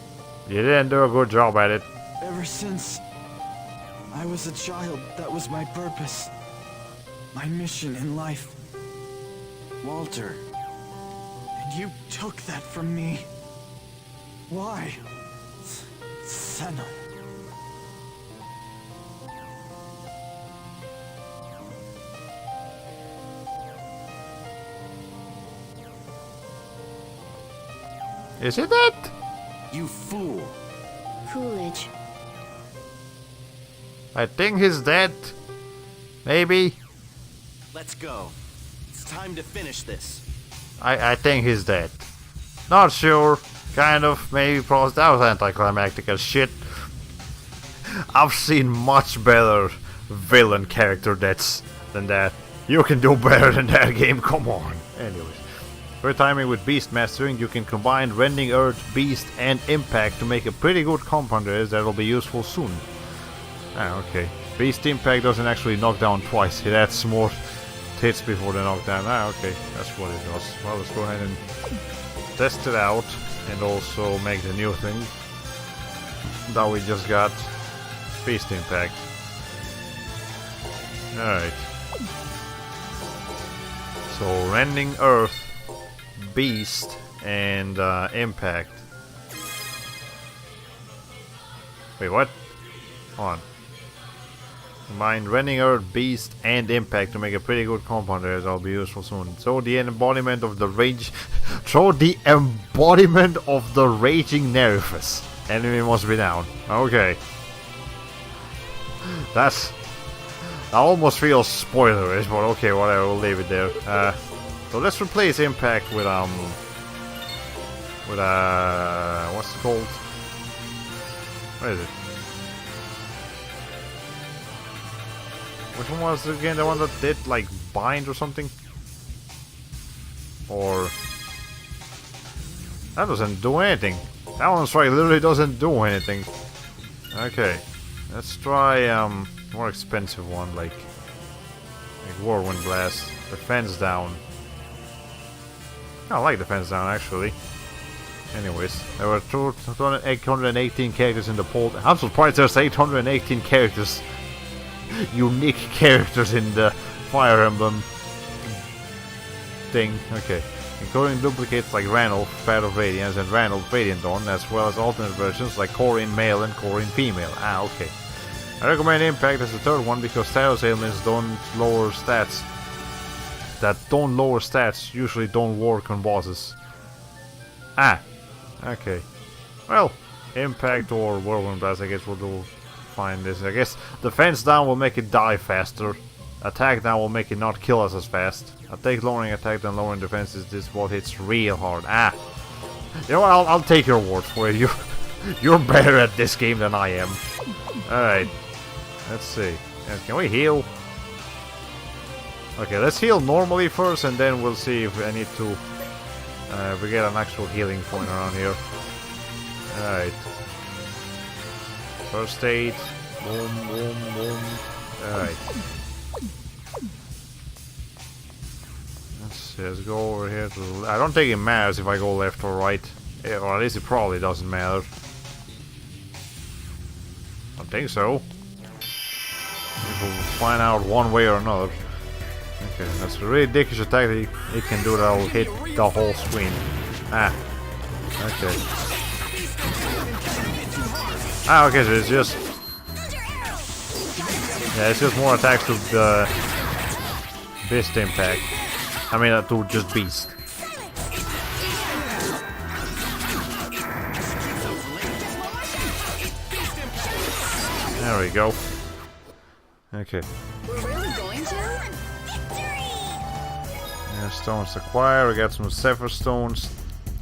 You didn't do a good job at it. Ever since I was a child, that was my purpose. My mission in life. Walter. And you took that from me. Why? Senna. Is it that? You fool. Coolidge. I think he's dead. Maybe. Let's go. It's time to finish this. I think he's dead. Not sure. Kind of. Maybe. Probably. That was anticlimactic as shit. I've seen much better villain character deaths than that. You can do better than that game. Come on. Anyways. For timing with Beast Mastering, you can combine Rending Earth, Beast, and Impact to make a pretty good compounder that'll be useful soon. Ah, okay. Beast Impact doesn't actually knock down twice, it adds more hits before the knockdown. Ah, okay, that's what it does. Well, let's go ahead and test it out, and also make the new thing that we just got. Beast Impact. Alright. So, Rending Earth, Beast, and Impact. Wait, what? Hold on. Combine Rending Earth, Beast, and Impact to make a pretty good compounder that'll be useful soon. So the embodiment of the rage. Throw the embodiment of the raging Nervous. Enemy must be down. Okay. That almost feels spoilerish, but okay, whatever, we'll leave it there. So let's replace Impact with what's it called? What is it? Which one was it again? The one that did like bind or something? Or that doesn't do anything. That one's right, literally doesn't do anything. Okay, let's try more expensive one like Whirlwind Blast. Defense down. I like Defense down actually. Anyways, there were 818 characters in the poll. I'm surprised there's 818 characters. Unique characters in the Fire Emblem thing. Okay. Including duplicates like Ranulf, Fat of Radiance, and Ranulf Radiant Dawn, as well as alternate versions like Corin Male and Corin Female. Ah, okay. I recommend Impact as the third one because status ailments don't lower stats that don't lower stats usually don't work on bosses. Ah, okay. Well, impact or whirlwind blast, I guess we'll do fine this. I guess defense down will make it die faster. Attack down will make it not kill us as fast. Attack lowering attack then lowering defense is this what hits real hard. Ah, you know what? I'll take your word for it. You're better at this game than I am. All right, let's see. Can we heal? Okay, let's heal normally first, and then we'll see if I need to. We get an actual healing point around here. Alright. First aid. Boom, boom, boom. Alright. Let's see, let's go over here to... I don't think it matters if I go left or right. Yeah, or at least it probably doesn't matter. I think so. We'll find out one way or another. Okay, that's a really dickish attack that it can do that'll hit the whole screen. Ah. Okay. Ah, okay, so it's just... Yeah, it's just more attacks to the... Beast impact. I mean, to just Beast. There we go. Okay. We're really going to? Stones acquired, we got some Zephyr Stones.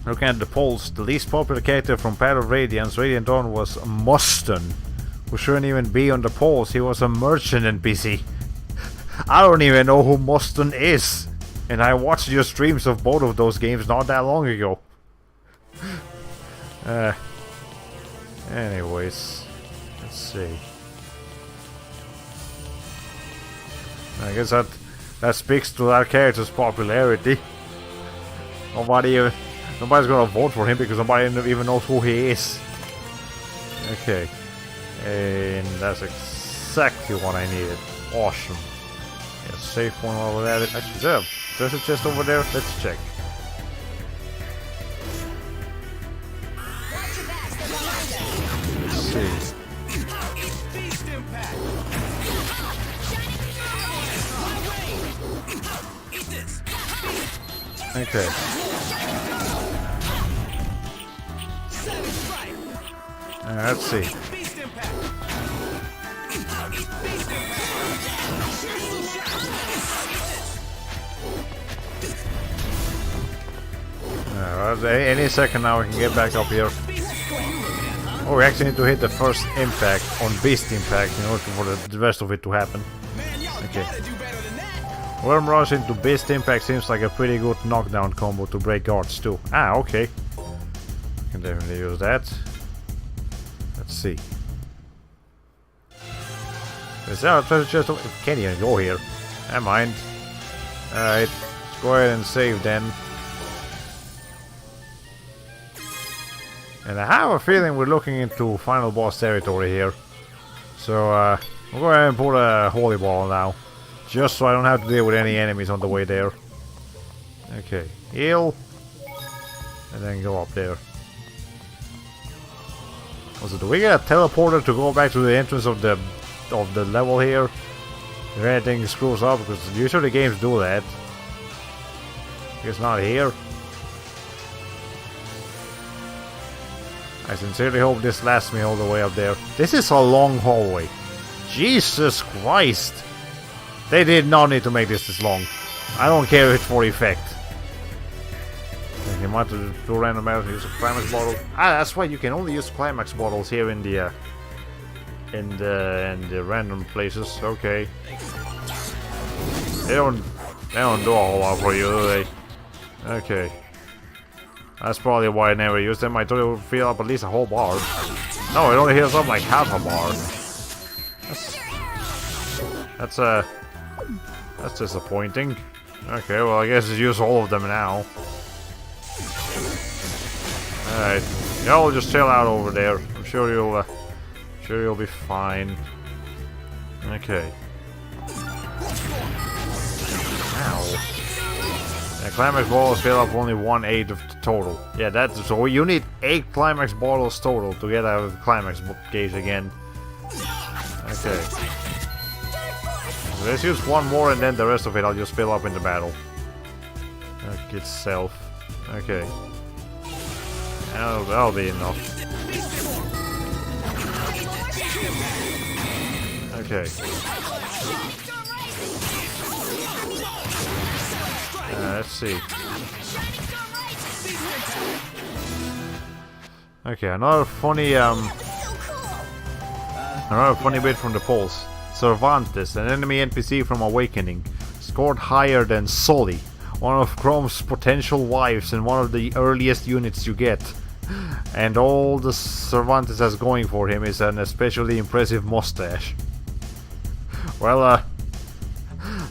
Looking at the polls, the least popular character from Path of Radiance, Radiant Dawn, was Muston, who shouldn't even be on the polls. He was a merchant NPC. I don't even know who Muston is, and I watched your streams of both of those games not that long ago. Anyways, let's see. I guess that speaks to that character's popularity. Nobody's gonna vote for him because nobody even knows who he is. Okay. And that's exactly what I needed. Awesome. Yeah, safe one over there. Actually, there's a chest over there. Let's check. Let's see. Okay. Let's see. Any second now we can get back up here. Oh, we actually need to hit the first impact on Beast Impact in order for the rest of it to happen. Okay. Worm Rush into Beast Impact seems like a pretty good knockdown combo to break guards too. Ah, okay. Can definitely use that. Let's see. Is there a treasure chest? Can't even go here. Never mind. Alright, let's go ahead and save then. And I have a feeling we're looking into final boss territory here. So, we'll go ahead and put a holy ball now. Just so I don't have to deal with any enemies on the way there. Okay, heal. And then go up there. Also, do we get a teleporter to go back to the entrance of the level here? If anything screws up, because usually games do that. It's not here. I sincerely hope this lasts me all the way up there. This is a long hallway. Jesus Christ! They did not need to make this long. I don't care if it's for effect. You might do random battles and use a climax bottle. Ah, that's why you can only use climax bottles here in the random places. Okay. They don't do a whole lot for you, do they? Okay. That's probably why I never used them. I thought it would fill up at least a whole bar. No, it only heals up like half a bar. That's disappointing. Okay, well I guess just use all of them now. Alright. Y'all just chill out over there. I'm sure you'll be fine. Okay. Ow. And climax bottles fill up only 1/8 of the total. Yeah, that's so you need 8 climax bottles total to get out of the climax gauge again. Okay. So let's use one more and then the rest of it I'll just fill up in the battle. itself. Okay. That'll be enough. Okay. Let's see. Okay, another funny bit from the polls. Cervantes, an enemy NPC from Awakening, scored higher than Sully, one of Chrome's potential wives and one of the earliest units you get. And all the Cervantes has going for him is an especially impressive mustache. Well,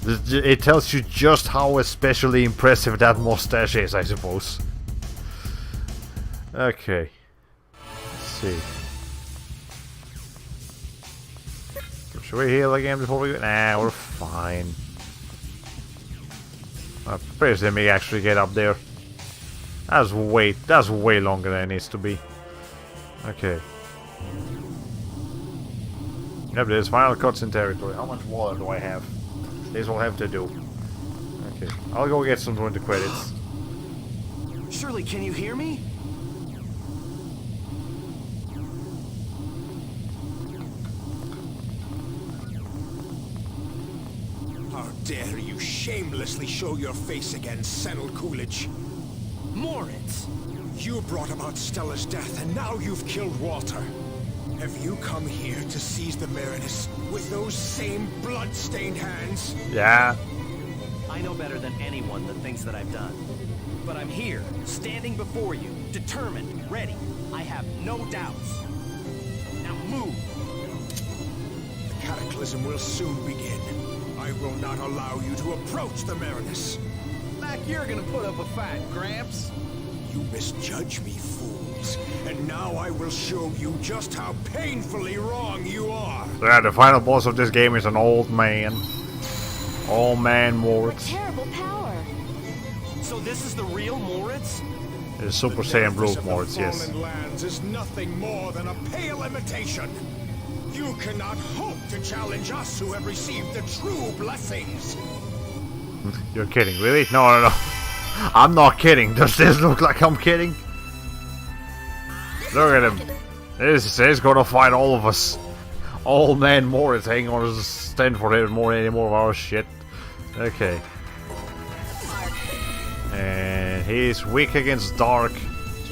it tells you just how especially impressive that mustache is, I suppose. Okay. Let's see. Should we heal again before we go? Nah, we're fine. First, let me actually get up there. That's way longer than it needs to be. Okay. Yep, there's final cutscene territory. How much water do I have? This will have to do. Okay, I'll go get some during the credits. Shirley, can you hear me? How dare you shamelessly show your face against Senel Coolidge? Moritz! You brought about Stella's death, and now you've killed Walter. Have you come here to seize the Meredith with those same blood-stained hands? Yeah. I know better than anyone the things that I've done. But I'm here, standing before you, determined, ready. I have no doubts. Now move! The cataclysm will soon begin. I will not allow you to approach the Meredith. Like you're gonna put up a fight, Gramps. You misjudge me, fools. And now I will show you just how painfully wrong you are. Yeah, the final boss of this game is an old man. Old man Moritz. Terrible power. So this is the real Moritz? It's Super Saiyan Blue Moritz, yes. The Fallen Lands is nothing more than a pale imitation. You cannot hope to challenge us who have received the true blessings. You're kidding, really? No. I'm not kidding. Does this look like I'm kidding? Look at him. This is gonna fight all of us. Old man Moritz hanging on to stand for any more of our shit. Okay. And he's weak against dark,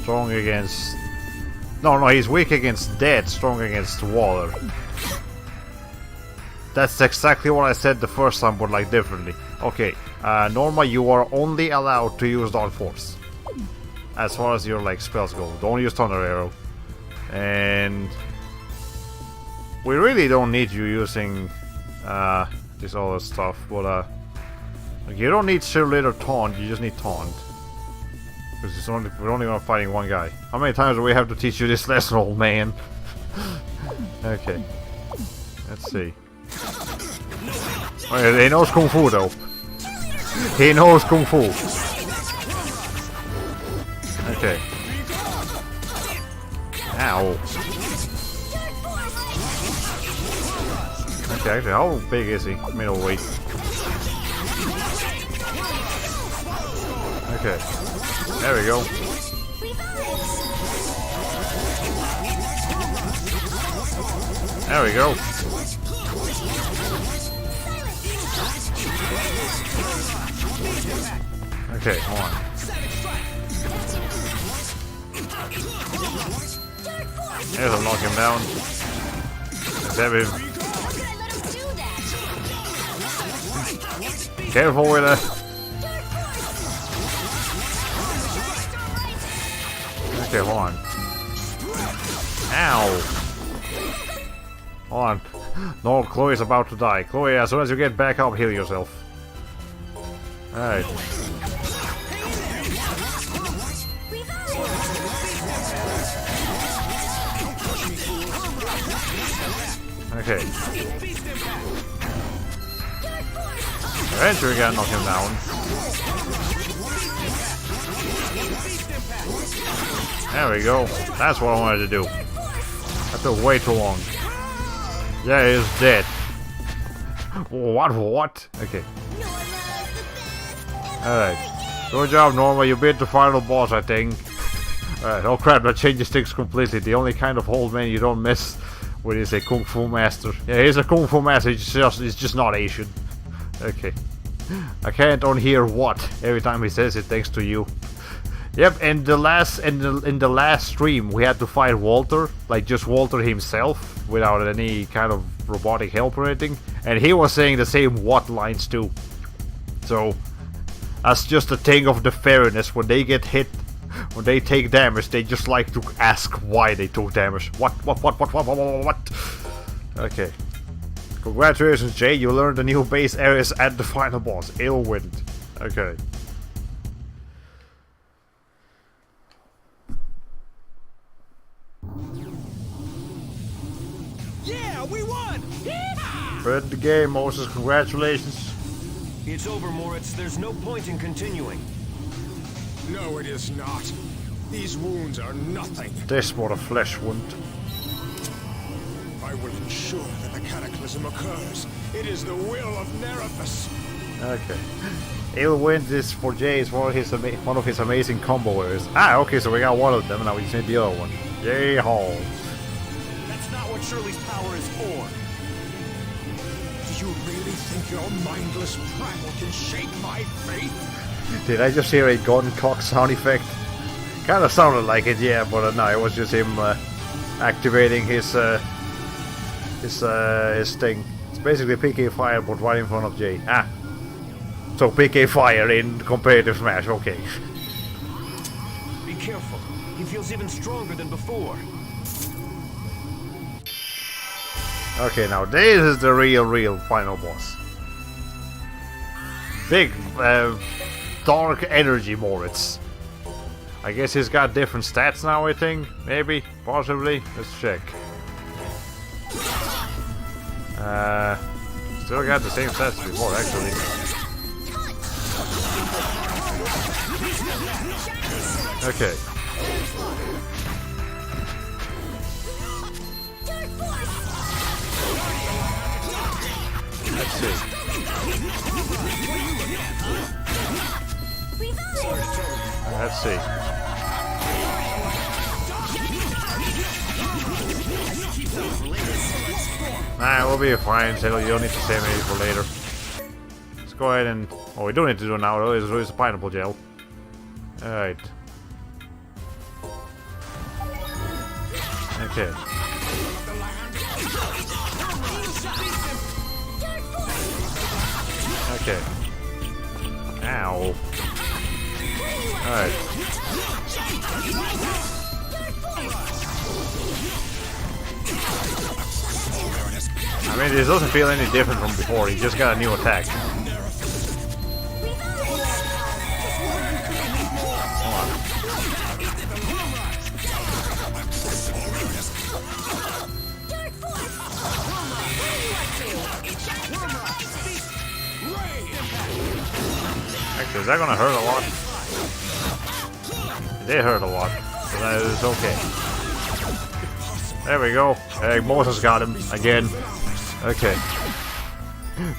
strong against... No, he's weak against dead, strong against water. That's exactly what I said the first time, but like differently. Okay, Norma, you are only allowed to use Dark Force. As far as your like spells go. Don't use Thunder Arrow. And... we really don't need you using this other stuff, but you don't need Cheerleader Taunt, you just need Taunt. Because we're only fighting one guy. How many times do we have to teach you this lesson, old man? Okay. Let's see. Oh, he knows Kung Fu though. He knows Kung Fu. Okay. Ow. Okay, actually, how big is he? Middleweight. Okay. There we go. There we go. Okay, hold on. There's a knock him down. Let's have him. Careful with it. Okay, hold on. Ow! Hold on. No, Chloe's about to die. Chloe, as soon as you get back up, heal yourself. Alright. Okay. Eventually we gotta knock him down. There we go. That's what I wanted to do. That took way too long. Yeah, he's dead. What? Okay. Alright. Good job, Norma. You beat the final boss, I think. Oh crap, that changes things completely. The only kind of old man you don't miss when he's a Kung Fu master. Yeah, he's a Kung Fu master, he's just not Asian. Okay. I can't unhear what every time he says it thanks to you. Yep, and the last in the last stream we had to fight Walter, like just Walter himself, without any kind of robotic help or anything, and he was saying the same what lines too. So that's just a thing of the fairness. When they get hit, when they take damage, they just like to ask why they took damage. What? Okay. Congratulations, Jay, you learned the new base areas at the final boss, Illwind. Okay. Yeah, we won! Read the game, Moses, congratulations. It's over, Moritz. There's no point in continuing. No, it is not. These wounds are nothing. This was a flesh wound. I will ensure that the cataclysm occurs. It is the will of Nerifus. Okay. Illwind is for Jay is one of his amazing combo areas. Ah, okay, so we got one of them, now we just need the other one. Yay haul. That's not what Shirley's power is for. Do you really think your mindless prattle can shake my faith? Did I just hear a gun cock sound effect? Kinda sounded like it, yeah, but no, it was just him activating his thing. It's basically PK Fire, but right in front of Jay. Ah. So PK Fire in competitive Smash, okay. Be careful. He feels even stronger than before. Okay, now this is the real final boss. Big, dark energy Moritz. I guess he's got different stats now, I think. Maybe, possibly. Let's check. Still got the same stats before, actually. Okay. Let's see. Let's see. Nah, we'll be fine, so you don't need to save anything for later. Let's go ahead and... Oh, we do need to do now, though, is the pineapple gel. Alright. Okay. Okay. Ow. Alright. I mean, this doesn't feel any different from before, he just got a new attack. Come on. Actually, is that gonna hurt a lot? It did hurt a lot, but it's okay. There we go. Hey, Moses got him again. Okay.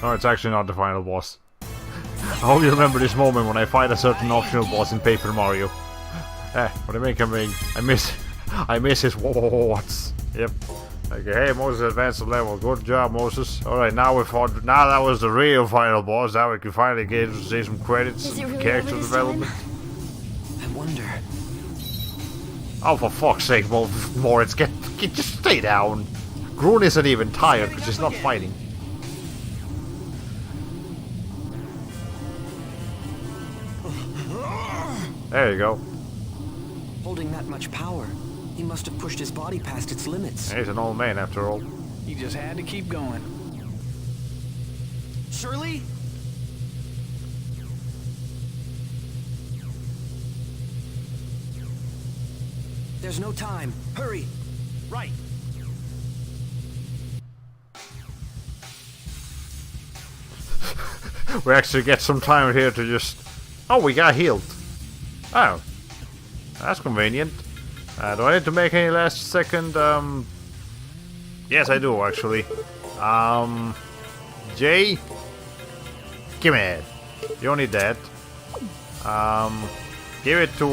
No, it's actually not the final boss. I hope you remember this moment when I fight a certain optional boss in Paper Mario. What I make I miss his what's. Yep. Okay, hey Moses advanced the level. Good job, Moses. Alright, now that was the real final boss. Now we can finally get to see some credits and character development. I wonder. Oh, for fuck's sake, Moritz, just stay down. Grun isn't even tired because he's not fighting. There you go. Holding that much power, he must have pushed his body past its limits. He's an old man after all. You just had to keep going. Shirley? There's no time. Hurry! Right. We actually get some time here to just... Oh, we got healed. Oh. That's convenient. Do I need to make any last second, Yes, I do, actually. Jay? Give me that. You don't need that. Give it to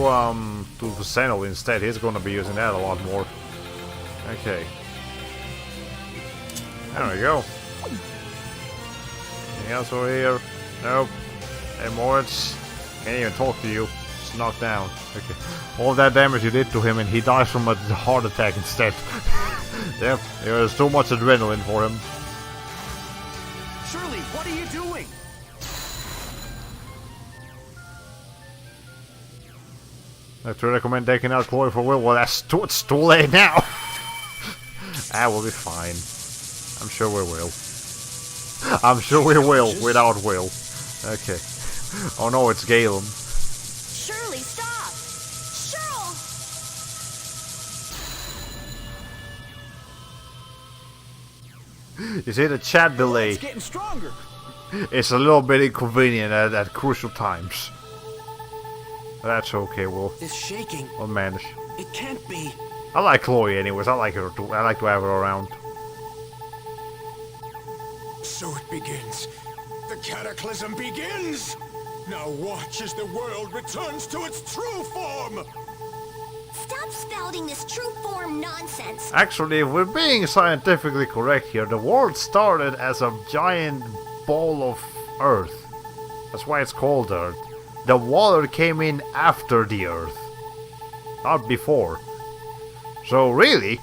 Senel instead. He's gonna be using that a lot more. Okay. There we go. Anything else over here? Nope. Hey Moritz. Can't even talk to you. Just knocked down. Okay. All that damage you did to him and he dies from a heart attack instead. Yep. There's too much adrenaline for him. Shirley, what are you doing? I have to recommend taking out Chloe for Will. Well, it's too late now. Ah, we'll be fine. I'm sure we will. I'm sure we will without Will. Okay. Oh no, it's Galen. Shirley, stop! Cheryl! You see the chat delay? It's getting stronger. It's a little bit inconvenient at crucial times. That's okay, This shaking, we'll manage. it can't be. I like Chloe anyways, I like her too. I like to have her around. So it begins. The cataclysm begins! Now watch as the world returns to its true form! Stop spouting this true form nonsense. Actually, if we're being scientifically correct here, the world started as a giant ball of Earth. That's why it's called Earth. The water came in after the Earth, not before. So really,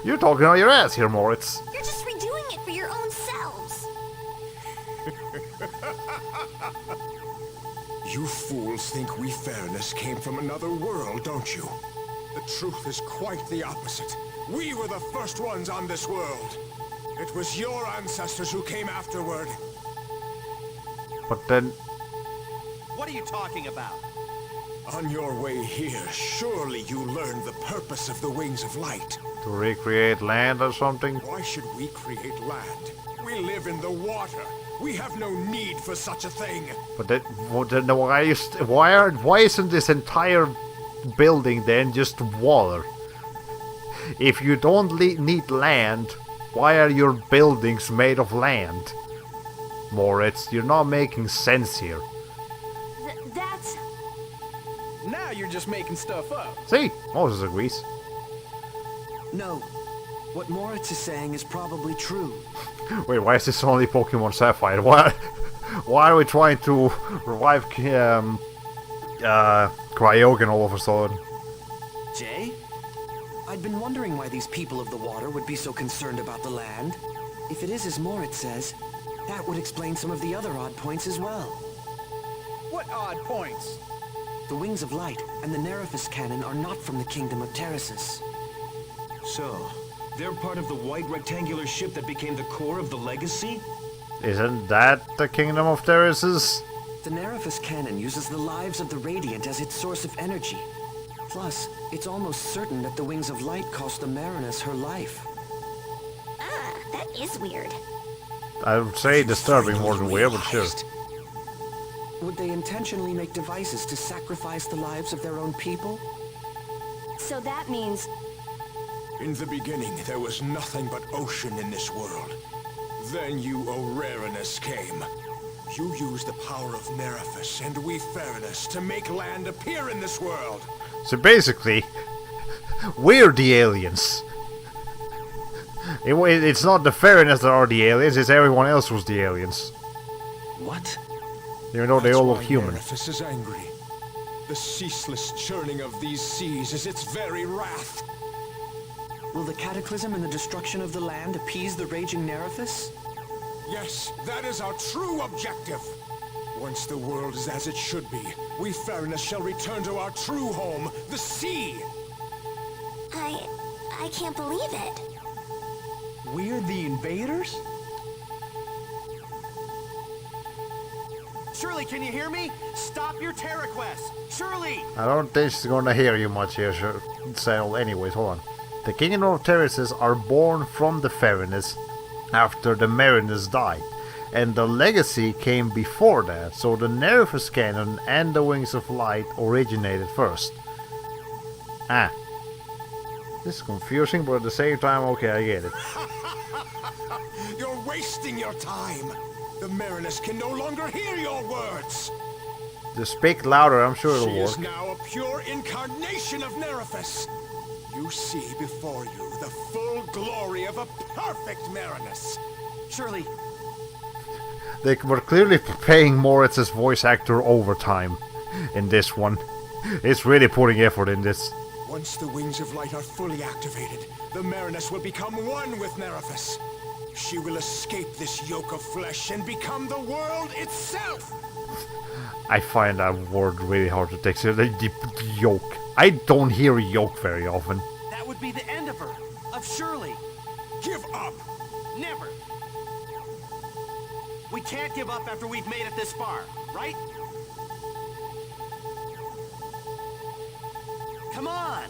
you're talking on your ass here, Moritz. You're just redoing it for your own selves. You fools think we fairness came from another world, don't you? The truth is quite the opposite. We were the first ones on this world. It was your ancestors who came afterward. But then, What are you talking about? On your way here, surely you learned the purpose of the Wings of Light. to recreate land or something? Why should we create land? We live in the water. We have no need for such a thing. But then, why isn't this entire building then just water? If you don't need land, why are your buildings made of land? Moritz, you're not making sense here. That's... Now you're just making stuff up. See, Moses agrees. No. What Moritz is saying is probably true. Wait, why is this only Pokemon Sapphire? Why are we trying to revive Cryogen all of a sudden? Jay? I'd been wondering why these people of the water would be so concerned about the land. If it is as Moritz says, that would explain some of the other odd points as well. What odd points? The Wings of Light and the Nerifus Cannon are not from the Kingdom of Terrasus. So, they're part of the white rectangular ship that became the core of the Legacy? Isn't that the Kingdom of Terraces? The Nerifus Cannon uses the lives of the Radiant as its source of energy. Plus, it's almost certain that the Wings of Light cost the Marinus her life. Ah, that is weird. I would say disturbing more than weird, but sure. Would they intentionally make devices to sacrifice the lives of their own people? So that means In the beginning, there was nothing but ocean in this world. Then you, Orarinus, came. You used the power of Nerifus and we Fairness to make land appear in this world. So basically, we're the aliens. It's not the Fairness that are the aliens, it's everyone else who's the aliens. What? Even though they That's all why look human. Nerifus is angry. The ceaseless churning of these seas is its very wrath. Will the cataclysm and the destruction of the land appease the raging Nerifus? Yes, that is our true objective. Once the world is as it should be, we Fairness shall return to our true home, the sea. I can't believe it. We're the invaders? Shirley, can you hear me? Stop your Terra Quest! Shirley! I don't think she's gonna hear you much here, Sal. Anyways, hold on. The Kingdom of Terraces are born from the Fairness after the Marinus died, and the Legacy came before that, so the Nerifus Cannon and the Wings of Light originated first. Ah. This is confusing, but at the same time, okay, I get it. You're wasting your time. The Marinus can no longer hear your words. Just speak louder, I'm sure She it'll is work. now a pure incarnation of Nerifus. You see before you the full glory of a perfect Marinus. Shirley, They were clearly paying Moritz's voice actor overtime in this one. It's really putting effort in this. Once the Wings of Light are fully activated, the Marinus will become one with Nerifus. She will escape this yoke of flesh and become the world itself! I find that word really hard to take seriously. The yoke. I don't hear yoke very often. that would be the end of her. Of Shirley. Give up! Never. We can't give up after we've made it this far, right? Come on!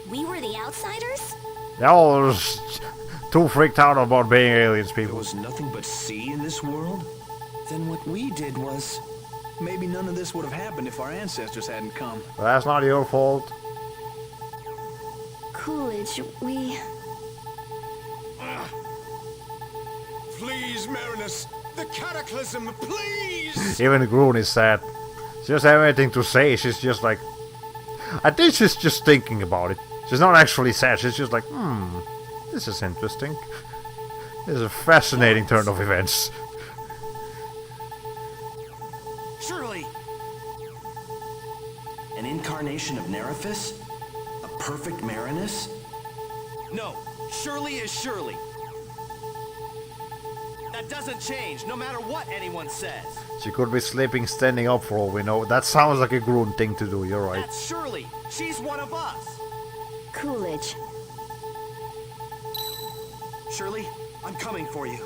We were the outsiders? Y'all are too freaked out about being aliens, There people. was nothing but sea in this world? Then what we did was... Maybe none of this would have happened if our ancestors hadn't come. That's not your fault. Coolidge, we... Please, Marinus! The Cataclysm, please! Even Groon is sad. She doesn't have anything to say, she's just like... I think she's just thinking about it. She's not actually sad, she's just like, this is interesting. This is a fascinating turn of events. Shirley! An incarnation of Nerifus? A perfect Marinus? No, Shirley is Shirley. That doesn't change, no matter what anyone says. She could be sleeping standing up for all we know. That sounds like a Groon thing to do, you're right. That's Shirley. She's one of us. Coolidge. Shirley, I'm coming for you.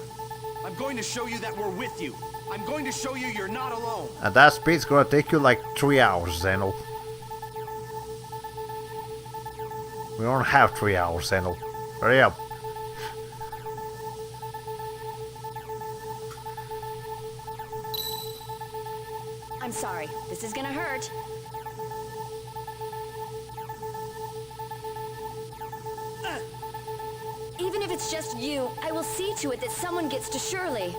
I'm going to show you that we're with you. I'm going to show you you're not alone. And that speed's gonna take you like 3 hours, Zenel. We don't have 3 hours, Zenel. Hurry up. I'm sorry. This is gonna hurt. Even if it's just you, I will see to it that someone gets to Shirley.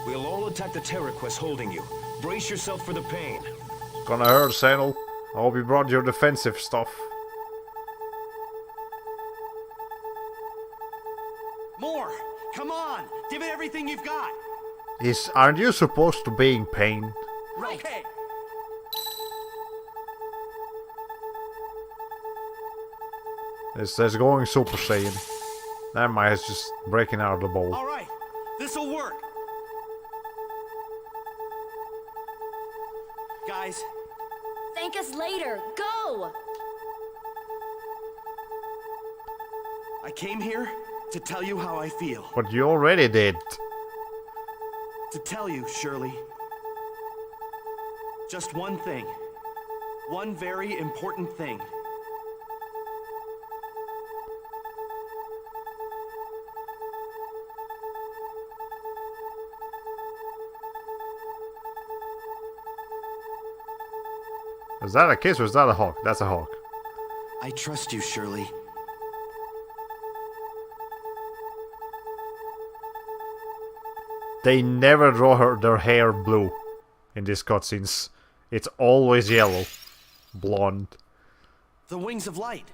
We'll all attack the Terraquest holding you. Brace yourself for the pain. It's gonna hurt, Zenel. I hope you brought your defensive stuff. More! Come on! Give it everything you've got! Aren't you supposed to be in pain? Right. Okay. It's going Super Saiyan. Never mind, it's just breaking out of the bowl. Alright, this'll work. Guys, Thank us later. Go! I came here to tell you how I feel. But you already did. To tell you, Shirley. Just one thing. One very important thing. Is that a kiss or is that a hawk? That's a hawk. I trust you, Shirley. They never draw their hair blue in these cutscenes. It's always yellow. Blonde. The Wings of Light.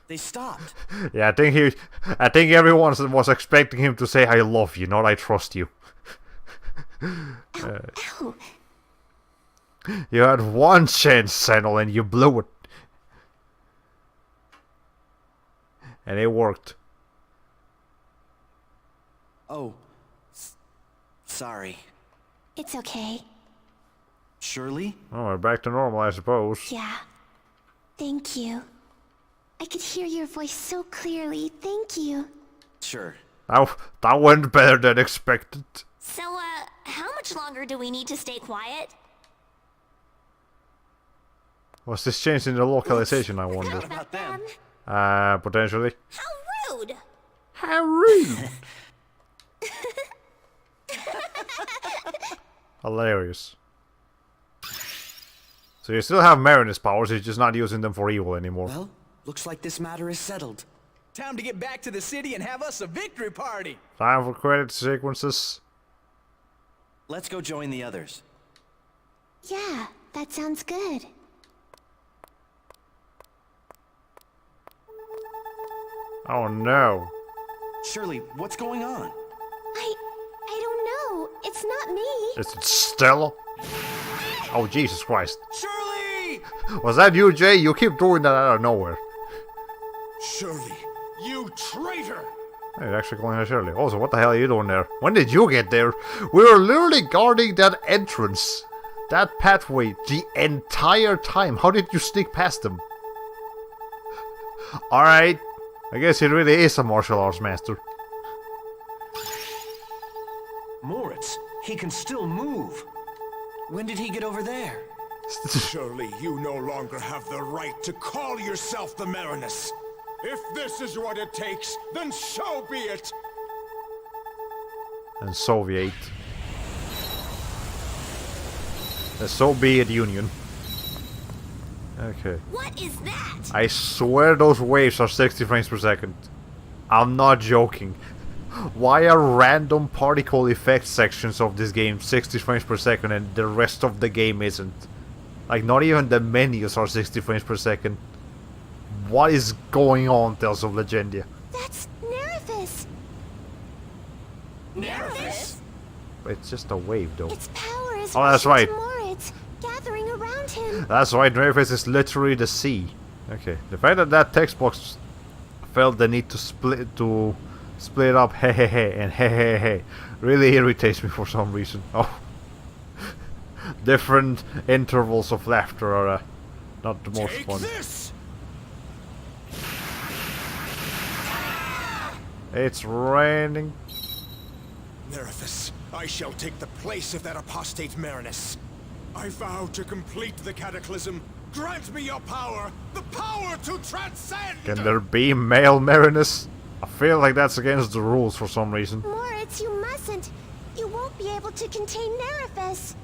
They stopped. Yeah, I think everyone was expecting him to say I love you, not I trust you. Ow. You had one chance, Senel, and you blew it. And it worked. Oh. Sorry. It's okay. Shirley? Oh, we're back to normal, I suppose. Yeah. Thank you. I could hear your voice so clearly. Thank you. Sure. That went better than expected. So, how much longer do we need to stay quiet? Was this changed in the localization, I wonder? What about them? Potentially. How rude! How rude! Hilarious. So you still have Marinus powers, you're just not using them for evil anymore. Well, looks like this matter is settled. Time to get back to the city and have us a victory party. Time for credit sequences. let's go join the others. Yeah, that sounds good. Oh no. Shirley, what's going on? I don't know. It's not me. Is it Stella? Oh, Jesus Christ. Shirley! Was that you, Jay? You keep doing that out of nowhere. Shirley, you traitor! Hey, you're actually calling her Shirley. Also, what the hell are you doing there? When did you get there? We were literally guarding that entrance. That pathway the entire time. How did you sneak past them? Alright. I guess he really is a martial arts master. Moritz, he can still move. When did he get over there? Surely you no longer have the right to call yourself the Marinus. If this is what it takes, then so be it. And Soviet. The Soviet Union. Okay. What is that? I swear those waves are 60 frames per second. I'm not joking. Why are random particle effect sections of this game 60 frames per second and the rest of the game isn't? Like, not even the menus are 60 frames per second. What is going on, Tales of Legendia? That's Nerifus. Nerifus? It's just a wave, though. Its power is Oh, that's rushing right. to Moritz, gathering around him. That's right, Nerifus is literally the sea. Okay, the fact that that text box felt the need to split up hehehe and hehehe really irritates me for some reason. Oh, different intervals of laughter are not the most Take fun. this! It's raining. Nerifus, I shall take the place of that apostate Marinus. I vow to complete the cataclysm. Grant me your power, the power to transcend! Can there be male Marinus? I feel like that's against the rules for some reason. Moritz, you mustn't. You won't be able to contain Nerifus.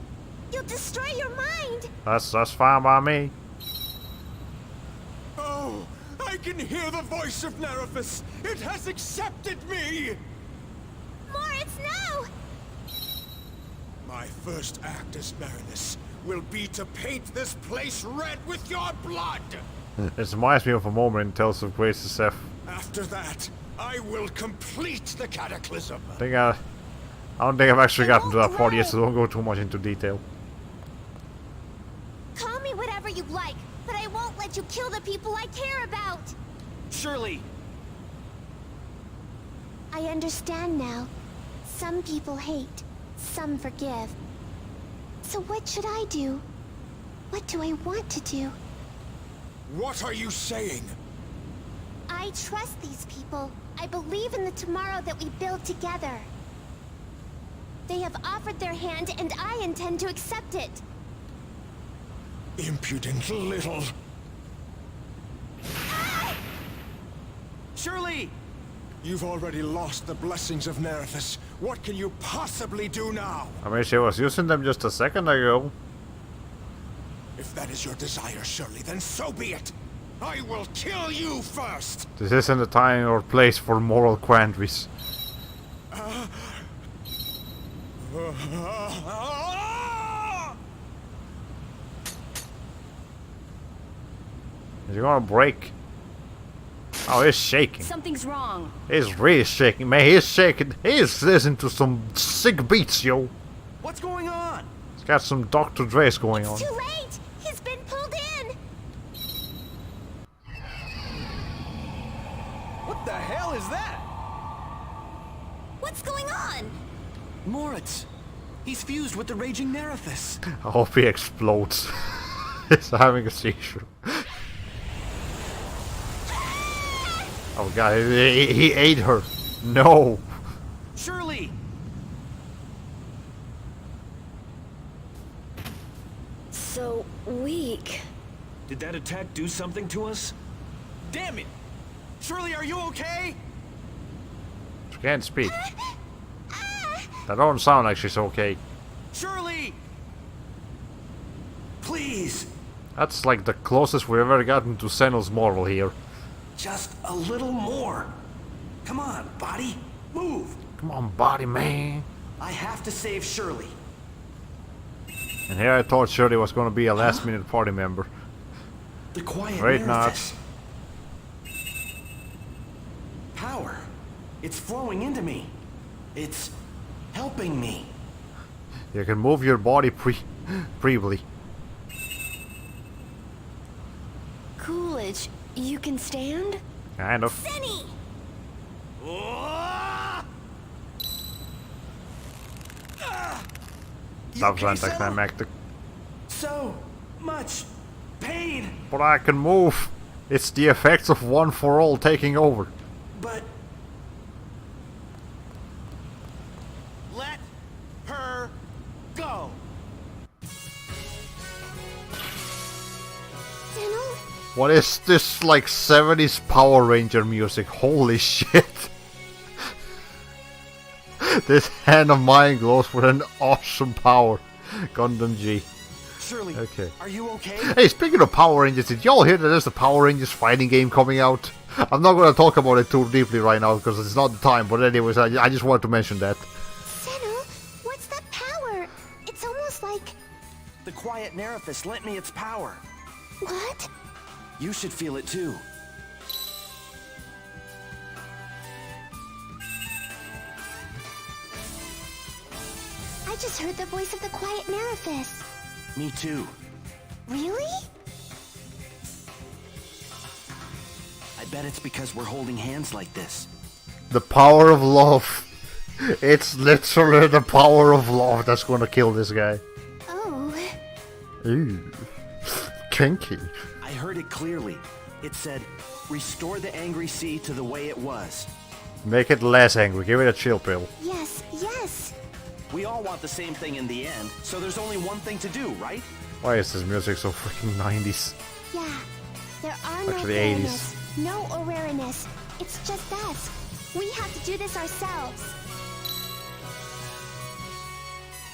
You'll destroy your mind. That's fine by me. Oh, I can hear the voice of Nerifus. It has accepted me! Moritz, no! My first act as Marinus will be to paint this place red with your blood! It reminds me of a moment in Tales of Graces F. After that, I will complete the cataclysm! I don't think I've actually gotten to that part yet, so don't go too much into detail. Call me whatever you like, but I won't let you kill the people I care about. Shirley! I understand now. Some people hate, some forgive. So what should I do? What do I want to do? What are you saying? I trust these people. I believe in the tomorrow that we build together. They have offered their hand, and I intend to accept it. Impudent little... Shirley! You've already lost the blessings of Nerifus. What can you possibly do now? I mean, she was using them just a second ago. If that is your desire, Shirley, then so be it. I will kill you first! This isn't the time or place for moral quandaries. Is he gonna break? Oh, he's shaking. Something's wrong. He's really shaking, man. He's shaking. He's listening to some sick beats, yo. What's going on? He's got some Dr. Dre's going on. Too late! He's been pulled in! What the hell is that? What's going on? Moritz! He's fused with the raging Nerifus. I hope he explodes. He's having a seizure. Oh god, he ate her. No. Shirley! So weak. Did that attack do something to us? Damn it! Shirley, are you okay? She can't speak. That don't sound like she's okay. Shirley! Please! That's like the closest we've ever gotten to Senel's moral here. Just a little more. Come on, body. Move! Come on, body man. I have to save Shirley. And here I thought Shirley was gonna be a last-minute party member. The quiet Wait, not. manifest. Power. It's flowing into me. It's helping me. You can move your body briefly. Coolidge, you can stand? Kind of. Senny! That was okay, Senna? anticlimactic. So much pain. But I can move. It's the effects of One for All taking over. But let her go. Senno? What is this, like 70s Power Ranger music? Holy shit. This hand of mine glows with an awesome power. Gundam G. Shirley, Okay. are you okay? Hey, speaking of Power Rangers, did y'all hear that there's a Power Rangers fighting game coming out? I'm not gonna talk about it too deeply right now because it's not the time, but anyways, I just wanted to mention that. Senno, what's that power? It's almost like... The quiet Nerifus lent me its power. What? You should feel it too. I just heard the voice of the quiet Nerifus. Me too. Really? I bet it's because we're holding hands like this. The power of love. It's literally the power of love that's gonna kill this guy. Oh. Ooh. Kinky. I heard it clearly. It said, restore the angry sea to the way it was. Make it less angry, give it a chill pill. Yes, yes. We all want the same thing in the end, so there's only one thing to do, right? Why is this music so freaking 90s? Yeah. There are no Actually, fairness, no awareness. It's just us. We have to do this ourselves.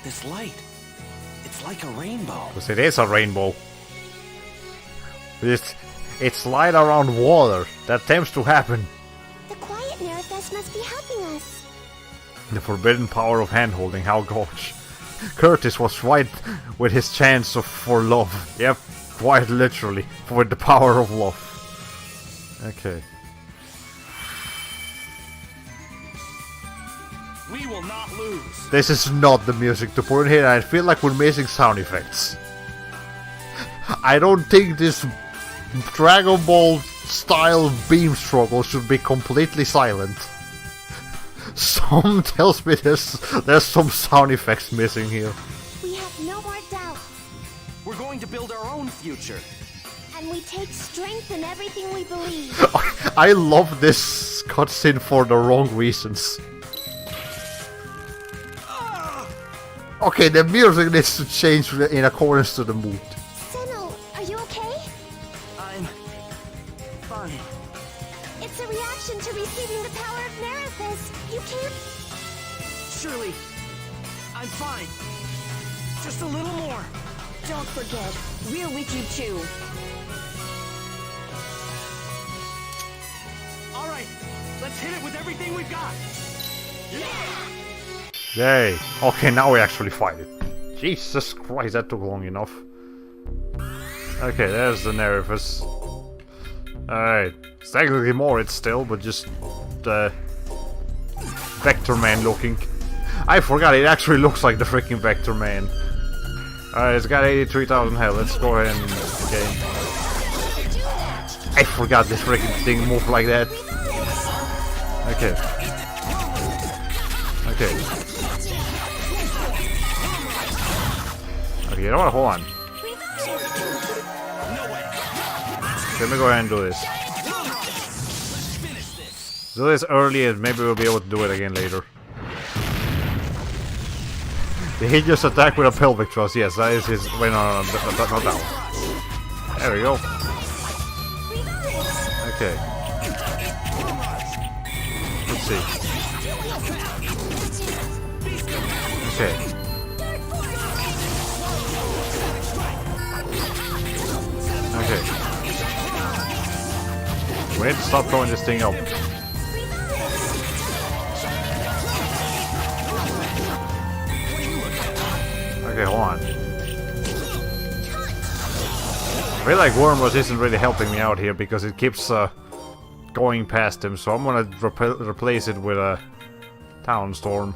This light. It's like a rainbow. Because it is a rainbow. It's light around water. That tends to happen. The quiet Nerifus must be helping us. The forbidden power of handholding, how gosh. Curtis was right with his chance for love. Yep, quite literally. With the power of love. Okay. We will not lose. This is not the music to put in here. I feel like we're missing sound effects. I don't think this Dragon Ball style beam struggle should be completely silent. Some tells me there's some sound effects missing here. We have no more doubt. We're going to build our own future. And we take strength in everything we believe. I love this cutscene for the wrong reasons. Okay, the music needs to change in accordance to the mood. Senno, are you okay? I'm fine. It's a reaction to receiving the power of Nerifus. You can't... Surely, I'm fine. Just a little more. Don't forget, we're with you too. All right, let's hit it with everything we've got. Yay. Okay, now we actually fight it. Jesus Christ, that took long enough. Okay, there's the Nerifus. Alright. It's technically more it's still, but just Vector Man looking. I forgot, it actually looks like the freaking Vector Man. Alright, it's got 83,000 health. Let's go ahead and game. I forgot this freaking thing moved like that. Okay. Okay. Okay, you know what? Hold on. Let me go ahead and do this. Do this early and maybe we'll be able to do it again later. Did he just attack with a pelvic thrust? Yes, that is his... Wait, no, not that one. There we go. Okay. Let's see. Okay. Okay. We need to stop throwing this thing up. Okay, hold on. I feel like Wormrose isn't really helping me out here because it keeps going past him, so I'm gonna replace it with a Town Storm.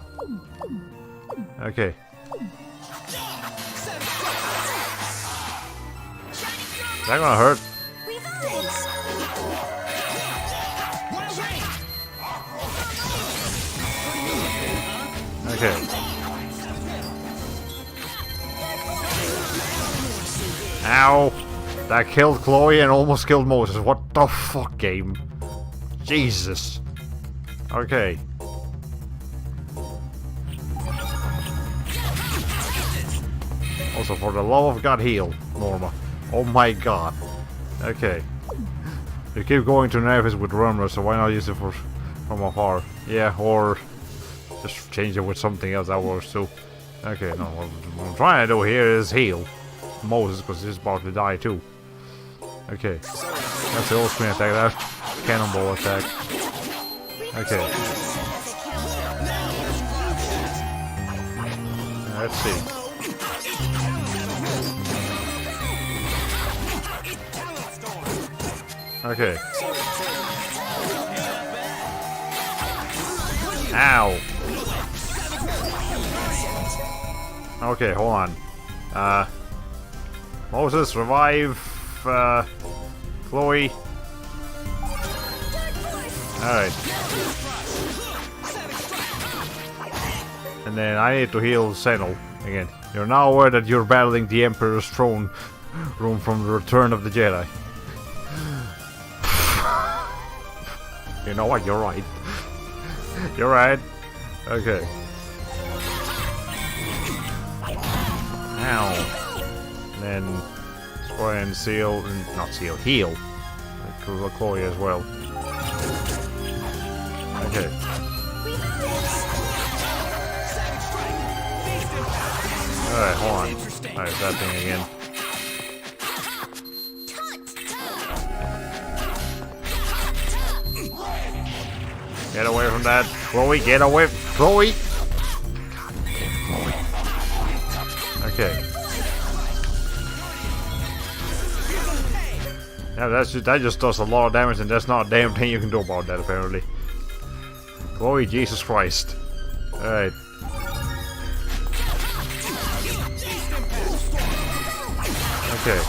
Okay. Is that gonna hurt? Okay. Ow! That killed Chloe and almost killed Moses. What the fuck, game? Jesus. Okay. Also, for the love of God, heal, Norma. Oh my god. Okay. You keep going to Nervous with Rumor, so why not use it from afar? Yeah, or just change it with something else that works too. Okay, no, what I'm trying to do here is heal Moses, because he's about to die too. Okay. That's the old screen attack, that's cannonball attack. Okay. Let's see. Okay. Ow. Okay, hold on. Moses, revive, Chloe. Alright. And then I need to heal Senel again. You're now aware that you're battling the Emperor's throne room from the Return of the Jedi. You know what? You're right. You're right. Okay. Ow. And then try and seal, not seal, heal. Chloe as well. Okay. Alright, hold on. Alright, that thing again. Get away from that. Chloe, get away. Chloe! God damn, Chloe. Okay. Yeah, that just does a lot of damage, and there's not a damn thing you can do about that, apparently. Chloe, Jesus Christ. Alright. Okay.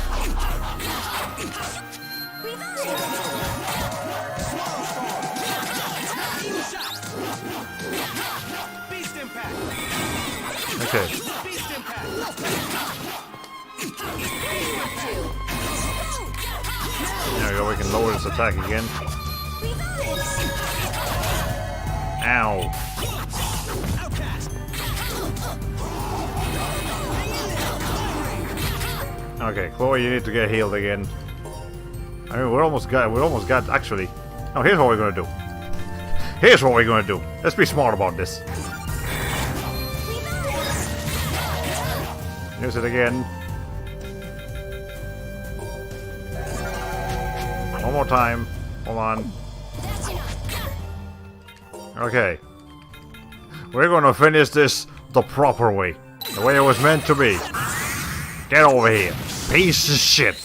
Okay. There we go, we can lower this attack again. Ow. Okay, Chloe, you need to get healed again. I mean, we almost got, actually. Oh, here's what we're gonna do. Here's what we're gonna do. Let's be smart about this. Use it again. One more time. Hold on. Okay. We're gonna finish this the proper way. The way it was meant to be. Get over here. Piece of shit.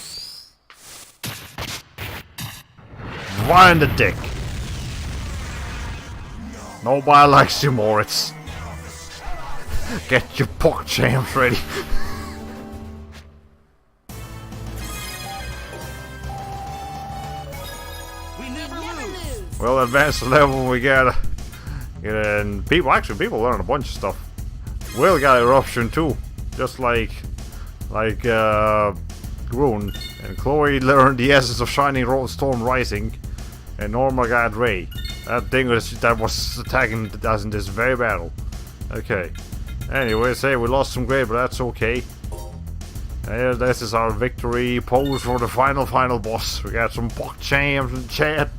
Right in the dick. Nobody likes you, Moritz. Get your pork jams ready. Well, advanced level, we gotta get in. People learn a bunch of stuff. Will got eruption too, just like Groon. And Chloe learned the essence of Shining Storm Rising, and Norma got Ray. That thing that was attacking us in this very battle. Okay. Anyway, say we lost some grade, but that's okay. This is our victory pose for the final boss. We got some pork jams in chat.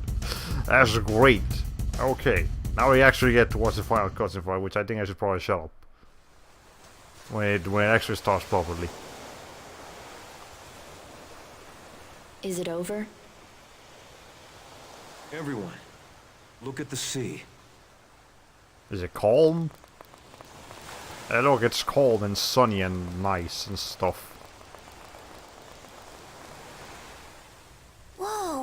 That's great. Okay, now we actually get towards the final cutscene fight, which I think I should probably shut up when it actually starts properly. Is it over? Everyone, look at the sea. Is it calm? Hey, look, it's calm and sunny and nice and stuff.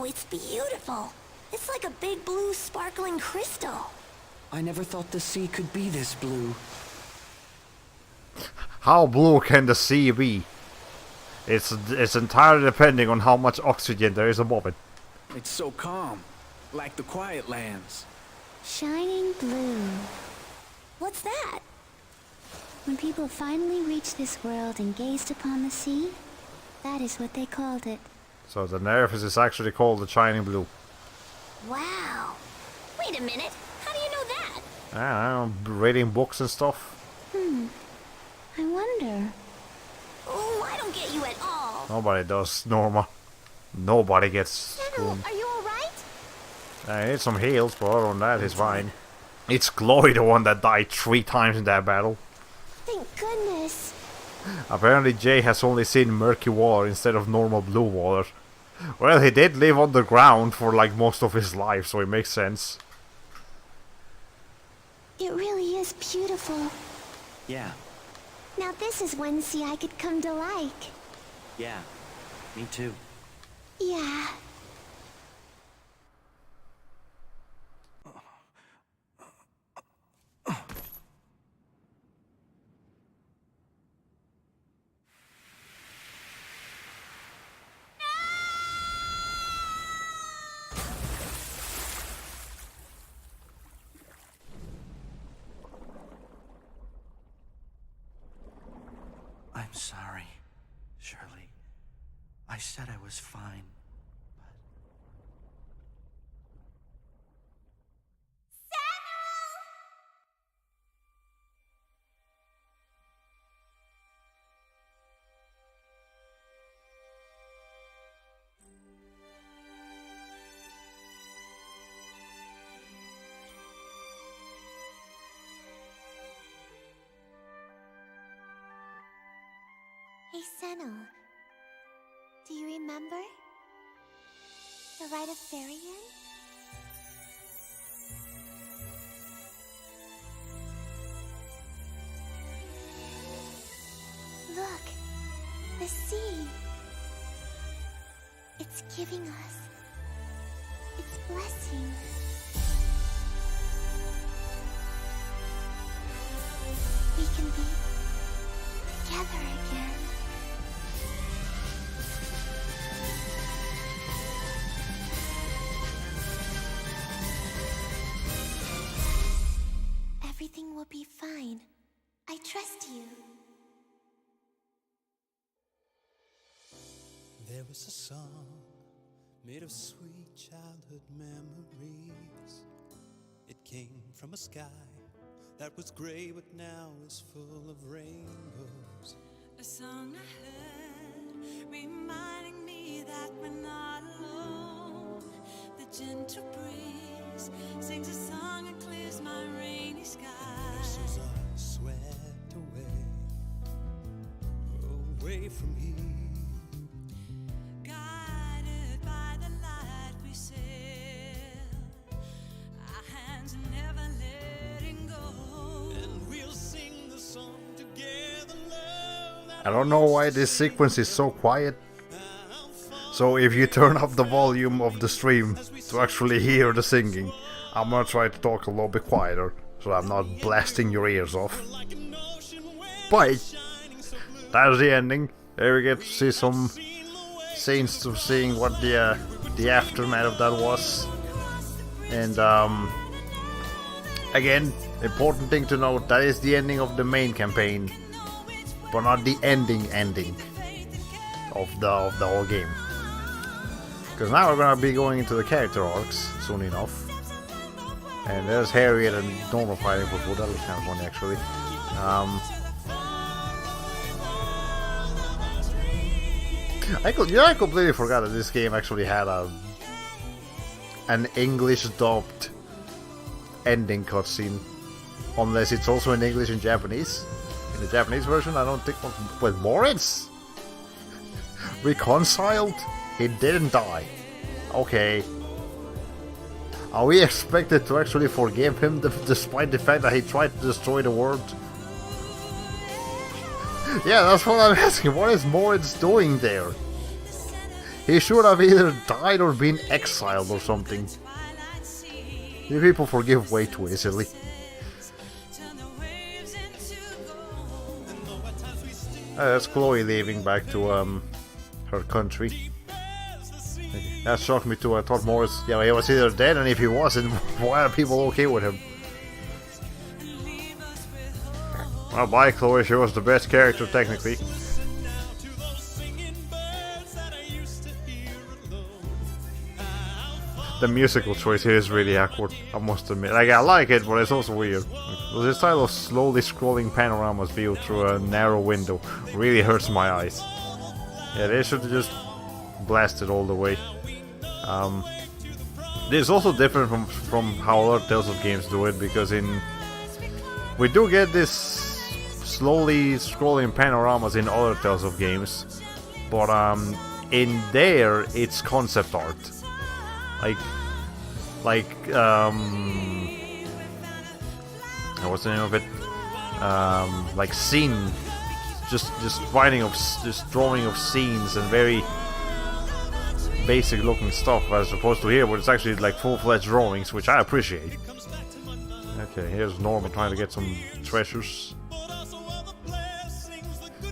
Oh, it's beautiful. It's like a big blue sparkling crystal. I never thought the sea could be this blue. How blue can the sea be? It's entirely depending on how much oxygen there is above it. It's so calm, like the Quiet Lands. Shining blue. What's that? When people finally reached this world and gazed upon the sea, that is what they called it. So the Nervous is actually called the Shining Blue. Wow. Wait a minute. How do you know that? I don't know, reading books and stuff. I wonder. Oh, I don't get you at all. Nobody does, Norma. Nobody gets Senno, are you alright? I need some heals, but other than that, he's fine. It's Chloe, the one that died 3 times in that battle. Thank goodness. Apparently Jay has only seen murky water instead of normal blue water. Well, he did live underground for like most of his life, so it makes sense. It really is beautiful. Yeah, Now this is one sea I could come to like. yeah. Me too. Yeah. I'm sorry, Shirley. I said I was fine, but... Hey, Senno. Do you remember? The rite of Fairyland? Look! The sea! It's giving us its blessing. We can be together again. Everything will be fine. I trust you. There was a song made of sweet childhood memories. It came from a sky that was gray but now is full of rainbows. A song I heard reminding me that we're not alone. The gentle breeze sings a song and clears my rainy skies. Verses are swept away from here. Guided by the light we sail, our hands never letting go. And we'll sing the song together, love. I don't know why this sequence is so quiet. So if you turn up the volume of the stream to actually hear the singing, I'm gonna try to talk a little bit quieter so I'm not blasting your ears off. But that's the ending. There we get to see some scenes of seeing what the aftermath of that was. And again, important thing to note, that is the ending of the main campaign, but not the ending of the whole game. Because now we're gonna be going into the character arcs soon enough. And there's Harriet and Norma fighting for food. That was kind of funny actually. I completely forgot that this game actually had an English dubbed ending cutscene. Unless it's also in English and Japanese. In the Japanese version, I don't think... With Moritz? Reconciled? He didn't die. Okay. Are we expected to actually forgive him despite the fact that he tried to destroy the world? Yeah, that's what I'm asking. What is Moritz doing there? He should have either died or been exiled or something. You people forgive way too easily. That's Chloe leaving back to her country. That shocked me too. I thought Morris, yeah, he was either dead, and if he wasn't, why are people okay with him? Well, bye Chloe, she was the best character technically. The musical choice here is really awkward, I must admit. Like, I like it, but it's also weird. Like, this style of slowly scrolling panoramas viewed through a narrow window really hurts my eyes. Yeah, they should have just blasted all the way. This is also different from how other Tales of games do it, because we do get this slowly scrolling panoramas in other Tales of games, but in there it's concept art. What's the name of it? Like scene, just drawing of scenes and very basic looking stuff, as opposed to here, where it's actually like full-fledged drawings, which I appreciate. Okay, here's Norman trying to get some treasures.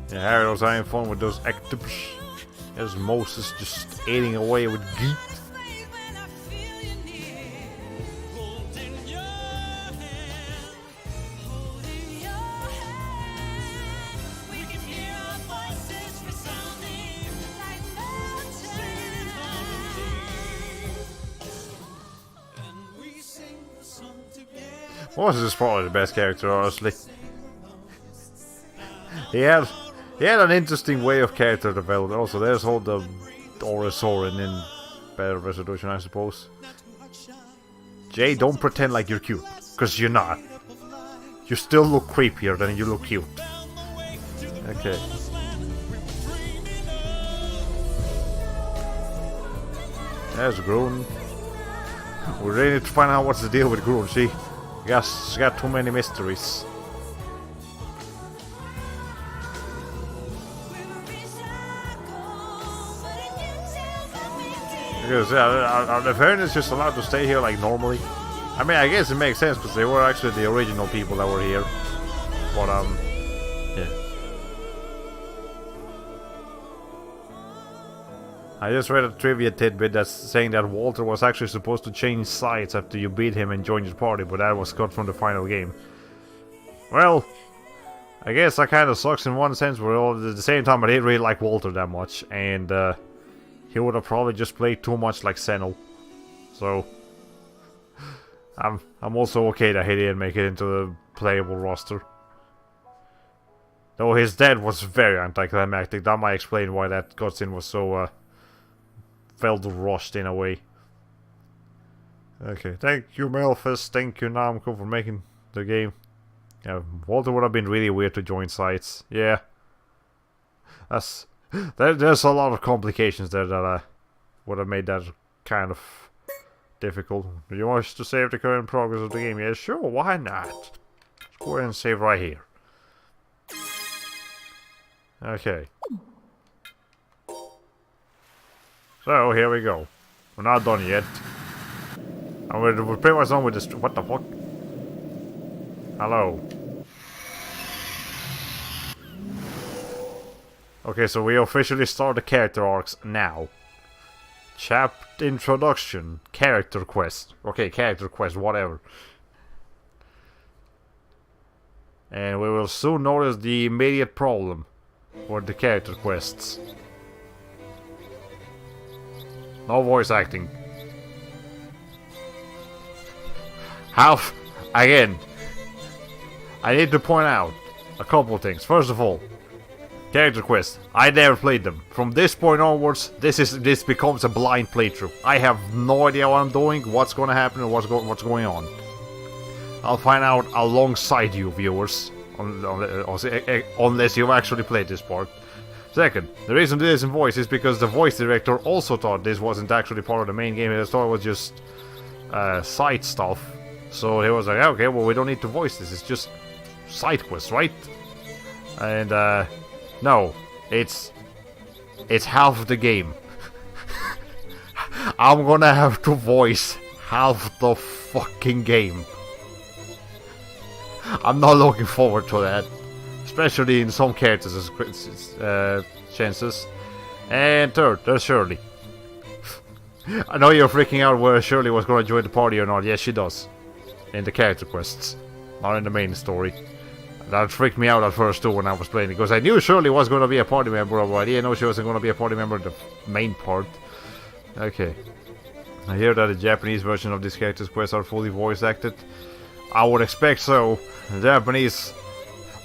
Yeah, Harry was having fun with those octopus. There's Moses just eating away with geek. Moses is probably the best character, honestly. He had an interesting way of character development. Also, there's all the Soren in Better Resolution, I suppose. Jay, don't pretend like you're cute, because you're not. You still look creepier than you look cute. Okay. There's Groon. We really need to find out what's the deal with Groon. She got too many mysteries. Because are the Fairness just allowed to stay here like normally? I mean, I guess it makes sense because they were actually the original people that were here. But yeah. I just read a trivia tidbit that's saying that Walter was actually supposed to change sides after you beat him and joined your party, but that was cut from the final game. Well, I guess that kind of sucks in one sense, but at the same time I didn't really like Walter that much, and he would have probably just played too much like Senno. So I'm also okay that he didn't make it into the playable roster. Though his death was very anticlimactic, that might explain why that cutscene was so felt rushed in a way. Okay, thank you Melfist, thank you Namco for making the game. Yeah, Walter would have been really weird to join sites. Yeah. There's a lot of complications there that would have made that kind of difficult. Do you want us to save the current progress of the game? Yeah, sure, why not? Let's go ahead and save right here. Okay. So, here we go. We're not done yet. And we're pretty much done with this. What the fuck? Hello. Okay, so we officially start the character arcs now. Chapter introduction. Character quest. Okay, character quest, whatever. And we will soon notice the immediate problem with the character quests. No voice acting. Again, I need to point out a couple of things. First of all, character quests. I never played them. From this point onwards, this becomes a blind playthrough. I have no idea what I'm doing, what's going to happen, or what's going on. I'll find out alongside you, viewers, unless you've actually played this part. Second, the reason this is in voice is because the voice director also thought this wasn't actually part of the main game. He thought it was just side stuff. So he was like, okay, well, we don't need to voice this. It's just side quests, right? And no, it's half of the game. I'm gonna have to voice half the fucking game. I'm not looking forward to that. Especially in some characters' chances. And third, there's Shirley. I know you're freaking out whether Shirley was gonna join the party or not. Yes, she does. In the character quests. Not in the main story. That freaked me out at first too when I was playing it, because I knew Shirley was gonna be a party member, but I didn't know she wasn't gonna be a party member in the main part. Okay. I hear that the Japanese version of these characters' quests are fully voice acted. I would expect so. The Japanese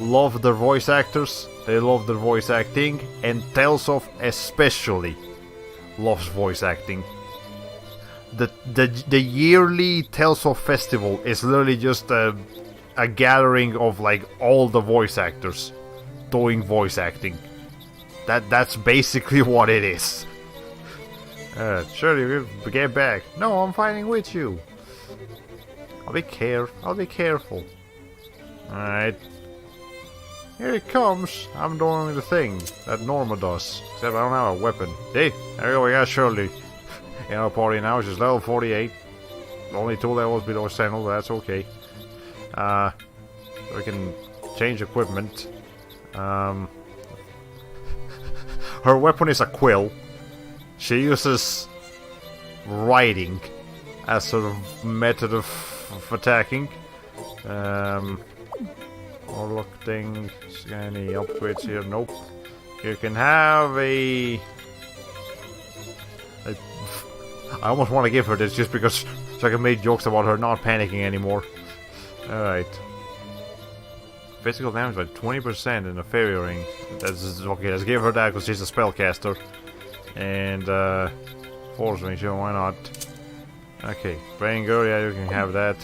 love their voice actors, they love their voice acting, and Tales of especially loves voice acting. The yearly Tales of Festival is literally just a gathering of like all the voice actors doing voice acting. That's basically what it is. Shirley, we'll get back. No, I'm fighting with you. I'll be careful. Alright. Here it comes. I'm doing the thing that Norma does. Except I don't have a weapon. Hey, there we go, we got Shirley in our party now. She's level 48. Only 2 levels below Sentinel, but that's okay. We can change equipment. Her weapon is a quill. She uses riding as sort of method of attacking. Overlook thing. Any upgrades here? Nope. You can have a... I almost want to give her this just because so I can make jokes about her not panicking anymore. Alright. Physical damage by 20% in a fairy ring. That's okay, let's give her that because she's a spellcaster. And force ring, sure, why not? Okay, praying girl, yeah, you can have that.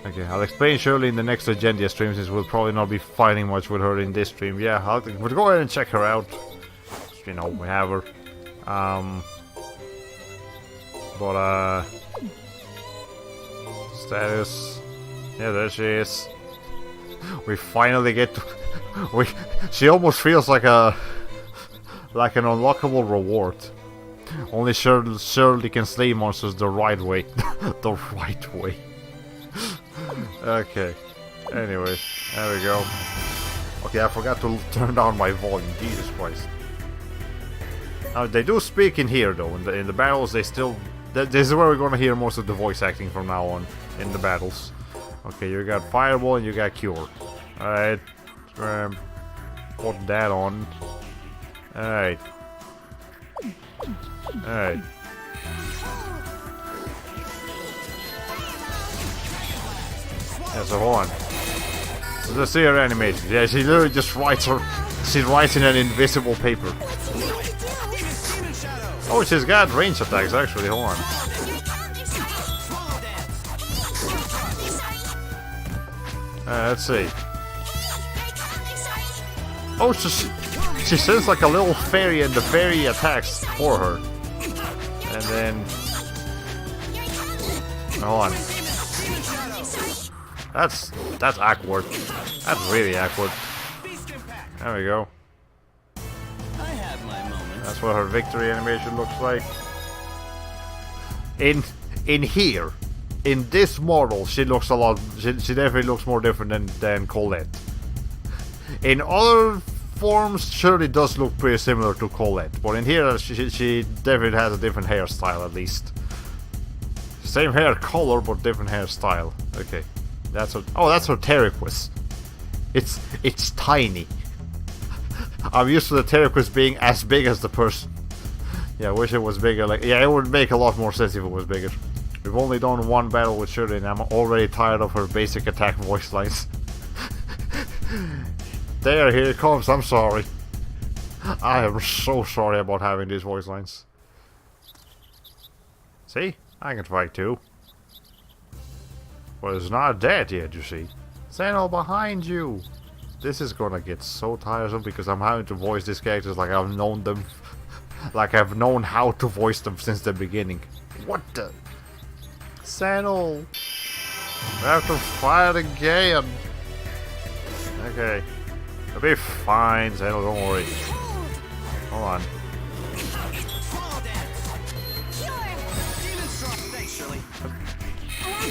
Okay, I'll explain Shirley in the next Legendia stream since we'll probably not be fighting much with her in this stream. Yeah, we'll go ahead and check her out. You know, we have her. Status. Yeah, there she is. We finally get to... she almost feels like an unlockable reward. Only Shirley can slay monsters the right way. The right way. Okay. Anyway, there we go. Okay, I forgot to turn down my volume. Jesus Christ. They do speak in here though. In the battles, they still. This is where we're gonna hear most of the voice acting from now on in the battles. Okay, you got Fireball and you got Cure. Alright. Put that on. Alright. Alright. Yeah, so hold on. So let's see her animation. Yeah, she literally just writes her. She writes in an invisible paper. Oh, she's got range attacks actually. Hold on. Let's see. Oh, she sends like a little fairy, and the fairy attacks for her. And then, hold on. That's awkward. That's really awkward. There we go. I have my moments. That's what her victory animation looks like. In here, in this model, she looks a lot. She definitely looks more different than Colette. In other forms, Shirley does look pretty similar to Colette, but in here, she definitely has a different hairstyle at least. Same hair color, but different hairstyle. Okay. That's her Terraquis. It's tiny. I'm used to the Terraquis being as big as the person. Yeah, I wish it was bigger. Like, yeah, it would make a lot more sense if it was bigger. We've only done one battle with Shirley, and I'm already tired of her basic attack voice lines. Here it comes. I'm sorry. I am so sorry about having these voice lines. See, I can fight too. But it's not dead yet, you see. Sentinel behind you! This is gonna get so tiresome because I'm having to voice these characters like I've known them. Like I've known how to voice them since the beginning. What the? Sentinel! We have to fight again! Okay. It'll be fine, Sentinel, don't worry. Hold on.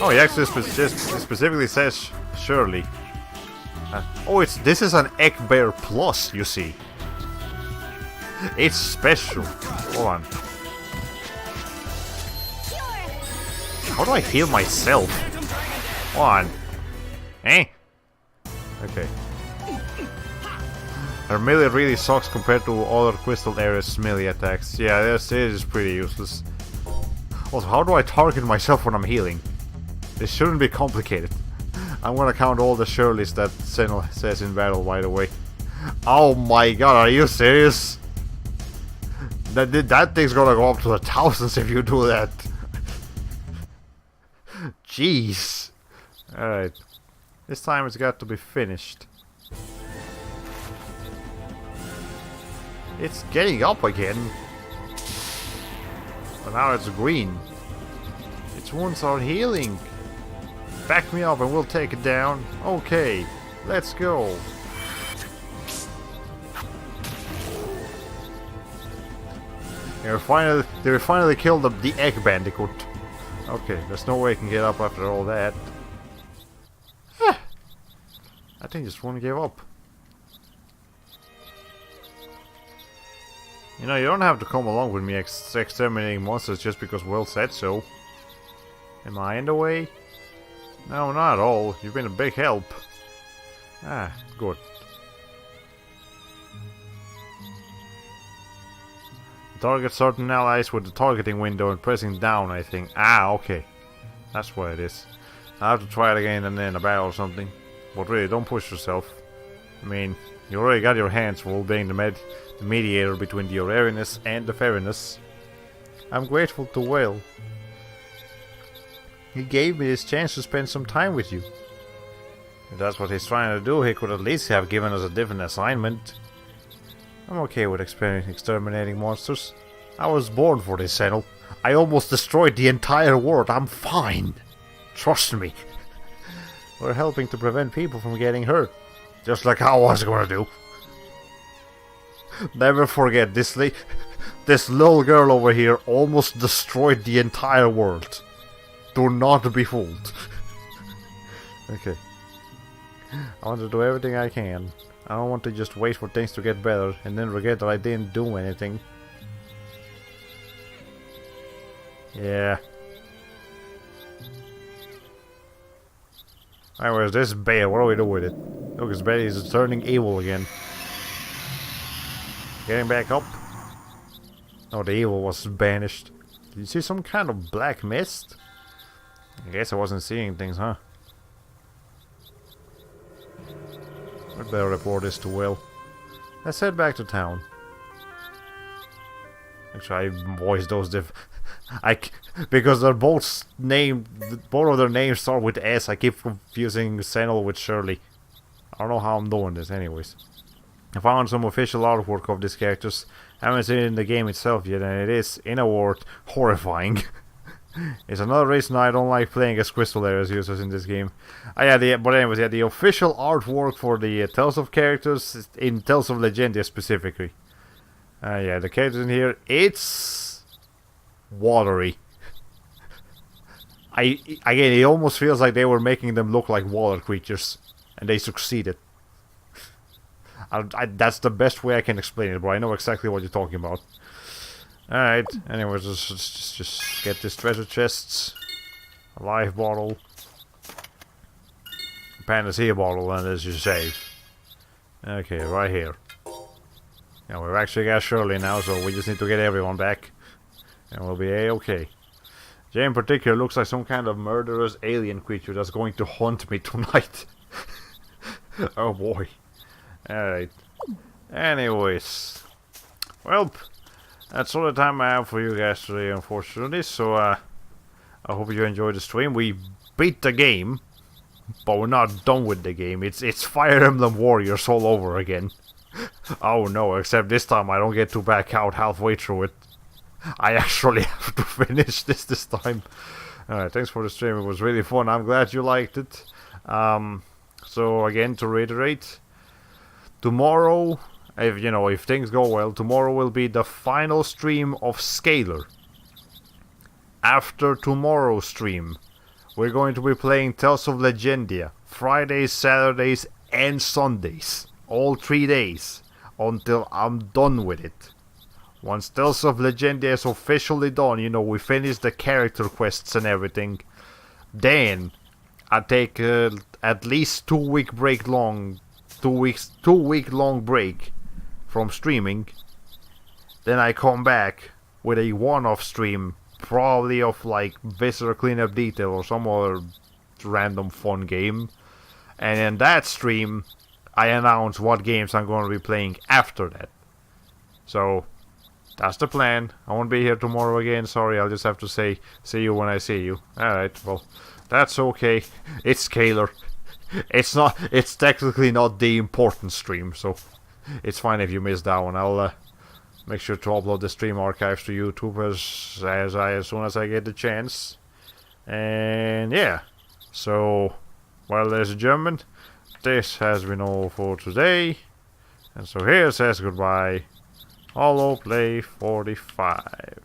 Oh, he actually specifically says Shirley. Oh, this is an Egg Bear Plus, you see. It's special. Hold on. How do I heal myself? Hold on. Eh? Okay. Her melee really sucks compared to other Crystal Ares melee attacks. Yeah, this is pretty useless. Also, how do I target myself when I'm healing? This shouldn't be complicated. I'm gonna count all the Shirleys that Senel says in battle, by the way. Oh my god, are you serious? That thing's gonna go up to the thousands if you do that. Jeez. Alright. This time it's got to be finished. It's getting up again. But now it's green. Its wounds are healing. Back me up and we'll take it down. Okay, let's go. They finally killed the egg bandicoot. Okay, there's no way I can get up after all that. I think this one gave up. You know, you don't have to come along with me exterminating monsters just because Will said so. Am I in the way? No, not at all. You've been a big help. Ah, good. Target certain allies with the targeting window and pressing down, I think. Ah, okay. That's what it is. I have to try it again and then a battle or something. But really, don't push yourself. I mean, you already got your hands full being the mediator between the Aurariness and the Fairiness. I'm grateful to Whale. He gave me this chance to spend some time with you. If that's what he's trying to do, he could at least have given us a different assignment. I'm okay with exterminating monsters. I was born for this, Senel. I almost destroyed the entire world. I'm fine. Trust me. We're helping to prevent people from getting hurt. Just like I was gonna do. Never forget, this little girl over here almost destroyed the entire world. Do not be fooled. Okay. I want to do everything I can. I don't want to just wait for things to get better and then regret that I didn't do anything. Yeah. Anyways, this bear, what do we do with it? Look, his belly is turning evil again. Getting back up. Oh, the evil was banished. Did you see some kind of black mist? I guess I wasn't seeing things, huh? I'd better report this to Will. Let's head back to town. Actually, I voiced those because they're both both of their names start with S. I keep confusing Senel with Shirley. I don't know how I'm doing this, anyways. I found some official artwork of these characters. I haven't seen it in the game itself yet, and it is, in a word, horrifying. It's another reason I don't like playing as Crystal Ares users in this game. But anyways, the official artwork for the Tales of characters in Tales of Legendia specifically. Yeah, the characters in here, it's watery. Again, it almost feels like they were making them look like water creatures, and they succeeded. That's the best way I can explain it, but I know exactly what you're talking about. Alright, anyways, just get these treasure chests, a life bottle, a Panacea bottle, and there's your save. Okay, right here. Yeah, we've actually got Shirley now, so we just need to get everyone back, and we'll be A-okay. Jay in particular looks like some kind of murderous alien creature that's going to hunt me tonight. Oh boy. Alright. Anyways. Well, that's all the time I have for you guys today, unfortunately. So, I hope you enjoyed the stream. We beat the game, but we're not done with the game. It's Fire Emblem Warriors all over again. Oh no, except this time I don't get to back out halfway through it. I actually have to finish this time. Alright, thanks for the stream. It was really fun. I'm glad you liked it. So again, to reiterate, tomorrow, if things go well, tomorrow will be the final stream of Scalar. After tomorrow's stream, we're going to be playing Tales of Legendia Fridays, Saturdays, and Sundays. All 3 days. Until I'm done with it. Once Tales of Legendia is officially done, you know, we finish the character quests and everything, then I take at least 2 week break long, 2 week long break from streaming. Then I come back with a one-off stream, probably of like Visitor Cleanup Detail or some other random fun game. And in that stream, I announce what games I'm going to be playing after that. So that's the plan. I won't be here tomorrow again. Sorry, I'll just have to say see you when I see you. Alright, well, that's okay. It's Scalar. It's technically not the important stream, so it's fine if you missed that one. I'll make sure to upload the stream archives to YouTube as soon as I get the chance. And yeah. So, well, ladies and gentlemen, this has been all for today. And so here says goodbye. Hollow Play 45.